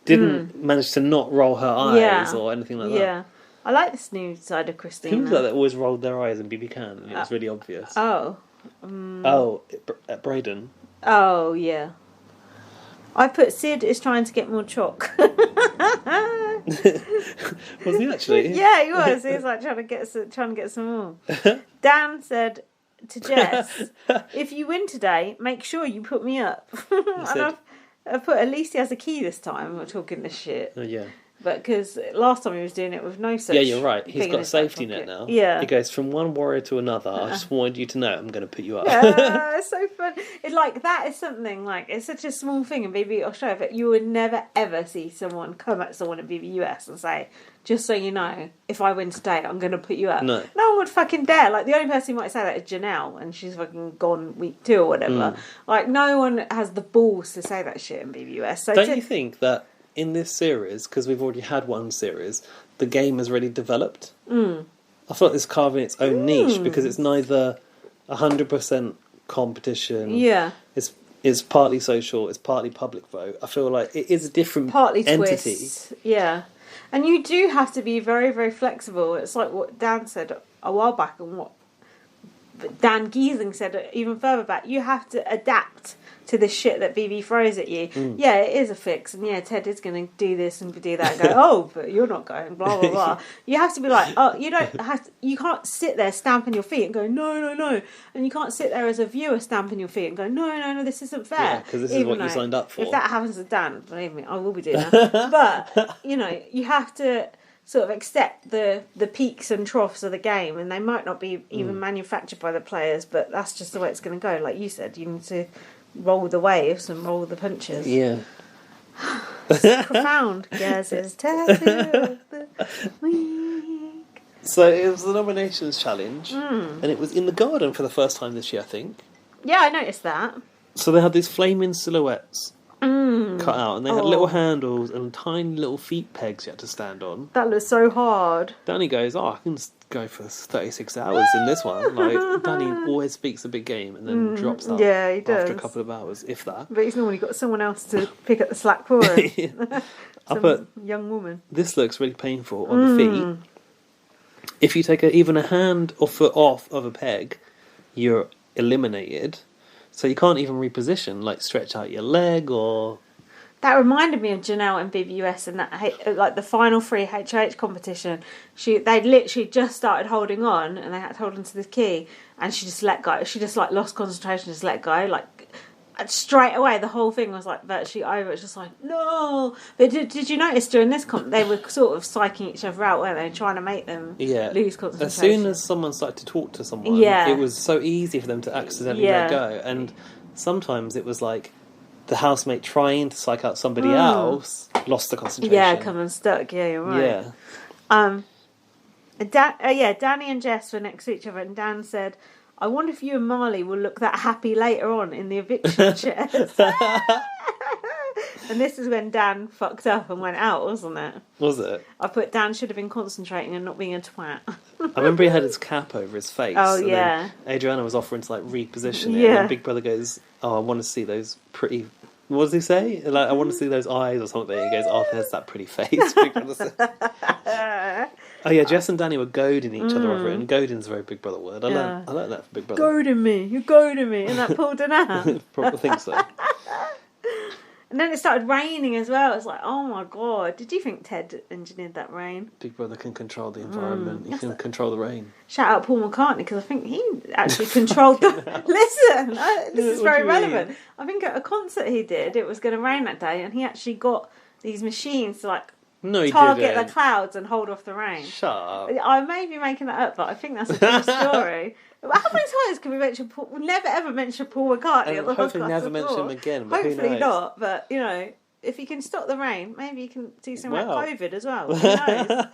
didn't manage to not roll her eyes or anything like that. Yeah. I like this new side of Christina. Who was that always rolled their eyes in BB Can, and it was really obvious? Braden. Oh, yeah. I put Sid is trying to get more chalk. Was he actually? Yeah, he was. He was like trying to get some more. Dan said to Jess, "If you win today, make sure you put me up." And I put, at least he has a key this time. We're talking this shit. Oh, yeah. But because last time he was doing it with no such... Yeah, you're right. He's thing in got a his back safety net pocket. now. Yeah. He goes from one warrior to another. I just wanted you to know I'm going to put you up. Yeah, it's so fun. It's like, that is something, like, it's such a small thing in BB Australia, but you would never ever see someone come at someone in BBUS and say, just so you know, if I win today, I'm going to put you up. No. No one would fucking dare. Like, the only person who might say that is Janelle, and she's fucking gone week 2 or whatever. Like, no one has the balls to say that shit in BBUS. So Don't you think that in this series, because we've already had one series, the game has really developed? I feel like it's carving its own niche, because it's neither 100% competition. Yeah. It's partly social, it's partly public vote. I feel like it is a different Partly entity. twists. Yeah. And you do have to be very, very flexible. It's like what Dan said a while back, and what Dan Giesing said even further back. You have to adapt to the shit that BB throws at you. Yeah, it is a fix, and yeah, Ted is going to do this and do that and go, oh, but you're not going, blah, blah, blah. You have to be like, oh, you can't sit there stamping your feet and go, no. And you can't sit there as a viewer stamping your feet and go, no, this isn't fair. Yeah, because this is what you signed up for. If that happens to Dan, believe me, I will be doing that. But, you have to sort of accept the peaks and troughs of the game, and they might not be even manufactured by the players, but that's just the way it's going to go. Like you said, you need to roll the waves and roll the punches. Yeah. It's profound. Gaz's tattoo of the week. So it was the nominations challenge, and it was in the garden for the first time this year, I think. Yeah, I noticed that. So they had these flaming silhouettes cut out, and they had little handles and tiny little feet pegs you had to stand on. That looks so hard. Danny goes, I can go for 36 hours in this one. Like, Danny always speaks a big game and then drops out Yeah, he does. after a couple of hours, if that. But he's normally got someone else to pick up the slack for him. Some young woman. This looks really painful on the feet. If you take even a hand or foot off of a peg, you're eliminated. So you can't even reposition, like stretch out your leg or... That reminded me of Janelle and BBUS and that, like the final 3 HH competition. They'd literally just started holding on, and they had to hold on to the key, and she just let go. She just like lost concentration, just let go. Like straight away, the whole thing was like virtually over. It's just like no. But did you notice during this they were sort of psyching each other out, weren't they? Trying to make them lose concentration. As soon as someone started to talk to someone, it was so easy for them to accidentally let go. And sometimes it was like the housemate trying to psych out somebody else lost the concentration. Yeah, come unstuck. Yeah, you're right. Yeah. Danny and Jess were next to each other, and Dan said, I wonder if you and Marley will look that happy later on in the eviction chairs. And this is when Dan fucked up and went out, wasn't it? Was it? I put Dan should have been concentrating and not being a twat. I remember he had his cap over his face. Oh, and yeah. Then Adriana was offering to like reposition it. Yeah. And Big Brother goes, I want to see those pretty... What does he say? Like, I want to see those eyes or something. He goes, there's that pretty face. Big Brother said. Oh yeah, Jess and Danny were goading each other over it, and goading's a very Big Brother word. I learned that from Big Brother. Goading me, you're goading me, and that pulled an out. Probably think so. And then it started raining as well. It's like, oh my god, did you think Ted engineered that rain? Big Brother can control the environment. He can control the rain. Shout out Paul McCartney, because I think he actually controlled the... Listen, this is very relevant. I think at a concert he did, it was going to rain that day, and he actually got these machines to like target the clouds and hold off the rain. Shut up. I may be making that up, but I think that's a true story. How many times can we mention Paul? We'll never ever mention Paul McCartney at the hopefully podcast never mention him again, but hopefully who knows? not, but if you can stop the rain, maybe you can do something about COVID as well. Who knows?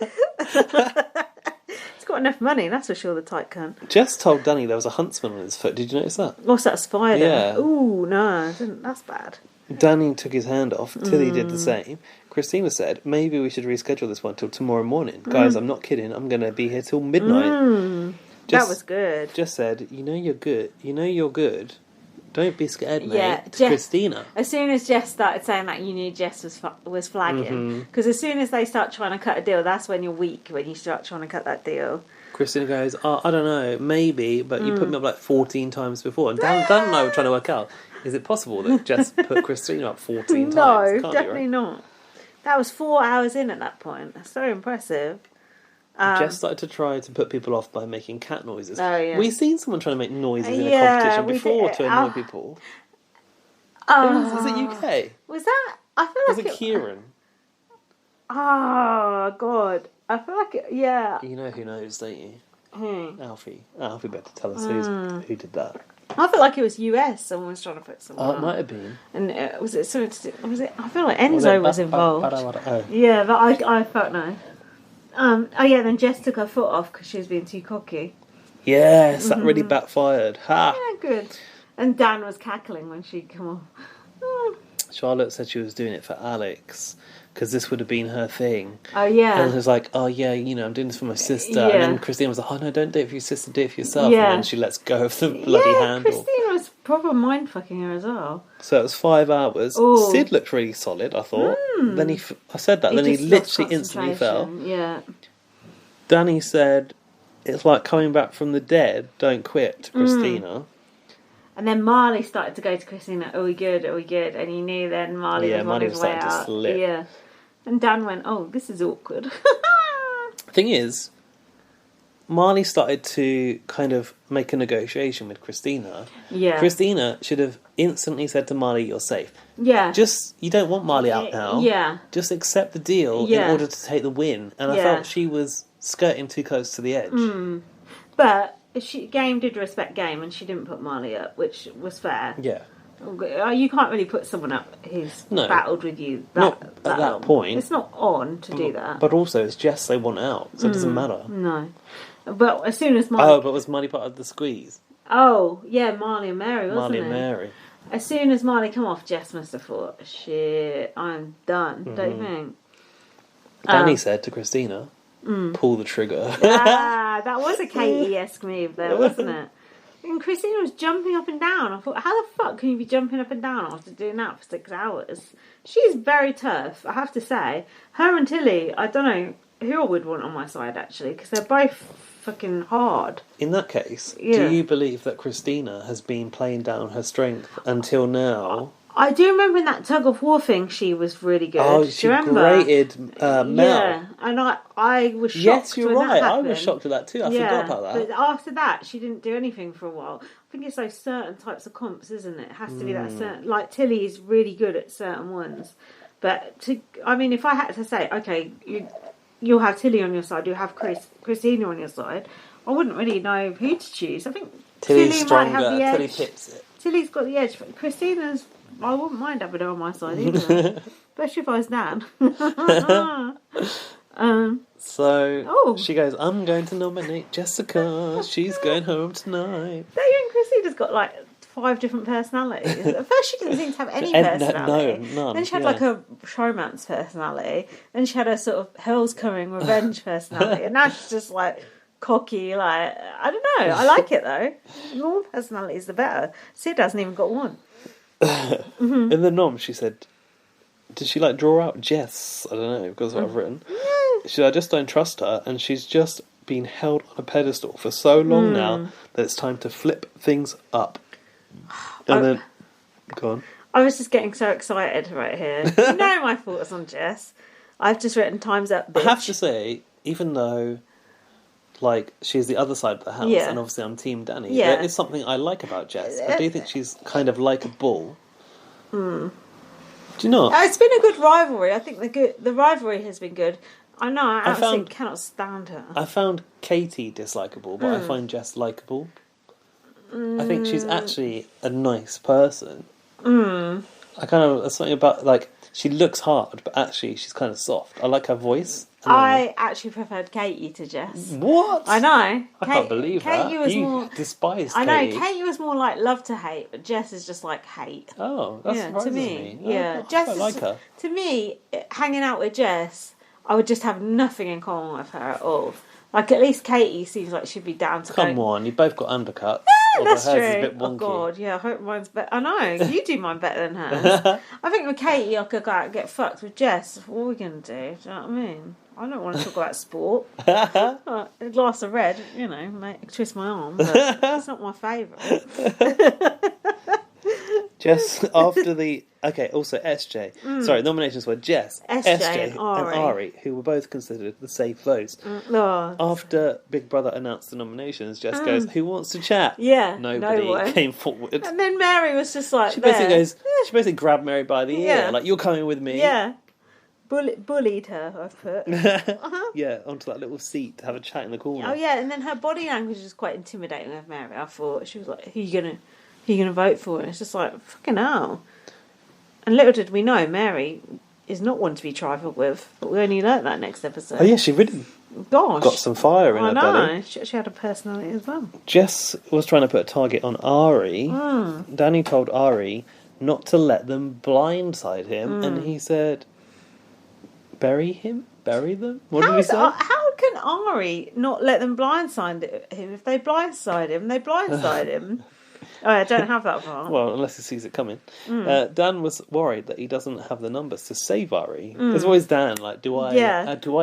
He's got enough money, that's for sure, the tight cunt. Jess told Danny there was a huntsman on his foot. Did you notice that? What's that, spider? Yeah. Ooh, no, that's bad. Danny took his hand off. Tilly did the same. Christina said, maybe we should reschedule this one till tomorrow morning. Guys, I'm not kidding. I'm going to be here till midnight. That was good. Just said, you're good. You're good. Don't be scared, mate. Yeah, it's Christina. As soon as Jess started saying that, you knew Jess was flagging. Because as soon as they start trying to cut a deal, that's when you're weak, when you start trying to cut that deal. Christina goes, I don't know, maybe, but you put me up like 14 times before. And Dan and I were trying to work out, is it possible that Jess put Christina up 14 times? No, Can't definitely not. That was 4 hours in at that point. That's so impressive. Jess started to try to put people off by making cat noises. Oh, yeah. We've seen someone trying to make noises in a competition before to annoy people. Was it UK? Was that? I feel Was like it Kieran? Oh, God. I feel like, yeah. You know who knows, don't you? Hmm. Alfie better tell us who did that. I feel like it was US. Someone was trying to put someone Oh, it on. might have been. And was it something to do... Was it... I feel like Enzo was involved. Oh. Yeah, but I felt no. Oh, yeah, then Jess took her foot off because she was being too cocky. Yes, that really backfired. Ha! Yeah, good. And Dan was cackling when she'd come off. Oh. Charlotte said she was doing it for Alex because this would have been her thing. Oh, yeah. And it was like, oh, yeah, you know, I'm doing this for my sister. Yeah. And then Christina was like, oh, no, don't do it for your sister, do it for yourself. Yeah. And then she lets go of the bloody handle. Christina was proper mind-fucking her as well. So it was 5 hours. Ooh. Sid looked really solid, I thought. Then I said that, then he just lost literally instantly fell. concentration. Yeah. Danny said, it's like coming back from the dead, don't quit, to Christina. And then Marley started to go to Christina, are we good, are we good? And you knew then Marley was on his way starting out. to slip. Yeah. And Dan went, oh, this is awkward. Thing is, Marley started to kind of make a negotiation with Christina. Yeah. Christina should have instantly said to Marley, you're safe. Yeah. You don't want Marley out now. Yeah. Just accept the deal in order to take the win. And I felt she was skirting too close to the edge. But Game did respect Game and she didn't put Marley up, which was fair. Yeah. You can't really put someone up who's battled with you not at that point. It's not on to do that. But also, it's Jess they want out, so it doesn't matter. No. But as soon as Marley... Oh, but was Marley part of the squeeze? Oh, yeah, Marley and Mary, wasn't it? Marley and Mary. As soon as Marley come off, Jess must have thought, shit, I'm done, don't you think? Danny said to Christina, pull the trigger. That was a Katie-esque move there, wasn't it? And Christina was jumping up and down. I thought, how the fuck can you be jumping up and down after doing that for 6 hours? She's very tough, I have to say. Her and Tilly, I don't know who I would want on my side, actually, because they're both fucking hard. In that case, do you believe that Christina has been playing down her strength until now? I do remember in that tug of war thing, she was really good. Oh, she grated Mel. Yeah, and I was shocked. Yes, you're when right. That I was shocked at that too. I forgot about that. But after that, she didn't do anything for a while. I think it's those certain types of comps, isn't it? It has to be that certain. Like Tilly's really good at certain ones, but if I had to say, okay, you'll have Tilly on your side, you'll have Christina on your side. I wouldn't really know who to choose. I think Tilly's Tilly might have the edge. Tilly tips it. Tilly's got the edge, but Christina's... I wouldn't mind having her on my side either. Especially if I was Dan. She goes, I'm going to nominate Jessica. She's going home tonight. That you and Christina's got like 5 different personalities. At first she didn't seem to have any personality. No, none. Then she had like a showman's personality. Then she had a sort of hell's coming revenge personality. And now she's just like... cocky, like, I don't know. I like it though. The more personalities, the better. Sid hasn't even got one. In the nom, she said, did she like draw out Jess? I don't know, because what I've written. She said, I just don't trust her, and she's just been held on a pedestal for so long now that it's time to flip things up. And then, go on. I was just getting so excited right here. You know my thoughts on Jess. I've just written time's up, bitch. I have to say, even though... like, she's the other side of the house, and obviously I'm Team Danny. There is something I like about Jess. I do think she's kind of likeable. Do you not? It's been a good rivalry. I think the rivalry has been good. I know, I absolutely cannot stand her. I found Katie dislikable, but I find Jess likeable. I think she's actually a nice person. There's something about, like, she looks hard, but actually she's kind of soft. I like her voice. I actually preferred Katie to Jess. What? I know. I can't believe Katie that. Was you more, despise Katie. Katie. I know. Katie was more like love to hate, but Jess is just like hate. Oh, that surprises to me. me. Yeah, I Jess like her. To me, hanging out with Jess, I would just have nothing in common with her at all. Like, at least Katie seems like she'd be down to Come on, you both got undercuts. That's hers true. Is a bit wonky. Oh, God, yeah, I hope mine's better. I know, you do mine better than hers. I think with Katie, I could go out and get fucked. With Jess, what are we going to do? Do you know what I mean? I don't want to talk about sport. A glass of red, you know, twist my arm, but it's not my favourite. Jess, after the... Okay, also SJ. Sorry, nominations were Jess, SJ and Ari, who were both considered the safe votes. After Big Brother announced the nominations, Jess goes, who wants to chat? Yeah, Nobody came forward. And then Mary was just like, she basically grabbed Mary by the ear, like, you're coming with me. Yeah. bullied her, I've put. Yeah, onto that little seat to have a chat in the corner. Oh yeah, and then her body language was quite intimidating with Mary. I thought she was like, "Who you gonna vote for?" And it's just like, fucking hell. And little did we know, Mary is not one to be trifled with. But we only learnt that next episode. Oh yeah, she really got some fire in her belly. She had a personality as well. Jess was trying to put a target on Ari. Danny told Ari not to let them blindside him, and he said, "Bury him, bury them." What did he say? How can Ari not let them blindside him? If they blindside him, they blindside him. Oh, I don't have that part. Well, unless he sees it coming. Dan was worried that he doesn't have the numbers to save Ari. There's always Dan, like, do I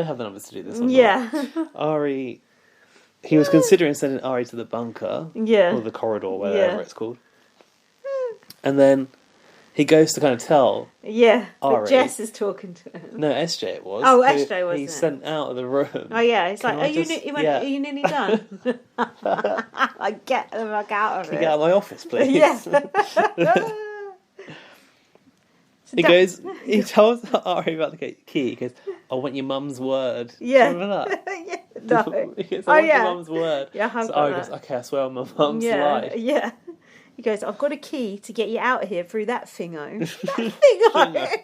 have the numbers to do this or not? Yeah. Ari, he was considering sending Ari to the bunker. Yeah. Or the corridor, whatever it's called. And then he goes to kind of tell Ari. But Jess is talking to him. No, SJ it was. Oh, SJ was. He sent out of the room. Oh yeah, he's like, are you nearly done? Like, get the fuck out of it. Can you get out of my office, please? Yeah. He tells Ari about the key. He goes, I want your mum's word. Yeah. Remember that? Yeah. No. He goes, I want your mum's word. Yeah, I have so Ari goes, okay, I swear on my mum's life. Yeah. He goes, I've got a key to get you out of here through that thingo. That thingo!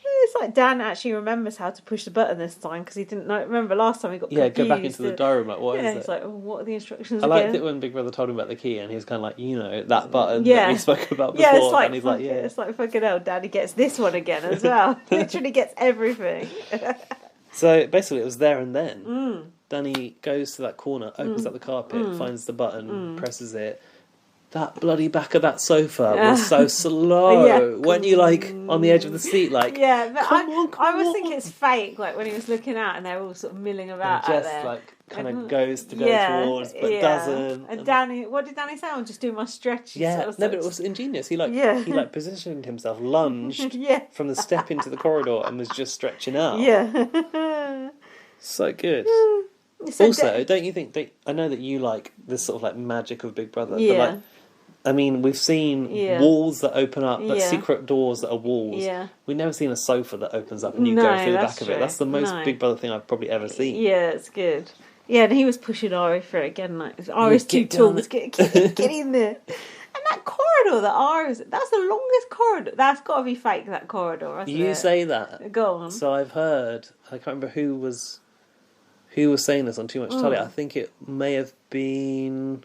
It's like Dan actually remembers how to push the button this time because he didn't know. Remember last time he got confused. Go back into the diary room, like, what is it? He's like, oh, what are the instructions I again? liked it when Big Brother told him about the key and he was kind of like, that button that we spoke about before. Yeah, it's like, and he's like, it's like, fucking hell, Daddy gets this one again as well. Literally gets everything. So basically it was there and then. Danny goes to that corner, opens up the carpet, finds the button, presses it. That bloody back of that sofa was so slow. Yeah. Weren't you like on the edge of the seat, like? Yeah, but I was thinking it's fake. Like when he was looking out and they're all sort of milling about and out Jess, there. like kind of goes to go towards, but doesn't. And Danny, what did Danny say? I'm just doing my stretches. Yeah, no, but it was ingenious. He positioned himself, lunged from the step into the corridor, and was just stretching out. Yeah, so good. Also, don't you think? I know that you like this sort of like magic of Big Brother. Yeah. But like, I mean, we've seen walls that open up, but secret doors that are walls. Yeah. We've never seen a sofa that opens up and you go through the back of it. That's the most Big Brother thing I've probably ever seen. Yeah, it's good. Yeah, and he was pushing Ari for it again. Like, Ari's too tall. Let's get in there. And that corridor that Ari was... That's the longest corridor. That's got to be fake, that corridor, hasn't it? You say that. Go on. So I've heard... I can't remember who was saying this on Too Much Tully. I think it may have been...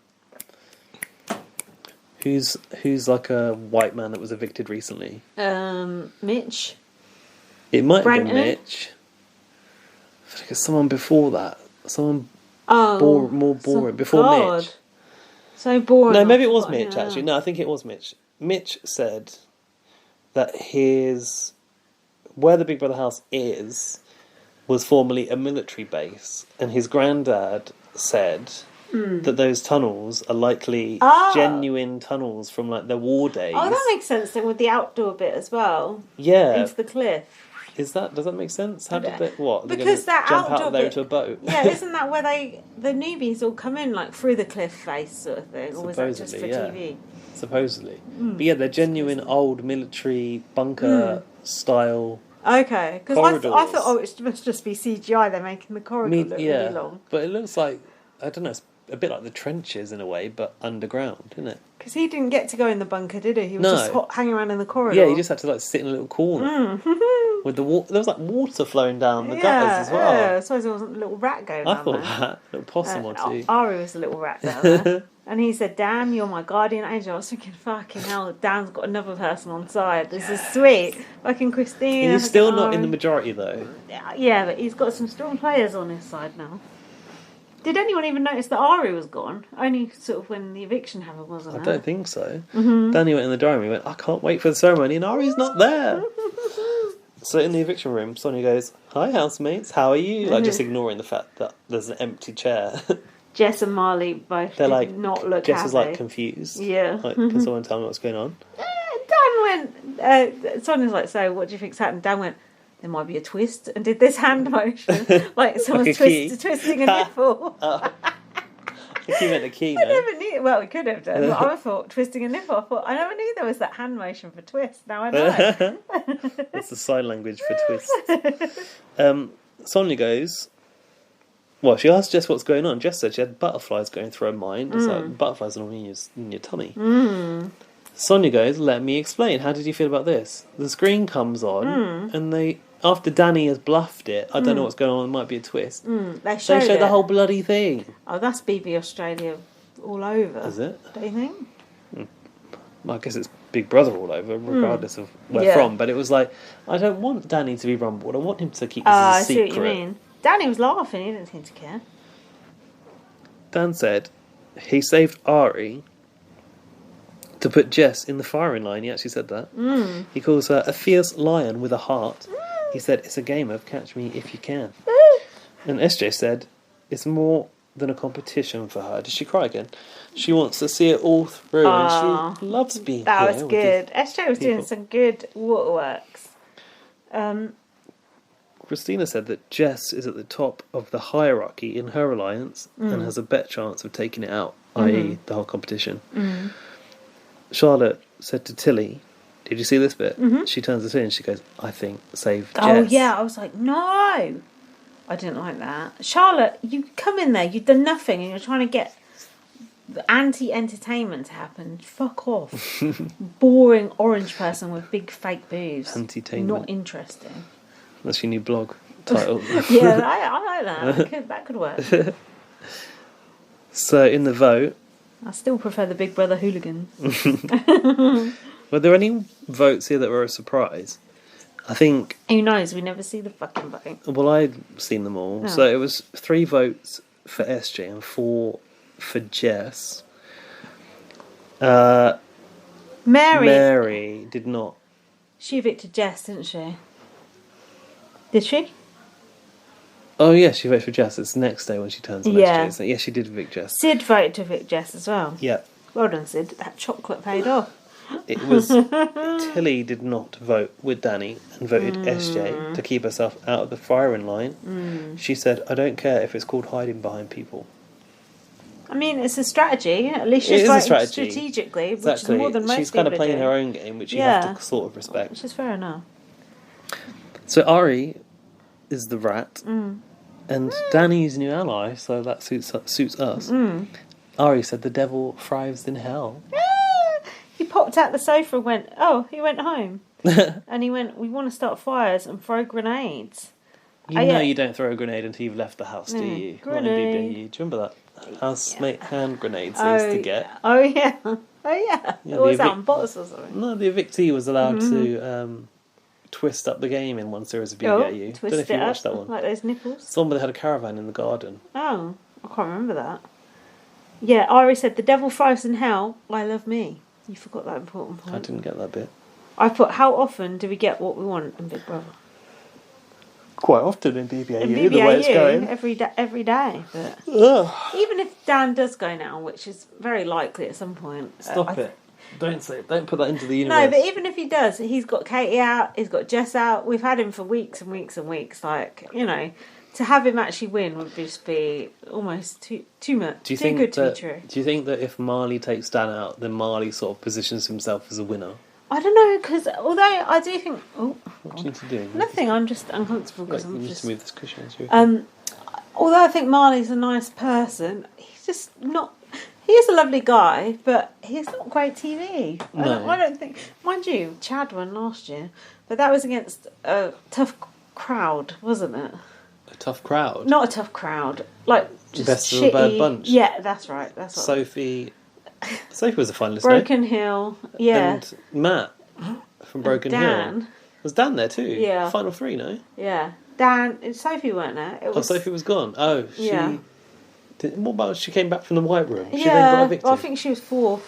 Who's like a white man that was evicted recently? Mitch. It might have been Mitch. I feel like it's someone before that. Someone more boring. Before Mitch. So boring. No, maybe it was Mitch actually. No, I think it was Mitch. Mitch said that where the Big Brother house was formerly a military base, and his granddad said that those tunnels are likely genuine tunnels from like the war days. Oh, that makes sense then with the outdoor bit as well. Yeah. Into the cliff. Does that make sense? How did they... What? Because that jump outdoor out there bit, into a boat? Yeah, isn't that where the newbies all come in, like, through the cliff face sort of thing? Or was that just for TV? Supposedly. But yeah, they're genuine old military bunker style okay, because I thought, it must just be CGI, they're making the corridor look really long. But it looks like, I don't know, it's a bit like the trenches in a way, but underground, isn't it? Because he didn't get to go in the bunker, did he? He was just hanging around in the corridor. Yeah, he just had to like sit in a little corner. With the water, there was like water flowing down the gutters as well. Yeah, I suppose there wasn't a little rat going on. I thought that. A little possum or two. Ari was a little rat down there. And he said, Dan, you're my guardian angel. I was thinking, fucking hell, Dan's got another person on side. This is sweet. Fucking Christina. He's still not in the majority though. Yeah, but he's got some strong players on his side now. Did anyone even notice that Ari was gone? Only sort of when the eviction happened, wasn't it? I don't think so. Danny went in the diary room and went, I can't wait for the ceremony, and Ari's not there. So in the eviction room, Sonia goes, hi housemates, how are you? Like just ignoring the fact that there's an empty chair. Jess and Marley both did not look Jess happy. was like confused. Yeah. Like, can someone tell me what's going on? Dan went, Sonia's like, so what do you think's happened? Dan went, there might be a twist, and did this hand motion like someone's like twisting a nipple. think you meant a key, I no? never knew. Well, we could have done. But I thought twisting a nipple. I never knew there was that hand motion for twist. Now I know. That's the sign language for twist. Sonia goes, well, she asked Jess what's going on. Jess said she had butterflies going through her mind. It's like butterflies are normally in your tummy. Sonia goes, let me explain. How did you feel about this? The screen comes on, and after Danny has bluffed it, I don't know what's going on, it might be a twist. They show the whole bloody thing. Oh, that's BB Australia all over. Is it? Don't you think? Well, I guess it's Big Brother all over, regardless of where from. But it was like, I don't want Danny to be rumbled. I want him to keep this as a secret. I see what you mean. Danny was laughing. He didn't seem to care. Dan said he saved Ari to put Jess in the firing line. He actually said that. He calls her a fierce lion with a heart. He said it's a game of catch me if you can. And SJ said it's more than a competition for her. Did she cry again? She wants to see it all through, and she loves being that here. That was good. SJ was doing some good waterworks. Christina said that Jess is at the top of the hierarchy in her alliance and has a better chance of taking it out, i.e. the whole competition. Charlotte said to Tilly, did you see this bit? She turns to Tilly and she goes, I think save Jess. Oh yeah, I was like, no. I didn't like that. Charlotte, you come in there, you've done nothing and you're trying to get the anti-entertainment to happen. Fuck off. Boring orange person with big fake boobs. Anti-tainment. Not interesting. That's your new blog title. Yeah, I like that. That could work. So in the vote, I still prefer the Big Brother hooligan. were there any votes here that were a surprise? I think... Who knows? We never see the fucking vote. Well, I'd seen them all. So it was 3 votes for SJ and 4 for Jess. Mary did not. She evicted Jess, didn't she? Did she? Oh, yeah, she voted for Jess. It's the next day when she turns on SJ. So, yeah, she did evict Jess. Sid voted to evict Jess as well. Yeah. Well done, Sid. That chocolate paid off. It was... Tilly did not vote with Danny and voted SJ to keep herself out of the firing line. She said, I don't care if it's called hiding behind people. I mean, it's a strategy. At least she's voting strategically, which is more than most She's kind of people playing do. her own game, which you have to sort of respect. Which is fair enough. So Ari is the rat, and Danny's new ally, so that suits us. Ari said the devil thrives in hell. He popped out the sofa and went, he went home. And he went, we want to start fires and throw grenades. You know you don't throw a grenade until you've left the house, do you? Grenade. Not in BBAU. Do you remember that? Housemate hand grenades they used to get. Oh, yeah. Or was that on bottles or something? No, the evictee was allowed to twist up the game in one series of BBAU. Don't know if you watched that one. Like those nipples? It's the one where they had a caravan in the garden. Oh, I can't remember that. Yeah, Ari said, the devil thrives in hell, I love me. You forgot that important point. I didn't get that bit. I put, how often do we get what we want in Big Brother? Quite often in BBAU, in the way it's going. Every day. But even if Dan does go now, which is very likely at some point. Stop it. Don't say it. Don't put that into the universe. No, but even if he does, he's got Katie out, he's got Jess out. We've had him for weeks and weeks and weeks. Like, to have him actually win would just be almost too much. Too good to be true. Do you think that if Marley takes Dan out, then Marley sort of positions himself as a winner? I don't know, because although I do think... Oh, what do you need to do? Nothing, I'm just uncomfortable because I'm just... move this cushion. Although I think Marley's a nice person, he's just not... He is a lovely guy, but he's not great TV. No. I don't think... Mind you, Chad won last year, but that was against a tough crowd, wasn't it? A tough crowd? Not a tough crowd. Like, just Best shitty... of a bad bunch. Yeah, that's right. That's what Sophie was a finalist. Broken Hill, yeah. And Matt from Broken Hill. Was Dan there too? Yeah. Final 3, no? Yeah. Dan... Sophie weren't there. Sophie was gone. Oh, she... Yeah. What about she came back from the White Room? She then got evicted. Well, I think she was 4th.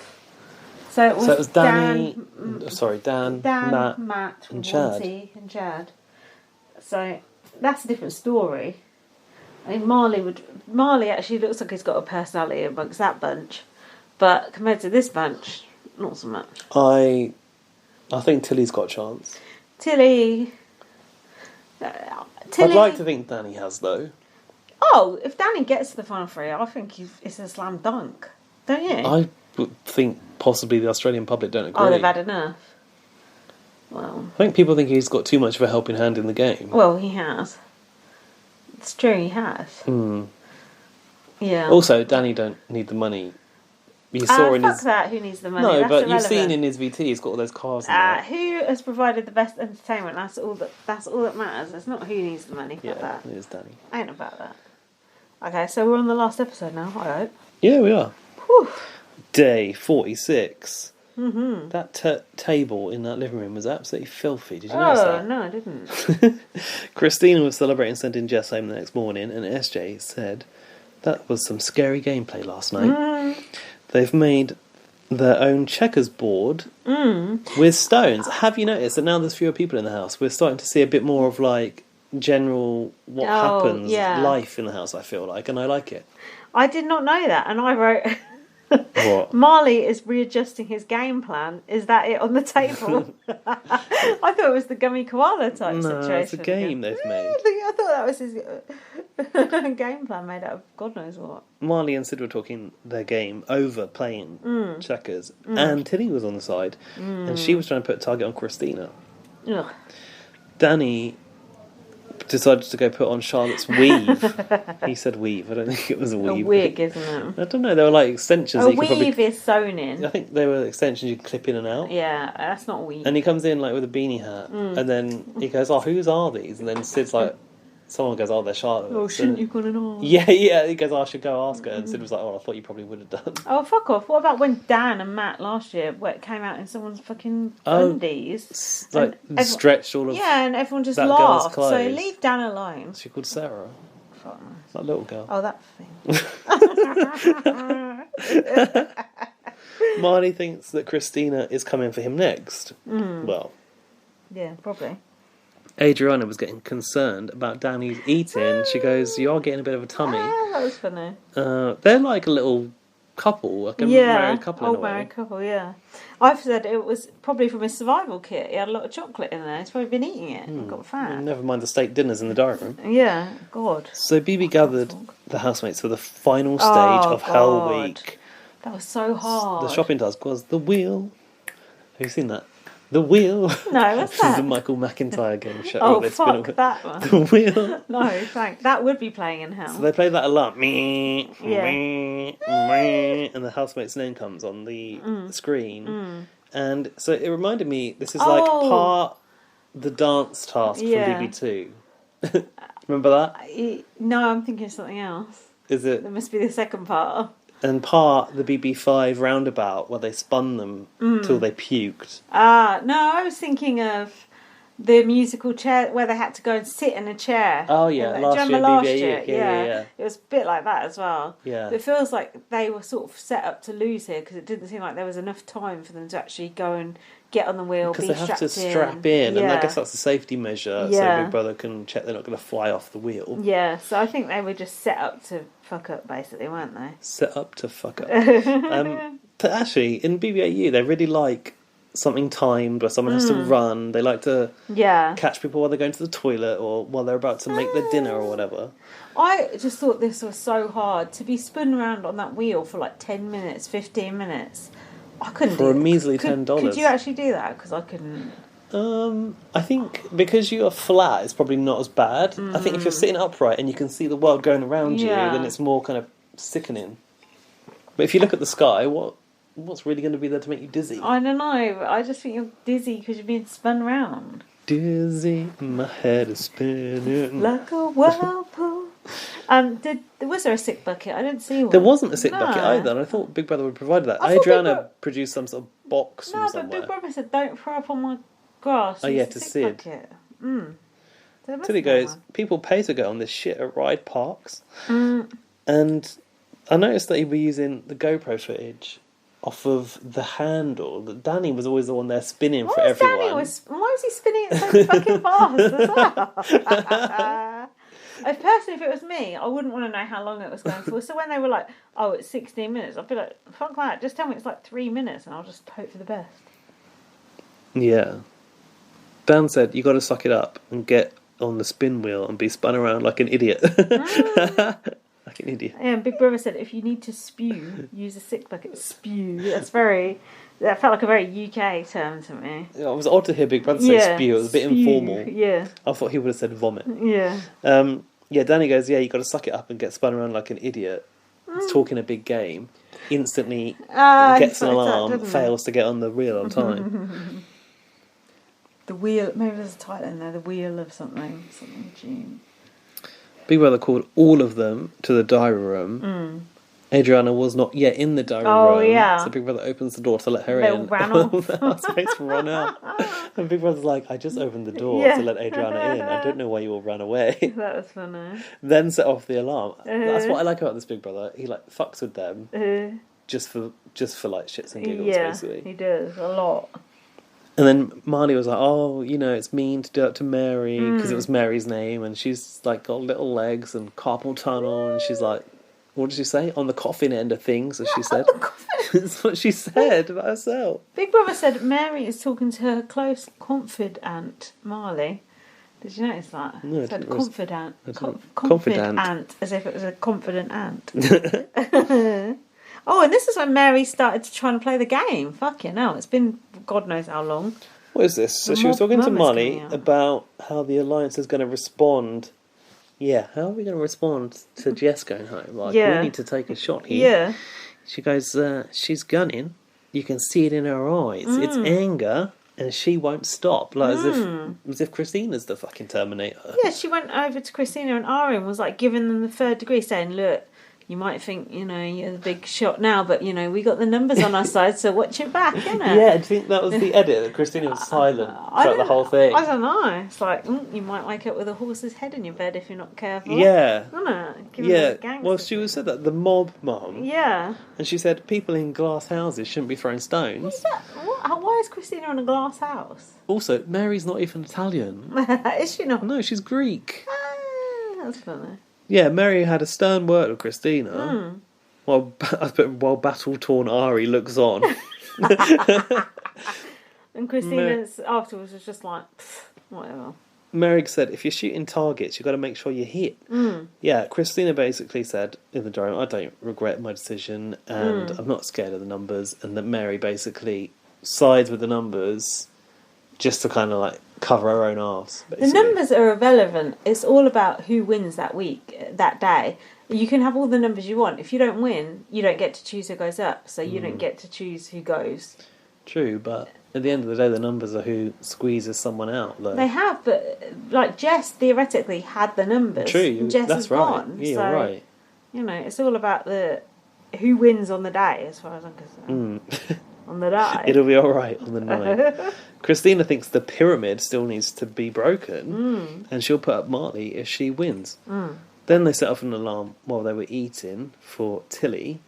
So it was Danny... Dan, Matt and Chad. Wanty and Chad. So that's a different story. I mean, Marley actually looks like he's got a personality amongst that bunch. But compared to this bunch, not so much. I think Tilly's got a chance. Tilly... I'd like to think Danny has, though. Oh, if Danny gets to the final three, I think it's a slam dunk. Don't you? I would think possibly the Australian public don't agree. Oh, they've had enough. Well, I think people think he's got too much of a helping hand in the game. well, he has. It's true, he has. Yeah. Also, Danny don't need the money. You saw in fuck his... that, who needs the money? No, That's but irrelevant. you've seen in his VT, he's got all those cars in there. Who has provided the best entertainment? That's all that matters. It's not who needs the money. Fuck that. It is Danny. Ain't about that. Okay, so we're on the last episode now, I hope. Yeah, we are. Whew. Day 46. Mm-hmm. That table in that living room was absolutely filthy. Did you notice that? Oh, no, I didn't. Christina was celebrating sending Jess home the next morning, and SJ said, that was some scary gameplay last night. They've made their own checkers board with stones. Have you noticed that now there's fewer people in the house? We're starting to see a bit more of, like, general what happens, life in the house, I feel like, and I like it. I did not know that, and I wrote... What? Marley is readjusting his game plan. Is that it on the table? I thought it was the gummy koala type situation. No, it's a game they've made. I thought that was his game plan made out of God knows what. Marley and Sid were talking their game over playing checkers, and Tilly was on the side, and she was trying to put a target on Christina. Ugh. Danny decided to go put on Charlotte's weave. He said weave. I don't think it was a weave. A wig, isn't it? I don't know. They were like extensions. A that you could weave probably... is sewn in. I think they were extensions you could clip in and out. Yeah, that's not a weave. And he comes in like with a beanie hat, and then he goes, "Oh, whose are these?" And then Sid's like, someone goes, "Oh, they're Charlotte's." Oh, shouldn't you gone and ask? Yeah. He goes, "Oh, I should go ask her." And Sid was like, "Oh, I thought you probably would have done." Oh, fuck off. What about when Dan and Matt last year came out in someone's fucking undies? Like stretched all of. Yeah, and everyone just that laughed. girl's So clothes. leave Dan alone. She called Sarah. Fuck knows. That little girl. Oh, that thing. Marnie thinks that Christina is coming for him next. Well, yeah, probably. Adriana was getting concerned about Danny's eating. She goes, "You are getting a bit of a tummy." That was funny. They're like a little couple, like a married couple in a way. Married couple, yeah. I've said it was probably from his survival kit. He had a lot of chocolate in there. He's probably been eating it and got fat. Never mind the state dinners in the diary room. Yeah, God. So BB gathered the housemates for the final stage of Hell Week. That was so hard. The shopping task was the wheel. Have you seen that? The wheel. No, what's that? The Michael McIntyre game show. Oh, they fuck that one. The wheel. No, thanks. That would be playing in hell. So they play that a lot. And the housemate's name comes on the screen. And so it reminded me, this is like part the dance task from BB2. Remember that? No, I'm thinking of something else. Is it? That must be the second part. And part the BB5 roundabout where they spun them till they puked. No, I was thinking of the musical chair where they had to go and sit in a chair. Oh yeah, last year. Yeah. It was a bit like that as well. Yeah. But it feels like they were sort of set up to lose here because it didn't seem like there was enough time for them to actually go and get on the wheel, because be they have strapped to strap in, Yeah. and I guess that's a safety measure, so Big Brother can check they're not going to fly off the wheel. Yeah, so I think they were just set up to fuck up, basically, weren't they? Set up to fuck up. But actually, in BBAU, they really like something timed where someone has to run. They like to catch people while they're going to the toilet or while they're about to make their dinner or whatever. I just thought this was so hard to be spun around on that wheel for like 10 minutes, 15 minutes. I couldn't do it. For a measly $10. Could you actually do that? Because I couldn't. I think because you're flat, it's probably not as bad. I think if you're sitting upright and you can see the world going around you, then it's more kind of sickening. But if you look at the sky, what's really going to be there to make you dizzy? I don't know, but I just think you're dizzy because you're being spun round. Dizzy, my head is spinning. Like a whirlpool. Was there a sick bucket? I didn't see one. There wasn't a sick bucket either, and I thought Big Brother would provide that. Adriana produced some sort of box from somewhere. No, but Big Brother said, don't throw up on my grass. Oh yeah, to Sid. Tilly goes, people pay to go on this shit at ride parks. And I noticed that he was using the GoPro footage off of the handle. That Danny was always the one there spinning for everyone. Why was he spinning it so fucking fast as well? If it was me, I wouldn't want to know how long it was going for. So when they were like, oh, it's 16 minutes, I'd be like, fuck that, just tell me it's like 3 minutes and I'll just hope for the best. Yeah. Dan said, you got to suck it up and get on the spin wheel and be spun around like an idiot. Like an idiot. Yeah, Big Brother said if you need to spew, use a sick bucket. Spew. That felt like a very UK term to me. It was odd to hear Big Brother say spew. It was a bit informal. Yeah. I thought he would have said vomit. Yeah. Danny goes, you got to suck it up and get spun around like an idiot. He's talking a big game. Instantly gets an alarm, fails to get on the wheel on time. The wheel, maybe there's a title in there, the wheel of something June. Big Brother called all of them to the diary room. Adriana was not yet in the diary room. Oh, yeah. So Big Brother opens the door to let her They in. all ran off. The housemates run out. And Big Brother's like, I just opened the door to let Adriana in. I don't know why you all ran away. That was funny. Then set off the alarm. That's what I like about this Big Brother. He like fucks with them just for like shits and giggles, basically. He does a lot. And then Marley was like, oh, it's mean to do it to Mary because it was Mary's name, and she's like got little legs and carpal tunnel, and she's like, what did she say? On the coffin end of things, as she said. That's what she said about herself. Big Brother said Mary is talking to her close confidant, Marley. Did you notice that? No, it said confidant. Confidant. As if it was a confident ant. Oh, and this is when Mary started to try and play the game. Fucking hell, it's been God knows how long. What is this? So she was talking to Molly about how the Alliance is going to respond. Yeah, how are we going to respond to Jess going home? Like, we need to take a shot here. Yeah. She goes, she's gunning. You can see it in her eyes. It's anger, and she won't stop. Like, as if Christina's the fucking Terminator. Yeah, she went over to Christina and Ari and was like giving them the third degree, saying, look, you might think, you're the big shot now, but, we got the numbers on our side, so watch your back, innit? Yeah, do you think that was the edit, that Christina was silent throughout the whole thing? I don't know. It's like, you might wake up with a horse's head in your bed if you're not careful. Yeah. Isn't Well, she said that, the mob mum. Yeah. And she said people in glass houses shouldn't be throwing stones. What's that? Why is Christina in a glass house? Also, Mary's not even Italian. Is she not? No, she's Greek. That's funny. Yeah, Mary had a stern word with Christina, while battle-torn Ari looks on. And Christina afterwards was just like, whatever. Mary said, if you're shooting targets, you've got to make sure you hit. Yeah, Christina basically said in the diary, I don't regret my decision, and I'm not scared of the numbers, and that Mary basically sides with the numbers just to kind of like cover her own arse. Basically. The numbers are irrelevant. It's all about who wins that week, that day. You can have all the numbers you want. If you don't win, you don't get to choose who goes up, so you don't get to choose who goes. True, but at the end of the day, the numbers are who squeezes someone out. Though. They have, but like Jess theoretically had the numbers. True, Jess that's is right. gone. Yeah, so, you're right. It's all about the who wins on the day, as far as I'm concerned. On the day. It'll be all right on the night. Christina thinks the pyramid still needs to be broken, and she'll put up Marley if she wins. Then they set off an alarm while they were eating for Tilly,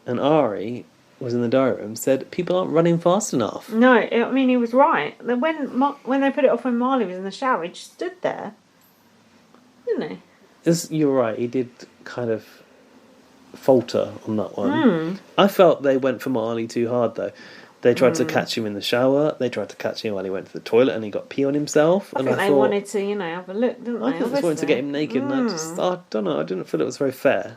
and Ari was in the diary room, said people aren't running fast enough. No, I mean, he was right. When they put it off when Marley was in the shower, he just stood there. Didn't he? You're right, he did kind of falter on that one. I felt they went for Marley too hard, though. They tried to catch him in the shower. They tried to catch him while he went to the toilet and he got pee on himself. I think they wanted to, have a look, didn't they? I think they wanted to get him naked, and I don't know, I didn't feel it was very fair.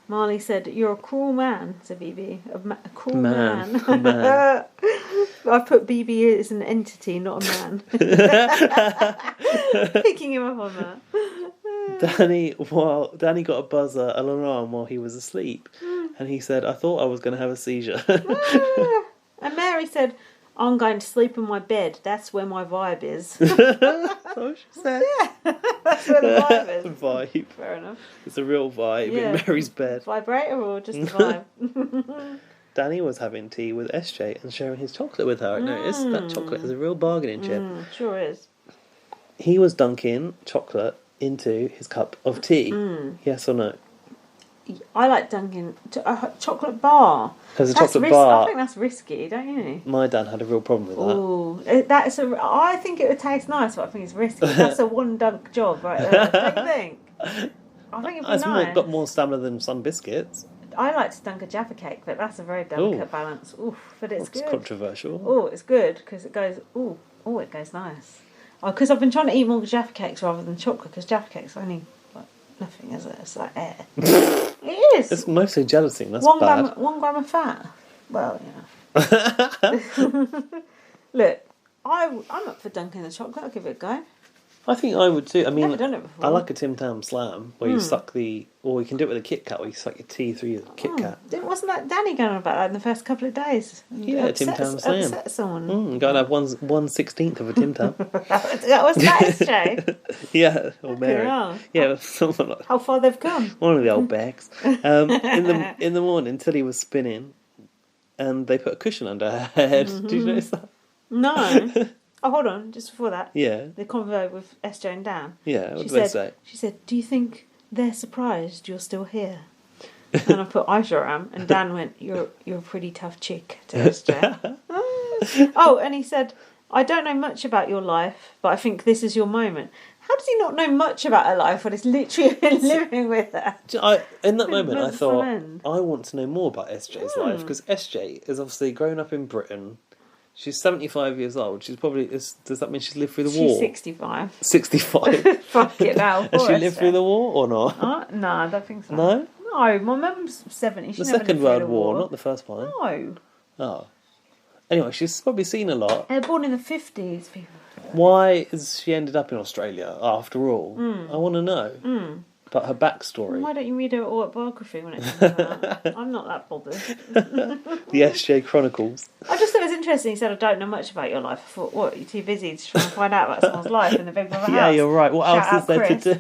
Marley said, "You're a cruel man," to BB. A cruel man. I put BB as an entity, not a man. Picking him up on that. Danny got a buzzer, an alarm while he was asleep, and he said, "I thought I was going to have a seizure." And Mary said, "I'm going to sleep in my bed. That's where my vibe is." That's what she said. Yeah, that's where the vibe is. Vibe. Fair enough. It's a real vibe in Mary's bed. Vibrator or just a vibe? Danny was having tea with SJ and sharing his chocolate with her. I noticed that chocolate is a real bargaining chip. Sure is. He was dunking chocolate into his cup of tea. Yes or no? I like dunking a chocolate bar. There's a chocolate bar. I think that's risky, don't you? My dad had a real problem with that. Ooh, I think it would taste nice, but I think it's risky. That's a one dunk job right there. Don't you think? I think it'd be nice. Got more stamina than some biscuits. I like to dunk a Jaffa cake, but that's a very delicate balance. Oof, but it's good. It's controversial. Oh, it's good because it goes. It goes nice. Oh, because I've been trying to eat more Jaffa cakes rather than chocolate, because Jaffa cakes are only like nothing, is it? It's like air. It is. It's mostly gelatin. That's 1 gram of fat. Well, yeah. Look, I'm up for dunking the chocolate. I'll give it a go. I think I would too. I mean, Never done it before. I like a Tim Tam Slam where you suck or you can do it with a Kit Kat where you suck your tea through your Kit Kat. Wasn't that Danny going on about that in the first couple of days? Yeah, Tim Tam Slam. Upset someone. Gotta have 1/16 of a Tim Tam. That was SJ. Yeah, or Mary. Hell. Yeah, someone like How far they've come. one of the old bags. In the morning, Tilly was spinning, and they put a cushion under her head. Did you notice that? No. Oh, hold on. Just before that. Yeah. The convo with SJ and Dan. Yeah, what did they say? She said, do you think they're surprised you're still here? And I put, I sure am. And Dan went, you're a pretty tough chick to SJ. Oh, and he said, I don't know much about your life, but I think this is your moment. How does he not know much about her life when he's literally been living with her? In that moment, I thought, end. I want to know more about SJ's life, because SJ is obviously grown up in Britain. She's 75 years old. She's probably... Does that mean she's lived through the war? She's 65. 65? Fucking hell. Has she lived through the war or not? No, I don't think so. No? No, my mum's 70. The Second World War, not the first one. No. Oh. Anyway, she's probably seen a lot. They're born in the 50s, people. Why has she ended up in Australia after all? I want to know about her backstory. Why don't you read her autobiography when it comes out? I'm not that bothered. The SJ Chronicles. I just thought it was interesting. He said, I don't know much about your life. I thought, what, you're too busy to try and find out about someone's life in the Big Brother house? Yeah, you're right. What else is there Chris. to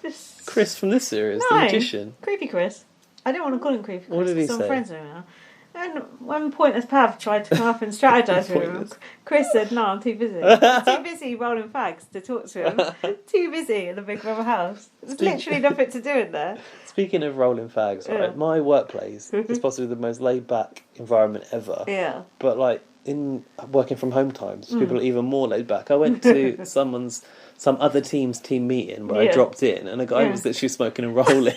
do? Chris from this series, the magician. Creepy Chris. I didn't want to call him Creepy Chris. What did he I'm say? friends with him now. And when Pointless Pav tried to come up and strategise with him, Chris said, no, I'm too busy. I'm too busy rolling fags to talk to him. Too busy in the Big Brother house. There's literally nothing to do in there. Speaking of rolling fags, right, my workplace is possibly the most laid-back environment ever. Yeah. But, like, in working from home times, people are even more laid-back. I went to some other team's team meeting where I dropped in, and a guy was literally smoking and rolling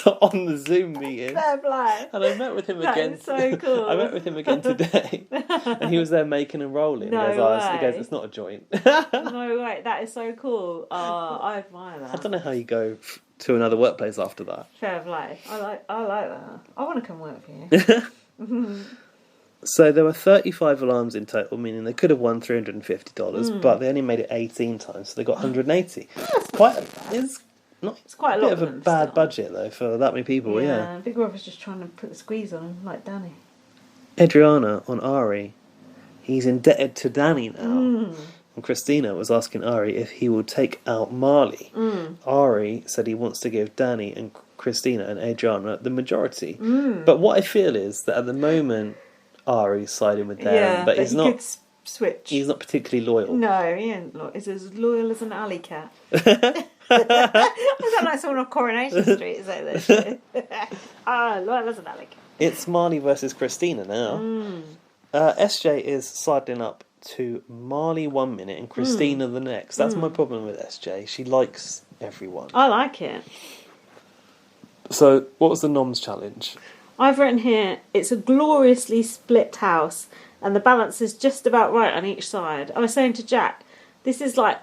on the Zoom meeting. Fair play. And I met with him again. That is so cool. I met with him again today, and he was there making and rolling. No he goes, it's not a joint. No way, that is so cool. I admire that. I don't know how you go to another workplace after that. Fair play. I like that. I want to come work for you. So there were 35 alarms in total, meaning they could have won $350, but they only made it 18 times, so they got 180. It's quite a lot bit of a bad budget though for that many people. Yeah. Big Brother's just trying to put the squeeze on him, like Danny. Adriana on Ari, he's indebted to Danny now. And Christina was asking Ari if he would take out Marley. Ari said he wants to give Danny and Christina and Adriana the majority. But what I feel is that at the moment, Ari's siding with them, but he's not. Could switch. He's not particularly loyal. No, he ain't loyal. He's as loyal as an alley cat. I sound like someone on Coronation Street saying that shit. Loyal as an alley cat. It's Marley versus Christina now. SJ is siding up to Marley 1 minute and Christina the next. That's my problem with SJ. She likes everyone. I like it. So, what was the noms challenge? I've written here, it's a gloriously split house, and the balance is just about right on each side. I was saying to Jack, this is like...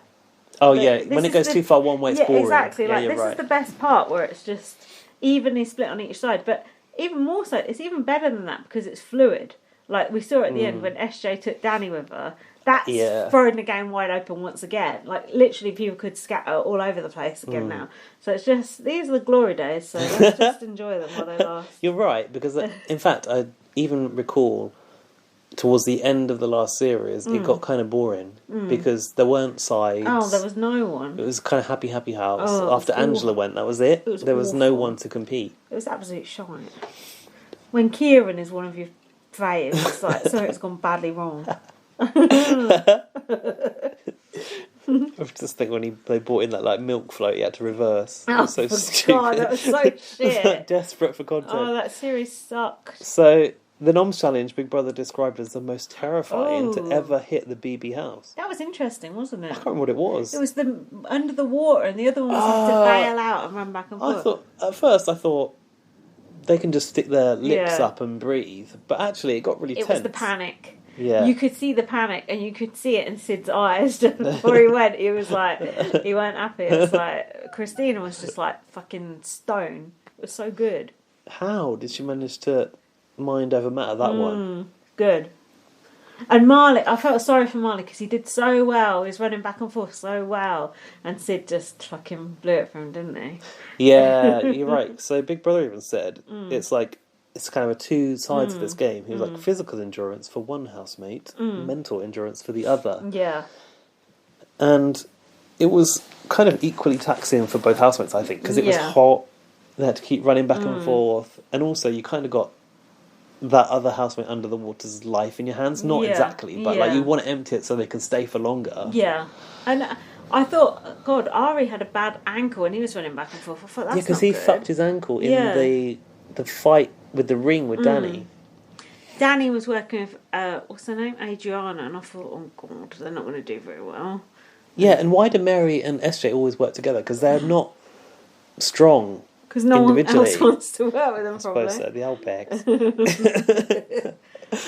when it goes too far one way, it's boring. Exactly. Yeah, this is the best part, where it's just evenly split on each side. But even more so, it's even better than that, because it's fluid. Like, we saw at the end when SJ took Danny with her. That's throwing the game wide open once again. Like, literally, people could scatter all over the place again now. So it's just, these are the glory days, so let's just enjoy them while they last. You're right, because, in fact, I even recall towards the end of the last series, it got kind of boring, because there weren't sides. Oh, there was no one. It was kind of happy house. Oh, After Angela went, that was it. There was no one to compete. It was absolute shite. When Kieran is one of your faves, it's like, sorry, it's gone badly wrong. I just think when they brought in that milk float, he had to reverse. It was so stupid. God, that was so shit. Desperate for content. Oh, that series sucked. So the noms challenge, Big Brother described as the most terrifying to ever hit the BB house. That was interesting, wasn't it? I can't remember what it was. It was the under the water, and the other one was have to bail out and run back and forth. At first I thought they can just stick their lips up and breathe, but actually it got really tense. It was the panic. Yeah. You could see the panic, and you could see it in Sid's eyes just before he went. He was like, he weren't happy. It was like, Christina was just like fucking stone. It was so good. How did she manage to mind over matter that one? Good. And Marley, I felt sorry for Marley because he did so well. He was running back and forth so well. And Sid just fucking blew it for him, didn't he? Yeah, you're right. So Big Brother even said it's like it's kind of a two sides of this game. He was like physical endurance for one housemate, mental endurance for the other. Yeah. And it was kind of equally taxing for both housemates, I think, because it was hot. They had to keep running back and forth. And also you kind of got that other housemate under the water's life in your hands. Not exactly, but like you want to empty it so they can stay for longer. Yeah. And I thought, God, Ari had a bad ankle and he was running back and forth. I thought, that's because he fucked his ankle in the fight with the ring with Danny. Danny was working with, what's her name? Adriana. And I thought, oh, God, they're not going to do very well. Yeah, and why do Mary and SJ always work together? Because they're not strong. Because no one else wants to work with them, probably. I suppose so, the old pegs.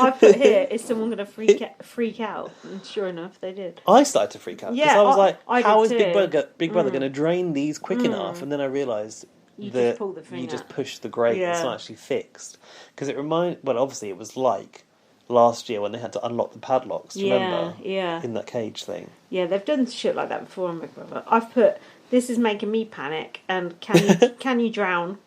I put here, is someone going to freak out? And sure enough, they did. I started to freak out. Because I was like, how is Big Brother going to drain these quick enough? And then I realised that you just push the grate. It's not actually fixed. Because it obviously it was like last year when they had to unlock the padlocks. Do you remember? Yeah. In that cage thing. Yeah, they've done shit like that before on Big Brother. I've put, this is making me panic, and can you drown? ?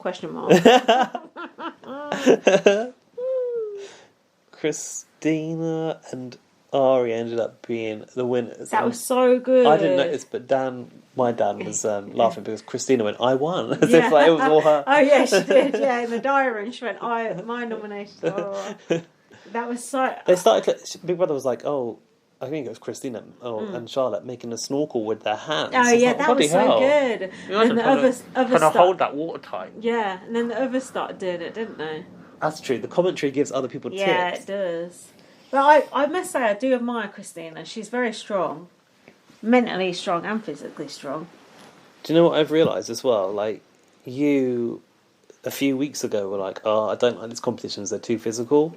Christina and Ari ended up being the winners. That was so good. I didn't notice, but my dad was laughing because Christina went, I won. As if like, it was all her. Oh, yeah, she did. Yeah, in the diary room, she went, my nomination. That was so... They started... Big Brother was like, I think it was Christina and Charlotte making a snorkel with their hands. Oh, yeah, that was so good. And the others hold that water tight. Yeah, and then the others started doing it, didn't they? That's true. The commentary gives other people tips. Yeah, it does. But I must say, I do admire Christina. She's very strong. Mentally strong and physically strong. Do you know what I've realised as well? Like, you, a few weeks ago, were like, I don't like these competitions, they're too physical.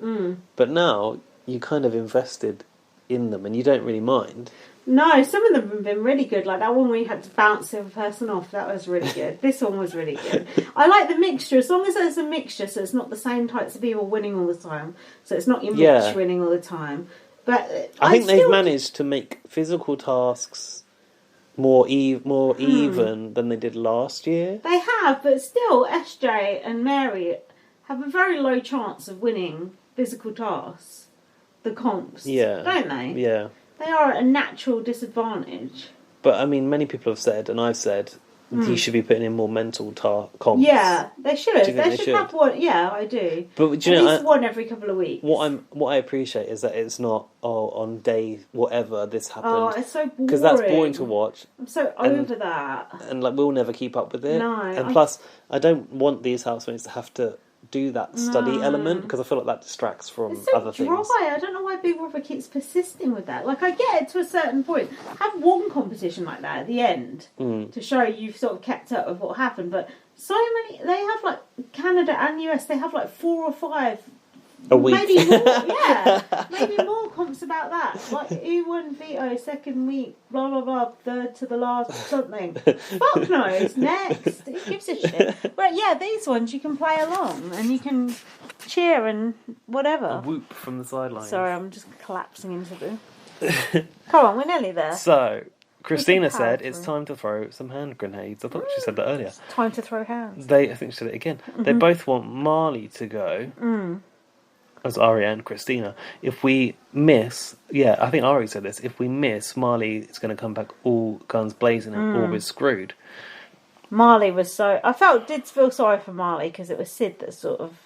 But now, you kind of invested in them and you don't really mind. No, some of them have been really good. Like that one where you had to bounce the other person off. That was really good. This one was really good. I like the mixture. As long as there's a mixture, so it's not the same types of people winning all the time. So it's not your Mitch winning all the time. But I think they've managed to make physical tasks more even than they did last year. They have, but still, SJ and Mary have a very low chance of winning physical tasks. The comps, don't they? Yeah. They are at a natural disadvantage. But, I mean, many people have said, and I've said, he should be putting in more mental comps. Yeah, they should. They should have one. Yeah, I do. But do you at know, least one every couple of weeks. What I appreciate is that it's not, on day whatever this happened. Oh, it's so boring. Because that's boring to watch. I'm so over that. And, like, we'll never keep up with it. No. And plus, I don't want these housemates to have to do that study element because I feel like that distracts from other things. I don't know why Big Brother keeps persisting with that. Like, I get it to a certain point. Have one competition like that at the end to show you've sort of kept up with what happened. But so many, they have like Canada and US, they have like 4 or 5 a week. Maybe more, maybe more comps about that. Like, who won veto, second week, blah, blah, blah, third to the last, something. Fuck knows, next. Who gives a shit? But yeah, these ones you can play along and you can cheer and whatever. A whoop from the sidelines. Sorry, I'm just collapsing into the... Come on, we're nearly there. So, Christina said it's time to throw some hand grenades. I thought she said that earlier. It's time to throw hands. I think she said it again. They both want Marley to go. As Ari and Christina. If we miss, I think Ari said this, if we miss, Marley is going to come back all guns blazing and all we're screwed. Marley was so... I did feel sorry for Marley because it was Sid that sort of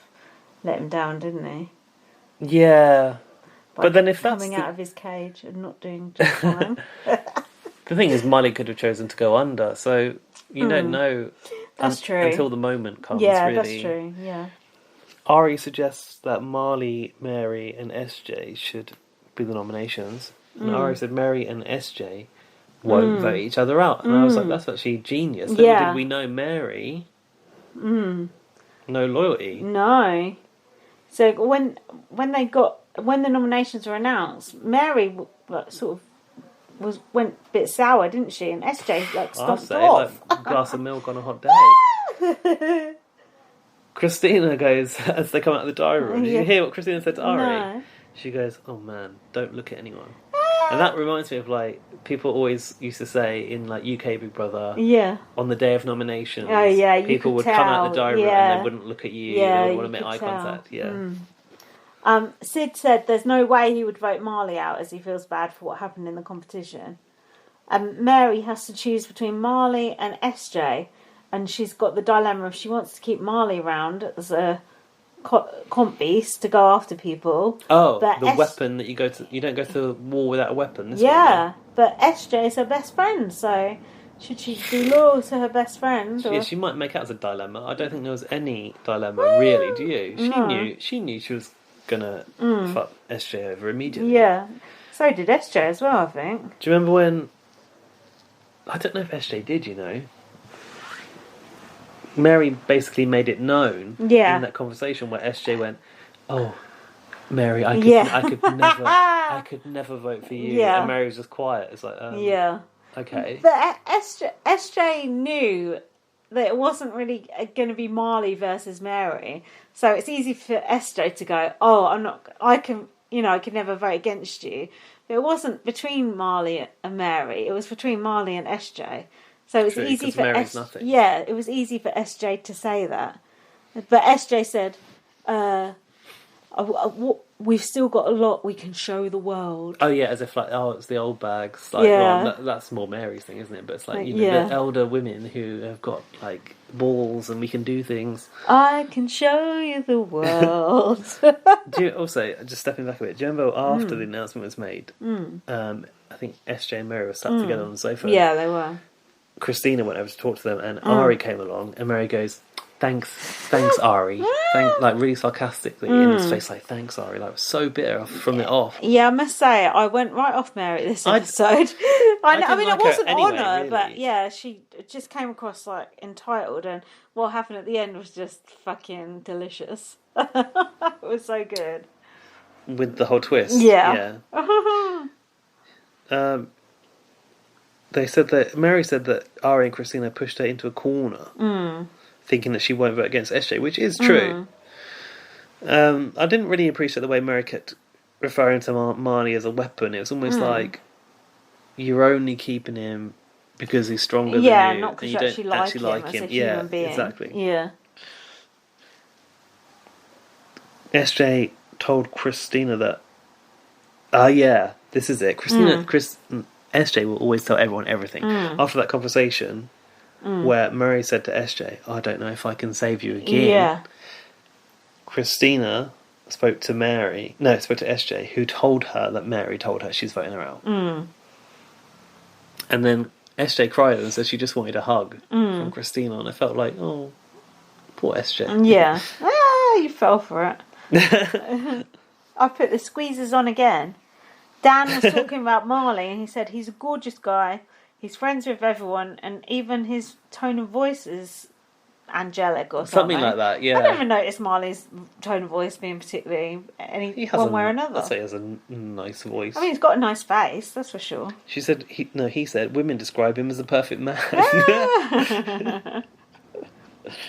let him down, didn't he? Yeah. But then if that's... Coming out of his cage and not doing just fine. The thing is, Marley could have chosen to go under, so you don't know that's true. Until the moment comes, yeah, really. That's true, yeah. Ari suggests that Marley, Mary and SJ should be the nominations. And Ari said Mary and SJ won't vote each other out. And I was like, that's actually genius. Did we know Mary? No loyalty. No. So when they got when the nominations were announced, Mary sort of went a bit sour, didn't she? And SJ stomped off. Like a glass of milk on a hot day. Christina goes, as they come out of the diary room, did you hear what Christina said to Ari? No. She goes, "Oh man, don't look at anyone." And that reminds me of like people always used to say in like UK Big Brother, on the day of nominations, people would come out the diary room and they wouldn't look at you, they wouldn't want to make eye contact. Sid said there's no way he would vote Marley out as he feels bad for what happened in the competition. Mary has to choose between Marley and SJ, and she's got the dilemma if she wants to keep Marley around as a comp beast to go after people. Oh, but weapon that you don't go to war without a weapon. But SJ is her best friend, so should she be loyal to her best friend? She might make out as a dilemma. I don't think there was any dilemma really. Do you? She knew she was gonna fuck SJ over immediately. Yeah, so did SJ as well, I think. Do you remember when? I don't know if SJ did. You know. Mary basically made it known in that conversation where SJ went, "Oh, Mary, I could never vote for you." And Mary was just quiet. It's like, okay. But SJ knew that it wasn't really going to be Marley versus Mary, so it's easy for SJ to go, "Oh, I could never vote against you." But it wasn't between Marley and Mary; it was between Marley and SJ. So it was easy for it was easy for SJ to say that, but SJ said, "We've still got a lot we can show the world." Oh yeah, as if like, it's the old bags. Like, well, that's more Mary's thing, isn't it? But it's like the elder women who have got like balls and we can do things. I can show you the world. Do you also, just stepping back a bit? Do you remember after the announcement was made? I think SJ and Mary were sat together on the sofa. Yeah, they were. Christina went over to talk to them, and Ari came along, and Mary goes, "Thanks, Ari." Like really sarcastically in his face, like, "Thanks, Ari." Like so bitter from it off. Yeah, I must say, I went right off Mary this episode. I mean, it wasn't on her, really. But yeah, she just came across like entitled, and what happened at the end was just fucking delicious. It was so good with the whole twist. Yeah. Mary said that Ari and Christina pushed her into a corner, thinking that she won't vote against SJ, which is true. I didn't really appreciate the way Mary kept referring to Marley as a weapon. It was almost like you're only keeping him because he's stronger than you, not because you actually like him as a human being. Exactly. Yeah. SJ told Christina that, this is it. SJ will always tell everyone everything. After that conversation where Murray said to SJ, "I don't know if I can save you again," Christina spoke to SJ, who told her that Mary told her she's voting her out. And then SJ cried and said she just wanted a hug from Christina, and I felt like, oh, poor SJ. Yeah. You fell for it. I put the squeezers on again. Dan was talking about Marley, and he said he's a gorgeous guy, he's friends with everyone, and even his tone of voice is angelic or something like that. Yeah, I never noticed Marley's tone of voice being particularly one way or another. I'd say he has a nice voice. I mean, he's got a nice face, that's for sure. He said women describe him as a perfect man.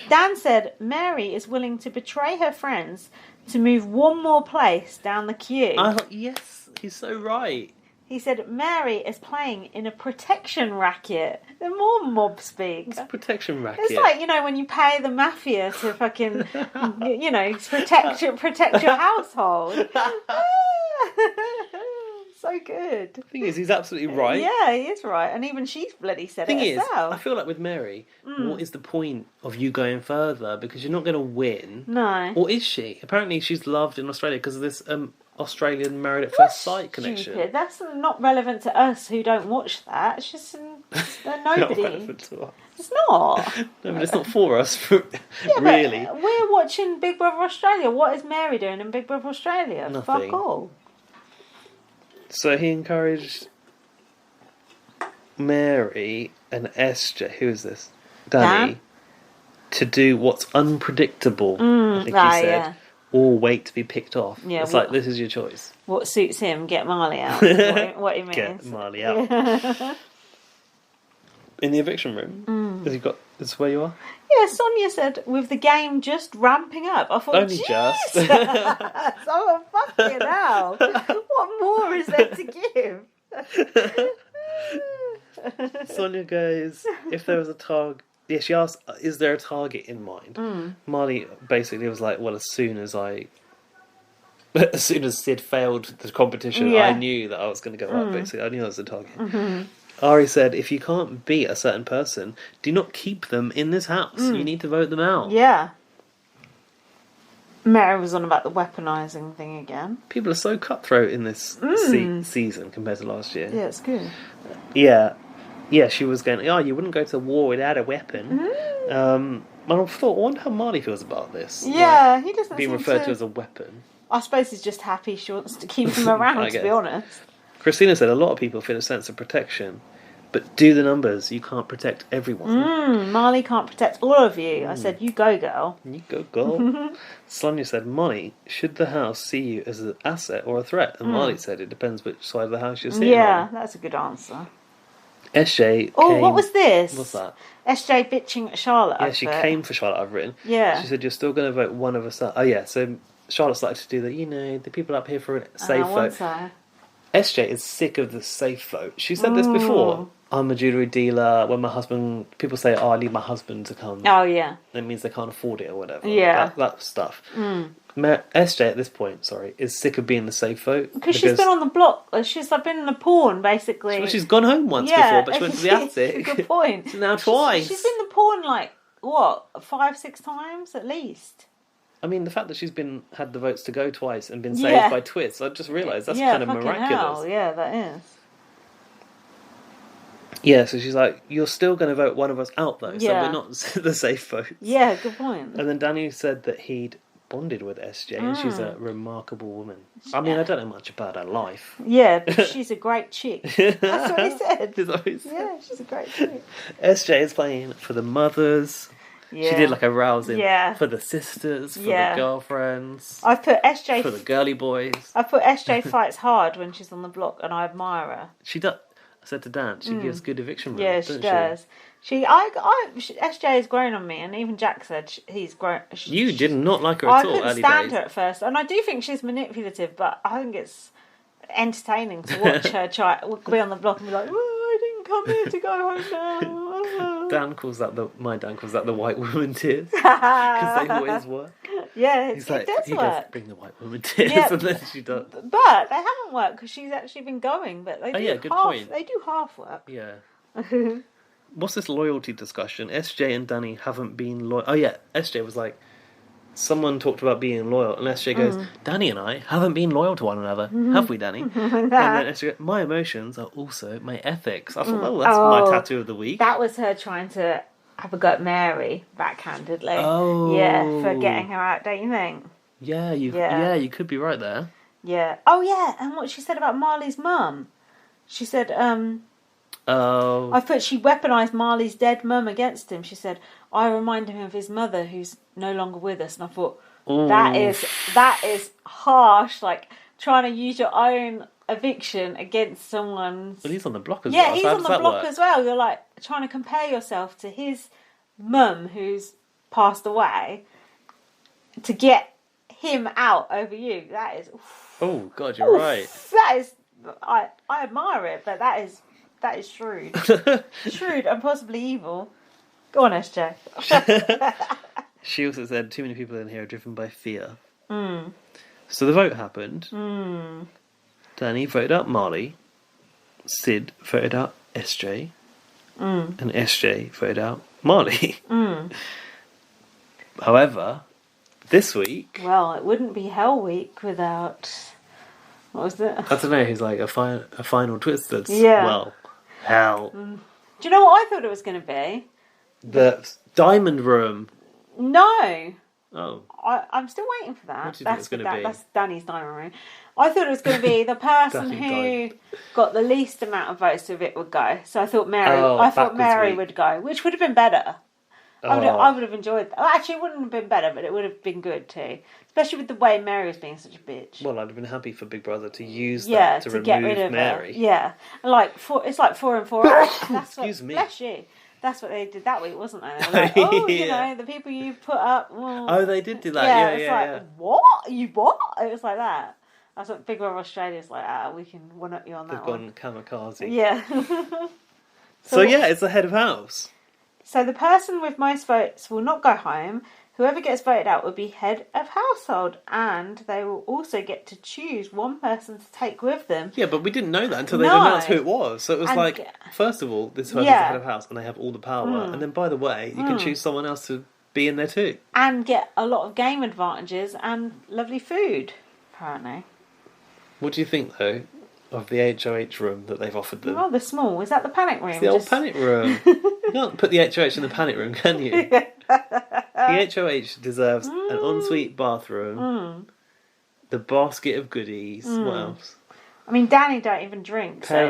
Dan said Mary is willing to betray her friends to move one more place down the queue. Yes, he's so right. He said Mary is playing in a protection racket. They're more mob speak. It's a protection racket. It's like, when you pay the mafia to fucking, protect your household. So good. The thing is, he's absolutely right. Yeah, he is right. And even she's bloody said it herself. I feel like with Mary, what is the point of you going further? Because you're not going to win. No. Or is she? Apparently she's loved in Australia because of this Australian Married at First Sight connection. Stupid. That's not relevant to us who don't watch that. It's just nobody. Not relevant to us. It's not. No, but it's not for us, really. But we're watching Big Brother Australia. What is Mary doing in Big Brother Australia? Nothing. Fuck all. So he encouraged Mary and SJ, who is this? Danny, to do what's unpredictable, I think he said, or wait to be picked off. Yeah, It's like, this is your choice. What suits him, get Marley out, is what he means. Get Marley out. Yeah. In the eviction room? Has he got... This is where you are? Yeah, Sonia said, with the game just ramping up. I thought, Only just. Oh, fucking hell. What more is there to give? Sonia goes, if there was a target... Yeah, she asked, is there a target in mind? Marley basically was like, well, as soon as Sid failed the competition, I knew that I was going to go up, basically. I knew that was the target. Ari said, if you can't beat a certain person, do not keep them in this house. You need to vote them out. Yeah. Mary was on about the weaponising thing again. People are so cutthroat in this season compared to last year. Yeah, it's good. Yeah. Yeah, she was going, you wouldn't go to war without a weapon. And I thought, I wonder how Marley feels about this. Yeah, like, he doesn't being referred to as a weapon. I suppose he's just happy she wants to keep him around, to be honest. Christina said a lot of people feel a sense of protection, but do the numbers. You can't protect everyone. Marley can't protect all of you. I said, you go, girl. You go, girl. Sonia said, Molly, should the house see you as an asset or a threat? And Marley said, it depends which side of the house you're sitting on. That's a good answer. SJ came... what was this? What's that? SJ bitching at Charlotte. Yeah, she came for Charlotte, I've written. Yeah. She said, you're still going to vote one of us out. Oh, yeah, so Charlotte started to do the people up here for a safe vote. SJ is sick of the safe vote. She said this before. I'm a jewellery dealer. When people say, I need my husband to come. Oh, yeah. That means they can't afford it or whatever. Yeah. That stuff. SJ at this point, is sick of being the safe vote. Because she's been on the block. She's been in a pawn, basically. Well, she's gone home once before, but she went to the attic. Good point. Now twice. She's been in the pawn, 5-6 times at least. I mean, the fact that she's had the votes to go twice and been saved by twists, I just realised that's kind of miraculous. Hell. Yeah, that is. Yeah, so she's like, you're still going to vote one of us out, though, so we're not the safe votes. Yeah, good point. And then Danny said that he'd bonded with SJ, and she's a remarkable woman. I mean, I don't know much about her life. Yeah, but she's a great chick. That's what he said. Is that what he said? Yeah, she's a great chick. SJ is playing for the mothers. Yeah. She did a rousing for the sisters, for the girlfriends. I put SJ for the girly boys. I put SJ fights hard when she's on the block, and I admire her. She does. I said to Dan, she gives good eviction rules. Yeah, she does. SJ has grown on me, and even Jack said he's grown. You did not like her at all. I couldn't stand her at first, and I do think she's manipulative, but I think it's entertaining to watch her be on the block and be like, I didn't come here to go home now. My Dan calls that the white woman tears, because they always work. Yeah, He's like, it does work. Goes, bring the white woman tears, and then she does. But they haven't worked because she's actually been going. But they do good point. They do half work. Yeah. What's this loyalty discussion? SJ and Danny haven't been loyal. Oh yeah, SJ was like, someone talked about being loyal, and SJ goes, Danny and I haven't been loyal to one another, have we, Danny? And then SJ goes, my emotions are also my ethics. I thought, well, that's my tattoo of the week. That was her trying to have a go at Mary, backhandedly. Oh. Yeah, for getting her out, don't you think? Yeah, you could be right there. Yeah. Oh, yeah, and what she said about Marley's mum. She said, I thought she weaponised Marley's dead mum against him. She said, I remind him of his mother who's no longer with us. And I thought, that is harsh, trying to use your own eviction against someone's... Well, he's on the block as well. Yeah, he's on the block as well. You're trying to compare yourself to his mum who's passed away to get him out over you. That is... Oh, God, you're right. That is... I admire it, but that is shrewd. Shrewd and possibly evil. Go on, SJ. She also said, too many people in here are driven by fear. So the vote happened. Danny voted out Marley. Sid voted out SJ. And SJ voted out Marley. However, this week... Well, it wouldn't be Hell Week without... What was it? I don't know, he's like a final twist that's, well, hell. Do you know what I thought it was going to be? The Diamond Room. No. Oh. I'm still waiting for that. What do you think it's going to be? That's Danny's Diamond Room. I thought it was going to be the person who got the least amount of votes of it would go. So I thought Mary would go, which would have been better. I would have enjoyed that. Well, actually, it wouldn't have been better, but it would have been good too. Especially with the way Mary was being such a bitch. Well, I'd have been happy for Big Brother to use that to remove get rid of Mary. Her. Yeah. Like, it's like 4 and 4 out. Excuse me. Bless you. That's what they did that week, wasn't they? They were like, oh, you know, the people you put up. Well, oh, they did do that. Yeah. What? You what? It was like that. That's what Big Brother Australia's like. We can one up you on that one. They've gone kamikaze. Yeah. So it's the head of house. So the person with most votes will not go home. Whoever gets voted out will be head of household, and they will also get to choose one person to take with them. Yeah, but we didn't know that until they announced who it was. So it was first of all, this person's the head of house, and they have all the power. And then, by the way, you can choose someone else to be in there too. And get a lot of game advantages and lovely food, apparently. What do you think, though, of the HOH room that they've offered them? Oh, they're small. Is that the panic room? It's the old panic room. You can't put the HOH in the panic room, can you? The HOH deserves an ensuite bathroom, the basket of goodies. What else? I mean, Danny don't even drink. Pair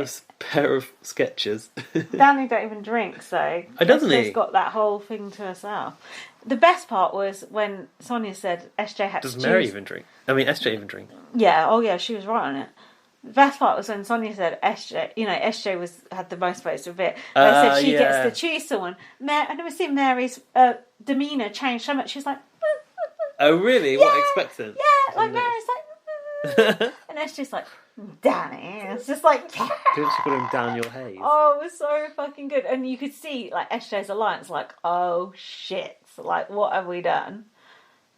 of Skechers. Danny don't even drink, so doesn't he? He's got that whole thing to herself. The best part was when Sonia said SJ had to choose. Does Mary even drink? I mean, SJ even drink? Yeah. Oh, yeah. She was right on it. The best part was when Sonia said SJ. You know, SJ had the most votes of it. They said she gets to choose someone. I never seen Mary's demeanour change so much. She was like, oh really? Yeah, what expectant? Yeah, like Mary's like, and SJ's like, Danny. It's just like, yeah. Didn't she call him Daniel Hayes? Oh, it was so fucking good. And you could see like SJ's alliance, like, oh shit, like what have we done?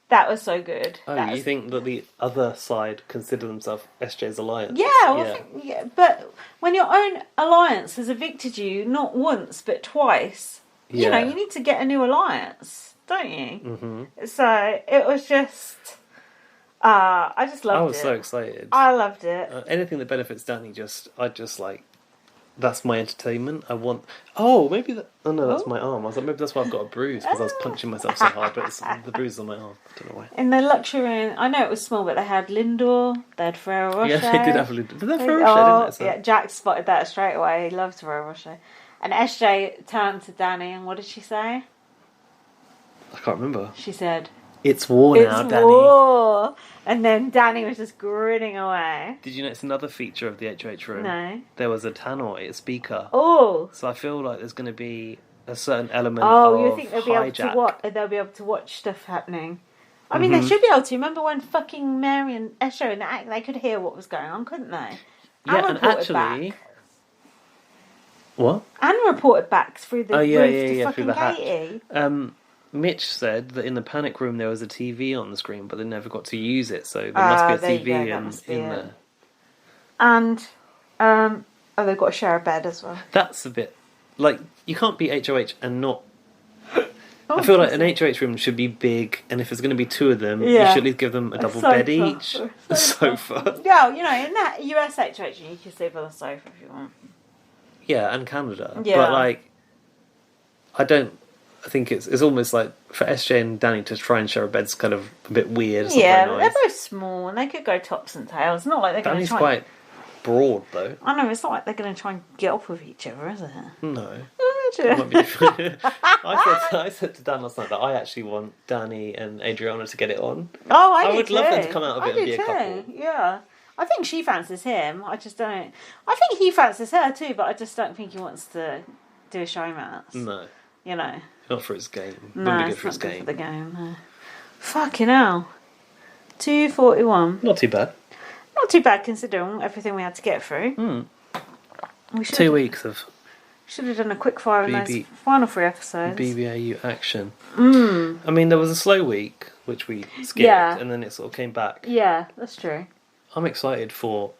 That was so good. Oh, you think that the other side consider themselves SJ's alliance? Yeah, but when your own alliance has evicted you not once but twice, you know, you need to get a new alliance, don't you? Mm-hmm. So it was just, I just loved it. I was so excited. I loved it. Anything that benefits Danny, I just like. That's my entertainment. I want. Oh, maybe that. Oh no, that's my arm. I was like, maybe that's why I've got a bruise because I was punching myself so hard. But it's the bruise is on my arm. I don't know why. In the luxury room, I know it was small, but they had Lindor. They had Ferrero Rocher. Yeah, they did have Lindor. Did they have Ferrero Rocher? Didn't they? Yeah, Jack spotted that straight away. He loves Ferrero Rocher. And SJ turned to Danny, and what did she say? I can't remember. She said, "It's war now, Danny." War. And then Danny was just grinning away. Did you notice another feature of the HOH room? No. There was a tannoy, a speaker. Oh. So I feel like there's going to be a certain element of you think they'll be able to watch stuff happening? I mean, they should be able to. Remember when fucking Mary and Esho and they could hear what was going on, couldn't they? Yeah, and actually... Back. What? And reported back through the roof to fucking through the Katie. hatch. Mitch said that in the panic room there was a TV on the screen, but they never got to use it, so there must be a TV in there. And, they've got to share a bed as well. That's a bit... Like, you can't be HOH and not... I feel like an HOH room should be big, and if there's going to be two of them, you should at least give them a double bed each. A sofa. Yeah, you know, in that US HOH, you can sleep on the sofa if you want. Yeah, and Canada. Yeah. But, like, I think it's almost like for SJ and Danny to try and share a bed's kind of a bit weird. It's yeah, not very they're nice. both small and they could go tops and tails. It's not like they're going to try. Danny's quite broad though. I know, it's not like they're going to try and get off with each other, is it? No. It might be different. I said to Dan last night that I actually want Danny and Adriana to get it on. Oh, I would love them to come out of it and be a couple. Yeah. I think she fancies him. I just don't. I think he fancies her too, but I just don't think he wants to do a showmance. No. You know. Not for his game. No, Wouldn't be good it's for his not good game. for the game. No. Fucking hell. 241. Not too bad. Not too bad considering everything we had to get through. We 2 weeks of should have done a quick fire in those final 3 episodes. BBAU action. I mean, there was a slow week, which we skipped, and then it sort of came back. Yeah, that's true. I'm excited for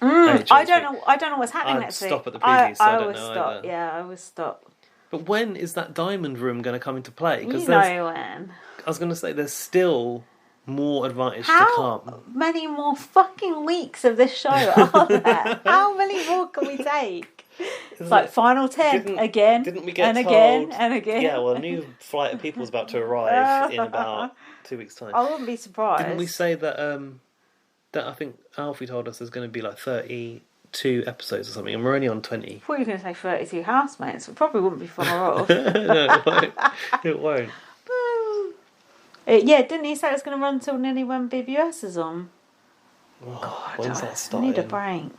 I don't know what's happening next week. I'd stop at the preview, so I don't know stop. either. Yeah, I always stop. But when is that diamond room going to come into play? You know when. I was going to say, there's still more advantage to come. How many more fucking weeks of this show are there? How many more can we take? It's like final 10 again. Didn't we get and told? Again and again. Yeah, well, a new flight of people is about to arrive in about 2 weeks' time. I wouldn't be surprised. Didn't we say that? That I think Alfie told us there's going to be like 30 32 episodes or something, and we're only on 20. I thought you were going to say 32 housemates. It probably wouldn't be far off. No, it won't. It won't. Yeah, didn't he say it's going to run till nearly when BBS is on? Oh, God, when's that I starting? need a break.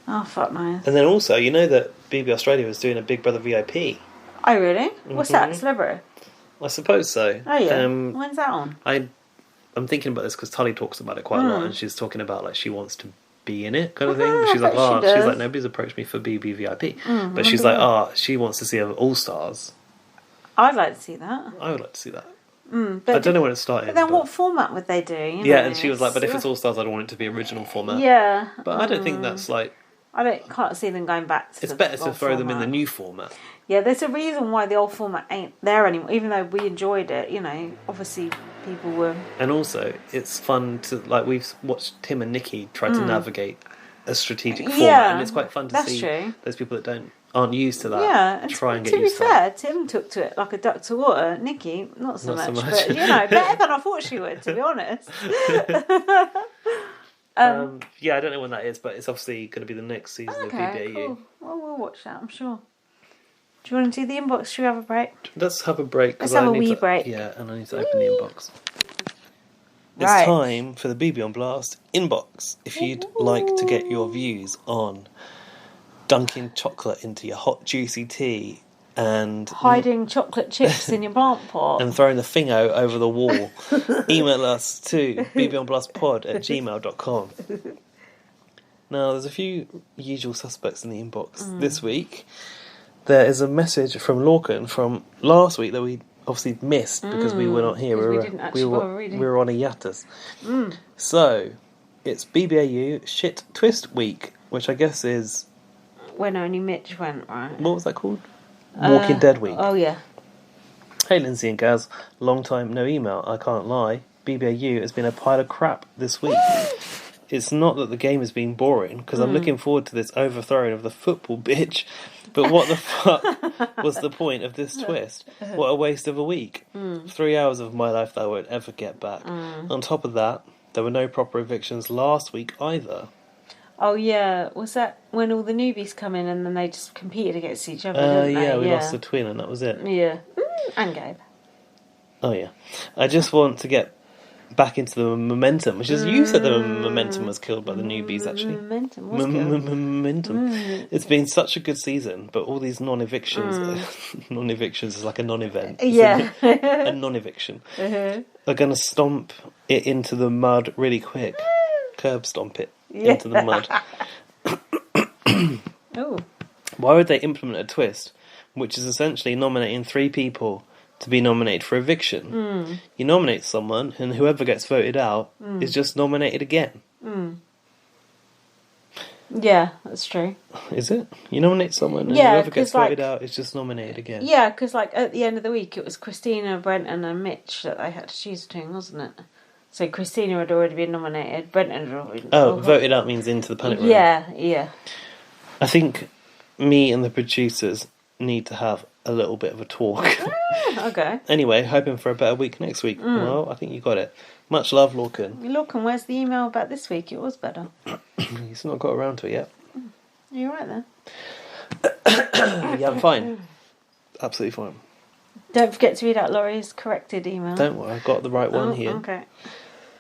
Oh, fuck knows. And then also, you know that BB Australia was doing a Big Brother VIP? Oh, really? What's that, Celebrity? I suppose so. Oh, yeah. When's that on? I'm thinking about this because Tully talks about it quite a lot, and she's talking about like she wants to be in it kind of thing. She's like, she's like, nobody's approached me for BB VIP, but she's like, she wants to see All Stars. I'd like to see that. I would like to see that. But I don't know when it started. But then what format would they do? You know? Yeah, and she was like, but if it's All Stars, I don't want it to be original format. Yeah. But I don't think that's like... can't see them going back to It's better to throw them in the new format. Yeah, there's a reason why the old format ain't there anymore, even though we enjoyed it, you know, obviously people were... And also, it's fun to, like, we've watched Tim and Nikki try to navigate a strategic format, and it's quite fun to see those people that aren't used to that try and get used to that. To be fair, Tim took to it like a duck to water. Nikki, not so much. But, you know, better than I thought she would, to be honest. Yeah, I don't know when that is, but it's obviously going to be the next season of BBAU. Cool. Well, we'll watch that, I'm sure. Do you want to do the inbox? Should we have a break? Let's have a break. Let's have a wee break. Yeah, and I need to open the inbox. It's time for the BB on Blast inbox. If you'd like to get your views on dunking chocolate into your hot juicy tea and hiding chocolate chips in your plant pot and throwing the thingo over the wall, email us to bbonblastpod@gmail.com. Now, there's a few usual suspects in the inbox this week. There is a message from Lorcan from last week that we obviously missed because we were not here. We were on a hiatus. So, it's BBAU Shit Twist Week, which I guess is... when only Mitch went, right? What was that called? Walking Dead Week. Oh, yeah. Hey, Lindsay and Gaz. Long time no email, I can't lie. BBAU has been a pile of crap this week. It's not that the game has been boring, because I'm looking forward to this overthrowing of the football bitch. But what the fuck was the point of this twist? What a waste of a week. 3 hours of my life that I won't ever get back. On top of that, there were no proper evictions last week either. Oh, yeah. Was that when all the newbies come in and then they just competed against each other, didn't they? Yeah, we lost the twin and that was it. Yeah. And Gabe. Oh, yeah. I just want to get back into the momentum, which is you said the momentum was killed by the newbies, actually. Momentum was killed. Momentum. It's been such a good season, but all these non-evictions, non-evictions is like a non-event. Yeah. A non-eviction. Are going to stomp it into the mud really quick. Curb stomp it into the mud. Oh. Why would they implement a twist, which is essentially nominating 3 people to be nominated for eviction? You nominate someone, and whoever gets voted out is just nominated again. Yeah, that's true. Is it? You nominate someone, and whoever gets voted out is just nominated again. Yeah, because like at the end of the week, it was Christina, Brenton, and Mitch that they had to choose between, wasn't it? So Christina had already been nominated. Brenton had already... voted out means into the panic room. Yeah. I think me and the producers need to have a little bit of a talk. Okay. Anyway, hoping for a better week next week. Well, I think you got it. Much love, Lorcan. Lorcan, where's the email about this week? It was better. He's not got around to it yet. Are you right there? Yeah, I'm fine. Absolutely fine. Don't forget to read out Laurie's corrected email. Don't worry, I've got the right one here. Okay.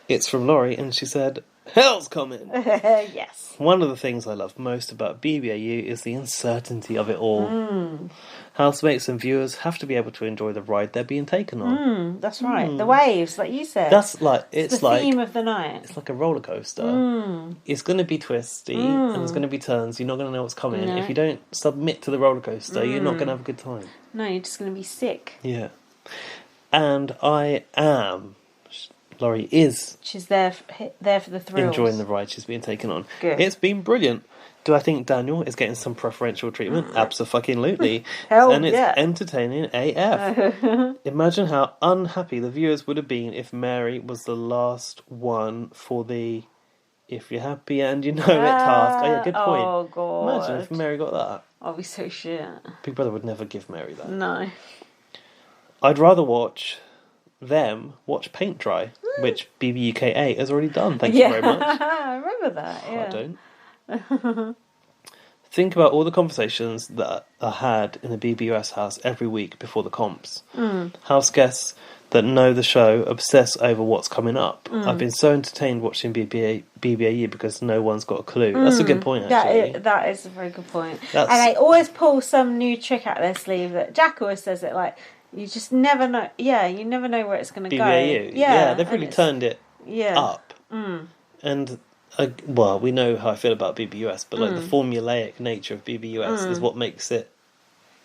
It's from Laurie, and she said, "Hell's coming!" Yes. One of the things I love most about BBAU is the uncertainty of it all. Housemates and viewers have to be able to enjoy the ride they're being taken on. That's right. The waves, like you said. That's like it's the like theme of the night. It's like a roller coaster. It's going to be twisty and there's going to be turns. You're not going to know what's coming. No. If you don't submit to the roller coaster, you're not going to have a good time. No, you're just going to be sick. Yeah. And I am. Laurie is. She's there for the thrills. Enjoying the ride she's being taken on. Good. It's been brilliant. Do I think Daniel is getting some preferential treatment? Abso-fucking-lutely. Hell and it's yeah. entertaining AF. Imagine how unhappy the viewers would have been if Mary was the last one for the "if you're happy and you know it" task. Oh yeah, good point. Oh god. Imagine if Mary got that. I'll be so shit. Big Brother would never give Mary that. No. I'd rather watch paint dry, which BBUK8 has already done. Thank you very much. I remember that, yeah. I don't. Think about all the conversations that are had in the BBUS house every week before the comps. House guests that know the show obsess over what's coming up. I've been so entertained watching BBAU because no one's got a clue. That's a good point, actually. That is a very good point. And they always pull some new trick out their sleeve. That Jack always says it, like, you just never know. Yeah, you never know where it's going to go. BBAU. Yeah, they've really turned it up. And... well, we know how I feel about BBUS, but like the formulaic nature of BBUS is what makes it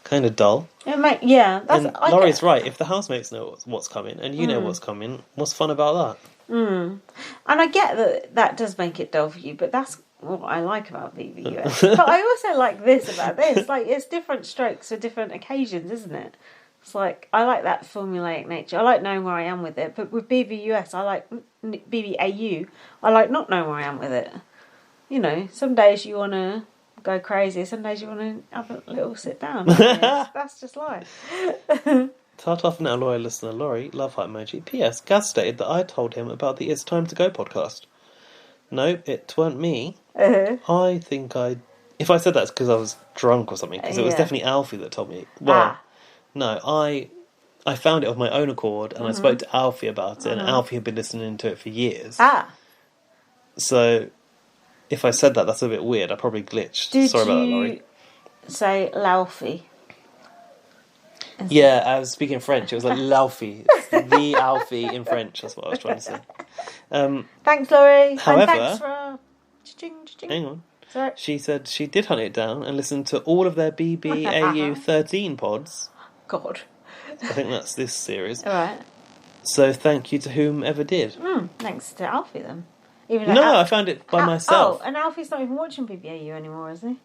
kind of dull. Laurie's right. If the housemates know what's coming and you know what's coming, what's fun about that? And I get that does make it dull for you, but that's what I like about BBUS. But I also like this about this. Like, it's different strokes for different occasions, isn't it? It's like, I like that formulaic nature. I like knowing where I am with it. But with BBUS, I like BBAU. I like not knowing where I am with it. You know, some days you want to go crazy. Some days you want to have a little sit down. That's just life. Start off now, loyal listener Laurie. Love heart emoji. P.S. Gaz stated that I told him about the It's Time to Go podcast. No, it weren't me. I think if I said that, it's because I was drunk or something. Because it was definitely Alfie that told me. Well... No, I found it of my own accord, and I spoke to Alfie about it, and Alfie had been listening to it for years. So, if I said that, that's a bit weird. I probably glitched. Sorry about that, Laurie. Say Laufey? Yeah, I was speaking French. It was like Laufey. It's the Alfie in French. That's what I was trying to say. Thanks, Laurie. However, and thanks for... hang on. Sorry. She said she did hunt it down and listened to all of their BBAU 13 pods. God. I think that's this series. All right. So thank you to whomever did. Thanks to Alfie then. I found it by myself. Oh, and Alfie's not even watching BBAU anymore, is he?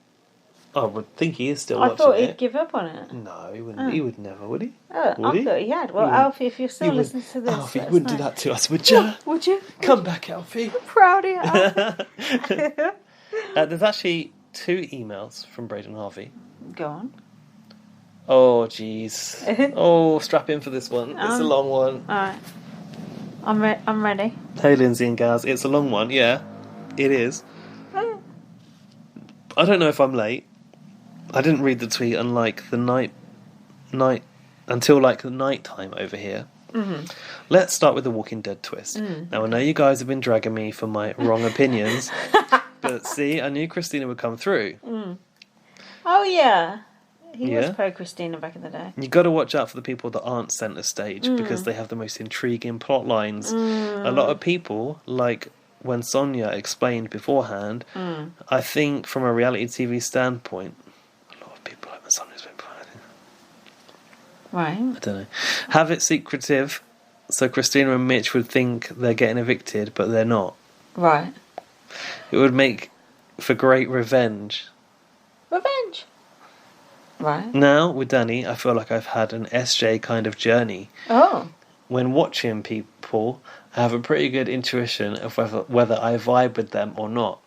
I would think he is still watching it. I thought he'd give up on it. No, he wouldn't. He would never, would he? Oh, I thought he had. Well, Alfie, if you're still listening to this... Alfie, you wouldn't do that to us, would you? Would you? Come back, Alfie. I'm proud of you, Alfie. There's actually 2 emails from Braden Harvey. Go on. Oh, jeez. Oh, strap in for this one. It's a long one. Alright. I'm ready. Hey, Lindsay and Gaz. It's a long one, yeah. It is. I don't know if I'm late. I didn't read the tweet until the night time over here. Let's start with the Walking Dead twist. Now, I know you guys have been dragging me for my wrong opinions, but see, I knew Christina would come through. Oh, yeah. He was pro Christina back in the day. You got to watch out for the people that aren't centre stage because they have the most intriguing plot lines. A lot of people, like when Sonia explained beforehand, I think from a reality TV standpoint, a lot of people like when Sonia's been beforehand. Right. I don't know. Have it secretive so Christina and Mitch would think they're getting evicted, but they're not. Right. It would make for great revenge. Revenge? Right. Now, with Danny, I feel like I've had an SJ kind of journey. Oh. When watching people, I have a pretty good intuition of whether I vibe with them or not.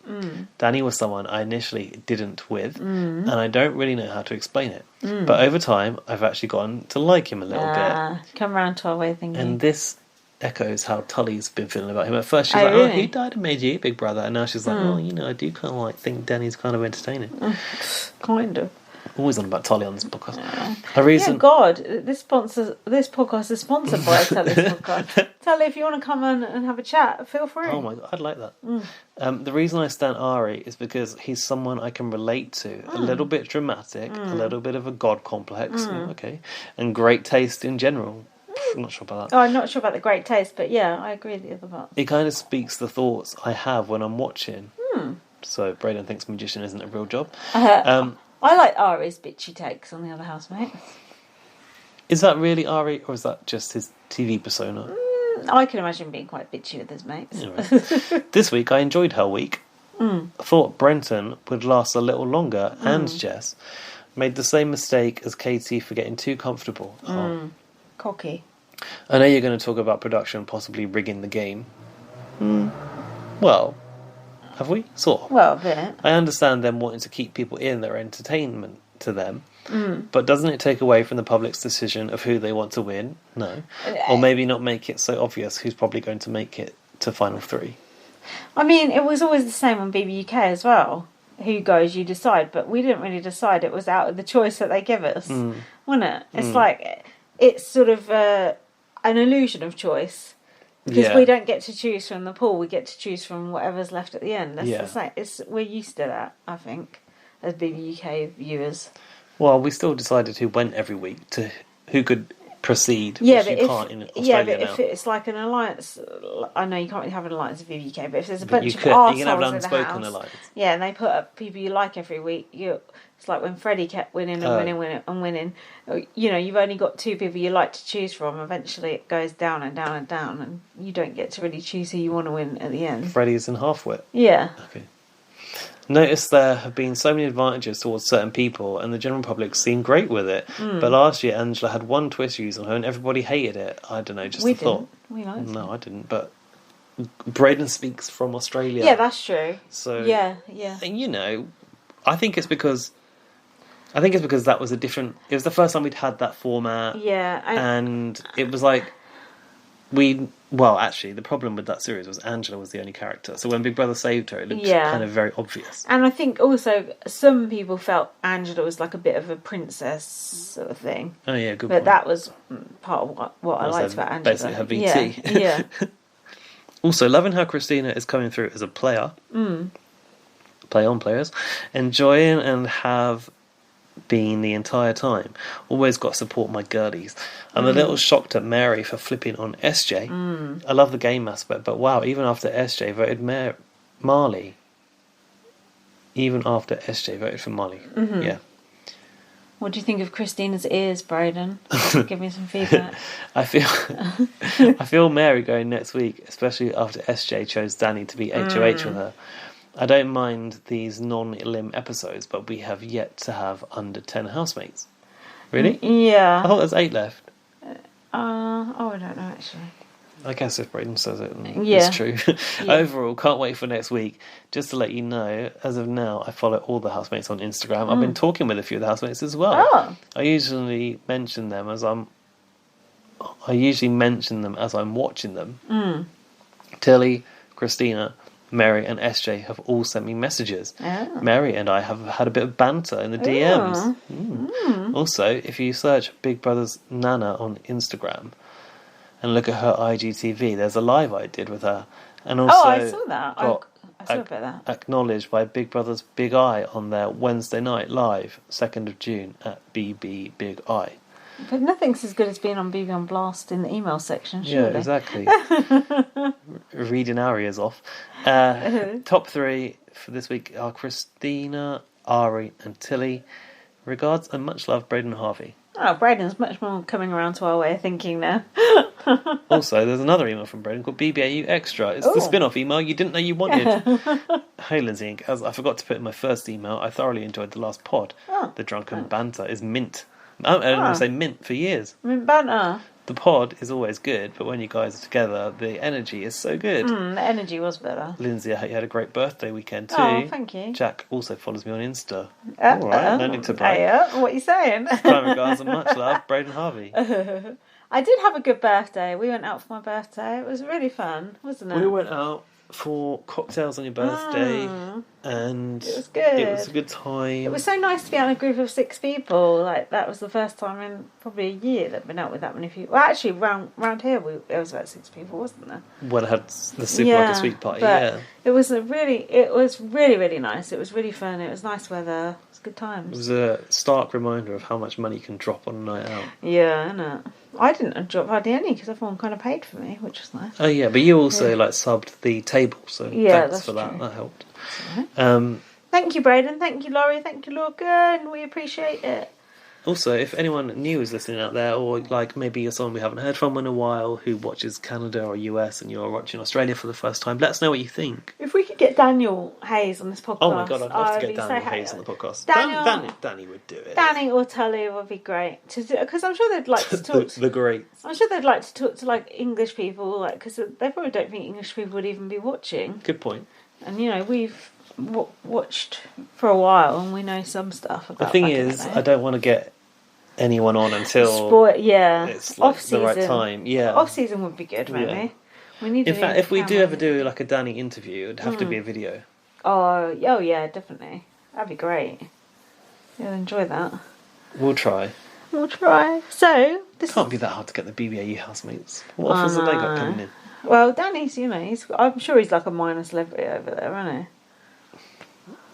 Danny was someone I initially didn't with, and I don't really know how to explain it. But over time, I've actually gotten to like him a little bit. Come round to our way of thinking. And this echoes how Tully's been feeling about him. At first, she's like, really? Oh, he died and made you big brother. And now she's like, oh, I do kind of think Danny's kind of entertaining. Kind of. Always on about Tully on this podcast. Yeah, God, this podcast is sponsored by Tully's podcast. Tully, if you want to come and have a chat, feel free. Oh my God, I'd like that. The reason I stand Ari is because he's someone I can relate to. A little bit dramatic, a little bit of a God complex, and great taste in general. I'm not sure about that. Oh, I'm not sure about the great taste, but yeah, I agree with the other part. It kind of speaks the thoughts I have when I'm watching. So Braden thinks magician isn't a real job. I like Ari's bitchy takes on the other housemates. Is that really Ari, or is that just his TV persona? I can imagine being quite bitchy with his mates. Anyway, this week I enjoyed Hell Week. I thought Brenton would last a little longer, and Jess made the same mistake as Katie for getting too comfortable. Cocky. I know you're going to talk about production possibly rigging the game. Well... Have we? Sort of. Well, a bit. I understand them wanting to keep people in their entertainment to them, but doesn't it take away from the public's decision of who they want to win? No. Or maybe not make it so obvious who's probably going to make it to Final 3. I mean, it was always the same on BBUK as well. who goes, you decide. But we didn't really decide. It was out of the choice that they give us, wasn't it? It's like, it's sort of an illusion of choice. Because we don't get to choose from the pool, we get to choose from whatever's left at the end. That's the same. We're used to that, I think, as being UK viewers. Well, we still decided who went every week to who could proceed, which you can't in Australia now. If it's like an alliance, I know you can't really have an alliance with the UK, but if there's a bunch of you arseholes can have an in the unspoken house, alliance. yeah, and they put up people you like every week, it's like when Freddie kept winning and winning. You know, you've only got 2 people you like to choose from. Eventually it goes down and down and down, and you don't get to really choose who you want to win at the end. Freddie's in half-wit. Yeah. Okay. Notice there have been so many advantages towards certain people, and the general public seemed great with it. But last year, Angela had one twist used on her, and everybody hated it. I don't know, just we a thought. We liked it. No, I didn't. But Braden speaks from Australia. Yeah, that's true. So yeah. And you know, I think it's because that was a different. It was the first time we'd had that format. Yeah, and it was like Well, actually, the problem with that series was Angela was the only character. So when Big Brother saved her, it looked kind of very obvious. And I think also some people felt Angela was like a bit of a princess sort of thing. Oh, yeah, good point. But that was part of what I liked about Angela. Basically her VT. Yeah. Also, loving how Christina is coming through as a player. Play on players. Enjoying and have been the entire time. Always got to support my girlies. I'm a little shocked at Mary for flipping on SJ. I love the game aspect, but wow, even after SJ voted Marley. Even after SJ voted for Marley. Yeah. What do you think of Christina's ears, Braden? Give me some feedback. I feel Mary going next week, especially after SJ chose Danny to be HOH with her. I don't mind these non-lim episodes, but we have yet to have under 10 housemates. Really? Yeah. I thought there's 8 left. I don't know, actually. I guess if Braden says it, it's true. Overall, can't wait for next week. Just to let you know, as of now, I follow all the housemates on Instagram. I've been talking with a few of the housemates as well. Oh. I usually mention them as I'm watching them. Tilly, Christina, Mary and SJ have all sent me messages. Oh. Mary and I have had a bit of banter in the DMs. Also, if you search Big Brother's Nana on Instagram and look at her IGTV, there's a live I did with her. And also I saw that. I saw a bit of that. Acknowledged by Big Brother's Big Eye on their Wednesday night live, 2nd of June at BB Big Eye. But nothing's as good as being on BB on Blast in the email section, surely. Yeah, exactly. Reading our ears off. Top 3 for this week are Christina, Ari and Tilly. Regards and much love, Braden and Harvey. Oh, Braden's much more coming around to our way of thinking now. Also, there's another email from Braden called BBAU Extra. It's the spin-off email you didn't know you wanted. Hey, Lindsay, as I forgot to put in my first email, I thoroughly enjoyed the last pod. The drunken banter is mint. I don't want to say mint for years. Mint banter. The pod is always good, but when you guys are together, the energy is so good. The energy was better. Lindsay, I hope you had a great birthday weekend too. Oh, thank you. Jack also follows me on Insta. All right, no need to brag. What are you saying? Kind regards and much love, Braden Harvey. I did have a good birthday. We went out for my birthday. It was really fun, wasn't it? We went out for cocktails on your birthday, and it was good. It was a good time. It was so nice to be out in a group of 6 people. Like, that was the first time in probably a year that I've been out with that many people. Well, actually, round here there was about 6 people, wasn't there? When I had the supermarket sweet party, it was really, really nice. It was really fun. It was nice weather. It was good times. It was a stark reminder of how much money you can drop on a night out. Yeah, innit? I didn't drop hardly any because everyone kind of paid for me, which was nice. Oh yeah, but you also subbed the table, so thanks for that. True. That helped. Right. Thank you, Braden. Thank you, Laurie. Thank you, Logan. We appreciate it. Also, if anyone new is listening out there, or maybe you're someone we haven't heard from in a while who watches Canada or US and you're watching Australia for the first time, let us know what you think. If we could get Daniel Hayes on this podcast. Oh my god, I'd love to get Daniel Hayes on the podcast. Danny would do it. Danny or Tully would be great. Because I'm sure they'd like to talk the greats. I'm sure they'd like to talk to English people, because they probably don't think English people would even be watching. Good point. And we've watched for a while and we know some stuff about. The thing is, I don't want to get anyone on until it's off-season. the right time. Yeah, off-season would be good, maybe. Yeah. We need. In fact, if we do ever do a Danny interview, it'd have to be a video. Oh yeah, definitely. That'd be great. You'll enjoy that. We'll try. We'll try. So this Can't be that hard to get the BBAU housemates. What offers have they got coming in? Well, Danny's, I'm sure he's like a minor celebrity over there,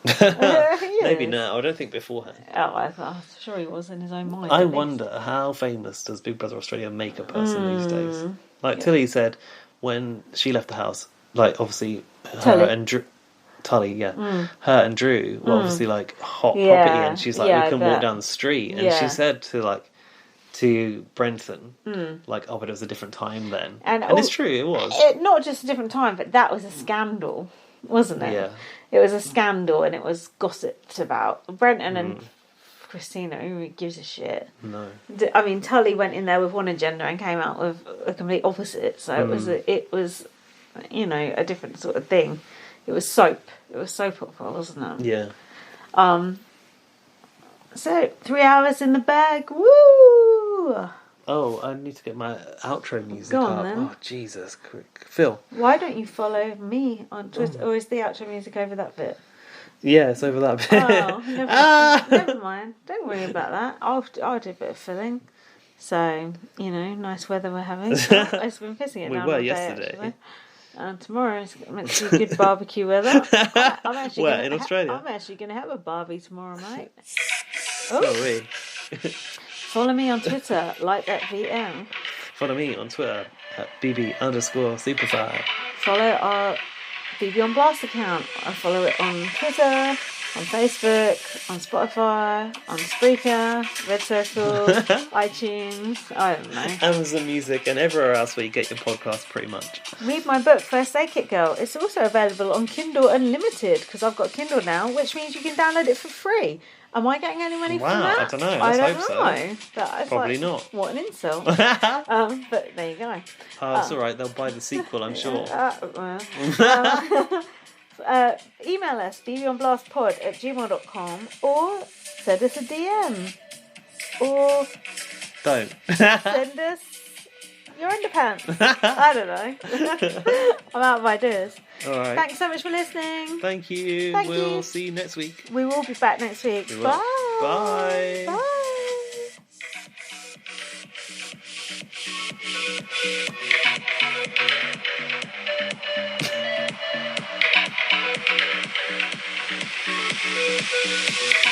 isn't he? Maybe now. I don't think beforehand. I'm sure he was in his own mind. I wonder how famous does Big Brother Australia make a person these days? Like Tilly said, when she left the house, like obviously her and Drew, Tully, her and Drew were obviously like hot property, and she's like, we couldn't walk down the street, and she said to Brenton, like, oh, but it was a different time then, and it's true, it was. Not just a different time, but that was a scandal, wasn't it? Yeah, it was a scandal, and it was gossiped about. Brenton and Christina, who gives a shit? No. I mean, Tully went in there with one agenda and came out with a complete opposite. So it was, a different sort of thing. It was soap. It was soap opera, wasn't it? Yeah. So 3 hours in the bag. Woo! Oh, I need to get my outro music Go on, up. then. Oh, Jesus, quick, Phil. Why don't you follow me on Twitter? Or is the outro music over that bit? Yeah, it's over that bit. Oh, never mind. Don't worry about that. I'll do a bit of filling. So, nice weather we're having. It's been pissing it down all day, yesterday. Actually. And tomorrow it's meant to be good barbecue weather. In Australia? I'm actually going to have a barbie tomorrow, mate. So are we. Follow me on Twitter, like that VM. Follow me on Twitter at BB_Superfly. Follow our BB on Blast account. I follow it on Twitter, on Facebook, on Spotify, on Spreaker, Red Circle, iTunes, I don't know. Amazon Music and everywhere else where you get your podcast, pretty much. Read my book, First Aid Kit Girl. It's also available on Kindle Unlimited, because I've got Kindle now, which means you can download it for free. Am I getting any money from that? I don't know. Let's hope so. I don't know. Probably not. What an insult. But there you go. Oh, it's alright. They'll buy the sequel, I'm sure. Email us, bbonblastpod@gmail.com, or send us a DM. Or don't. send us your underpants. I don't know. I'm out of ideas. Alright. Thanks so much for listening. Thank you. We'll see you next week. We will be back next week. We will. Bye. Bye. Bye.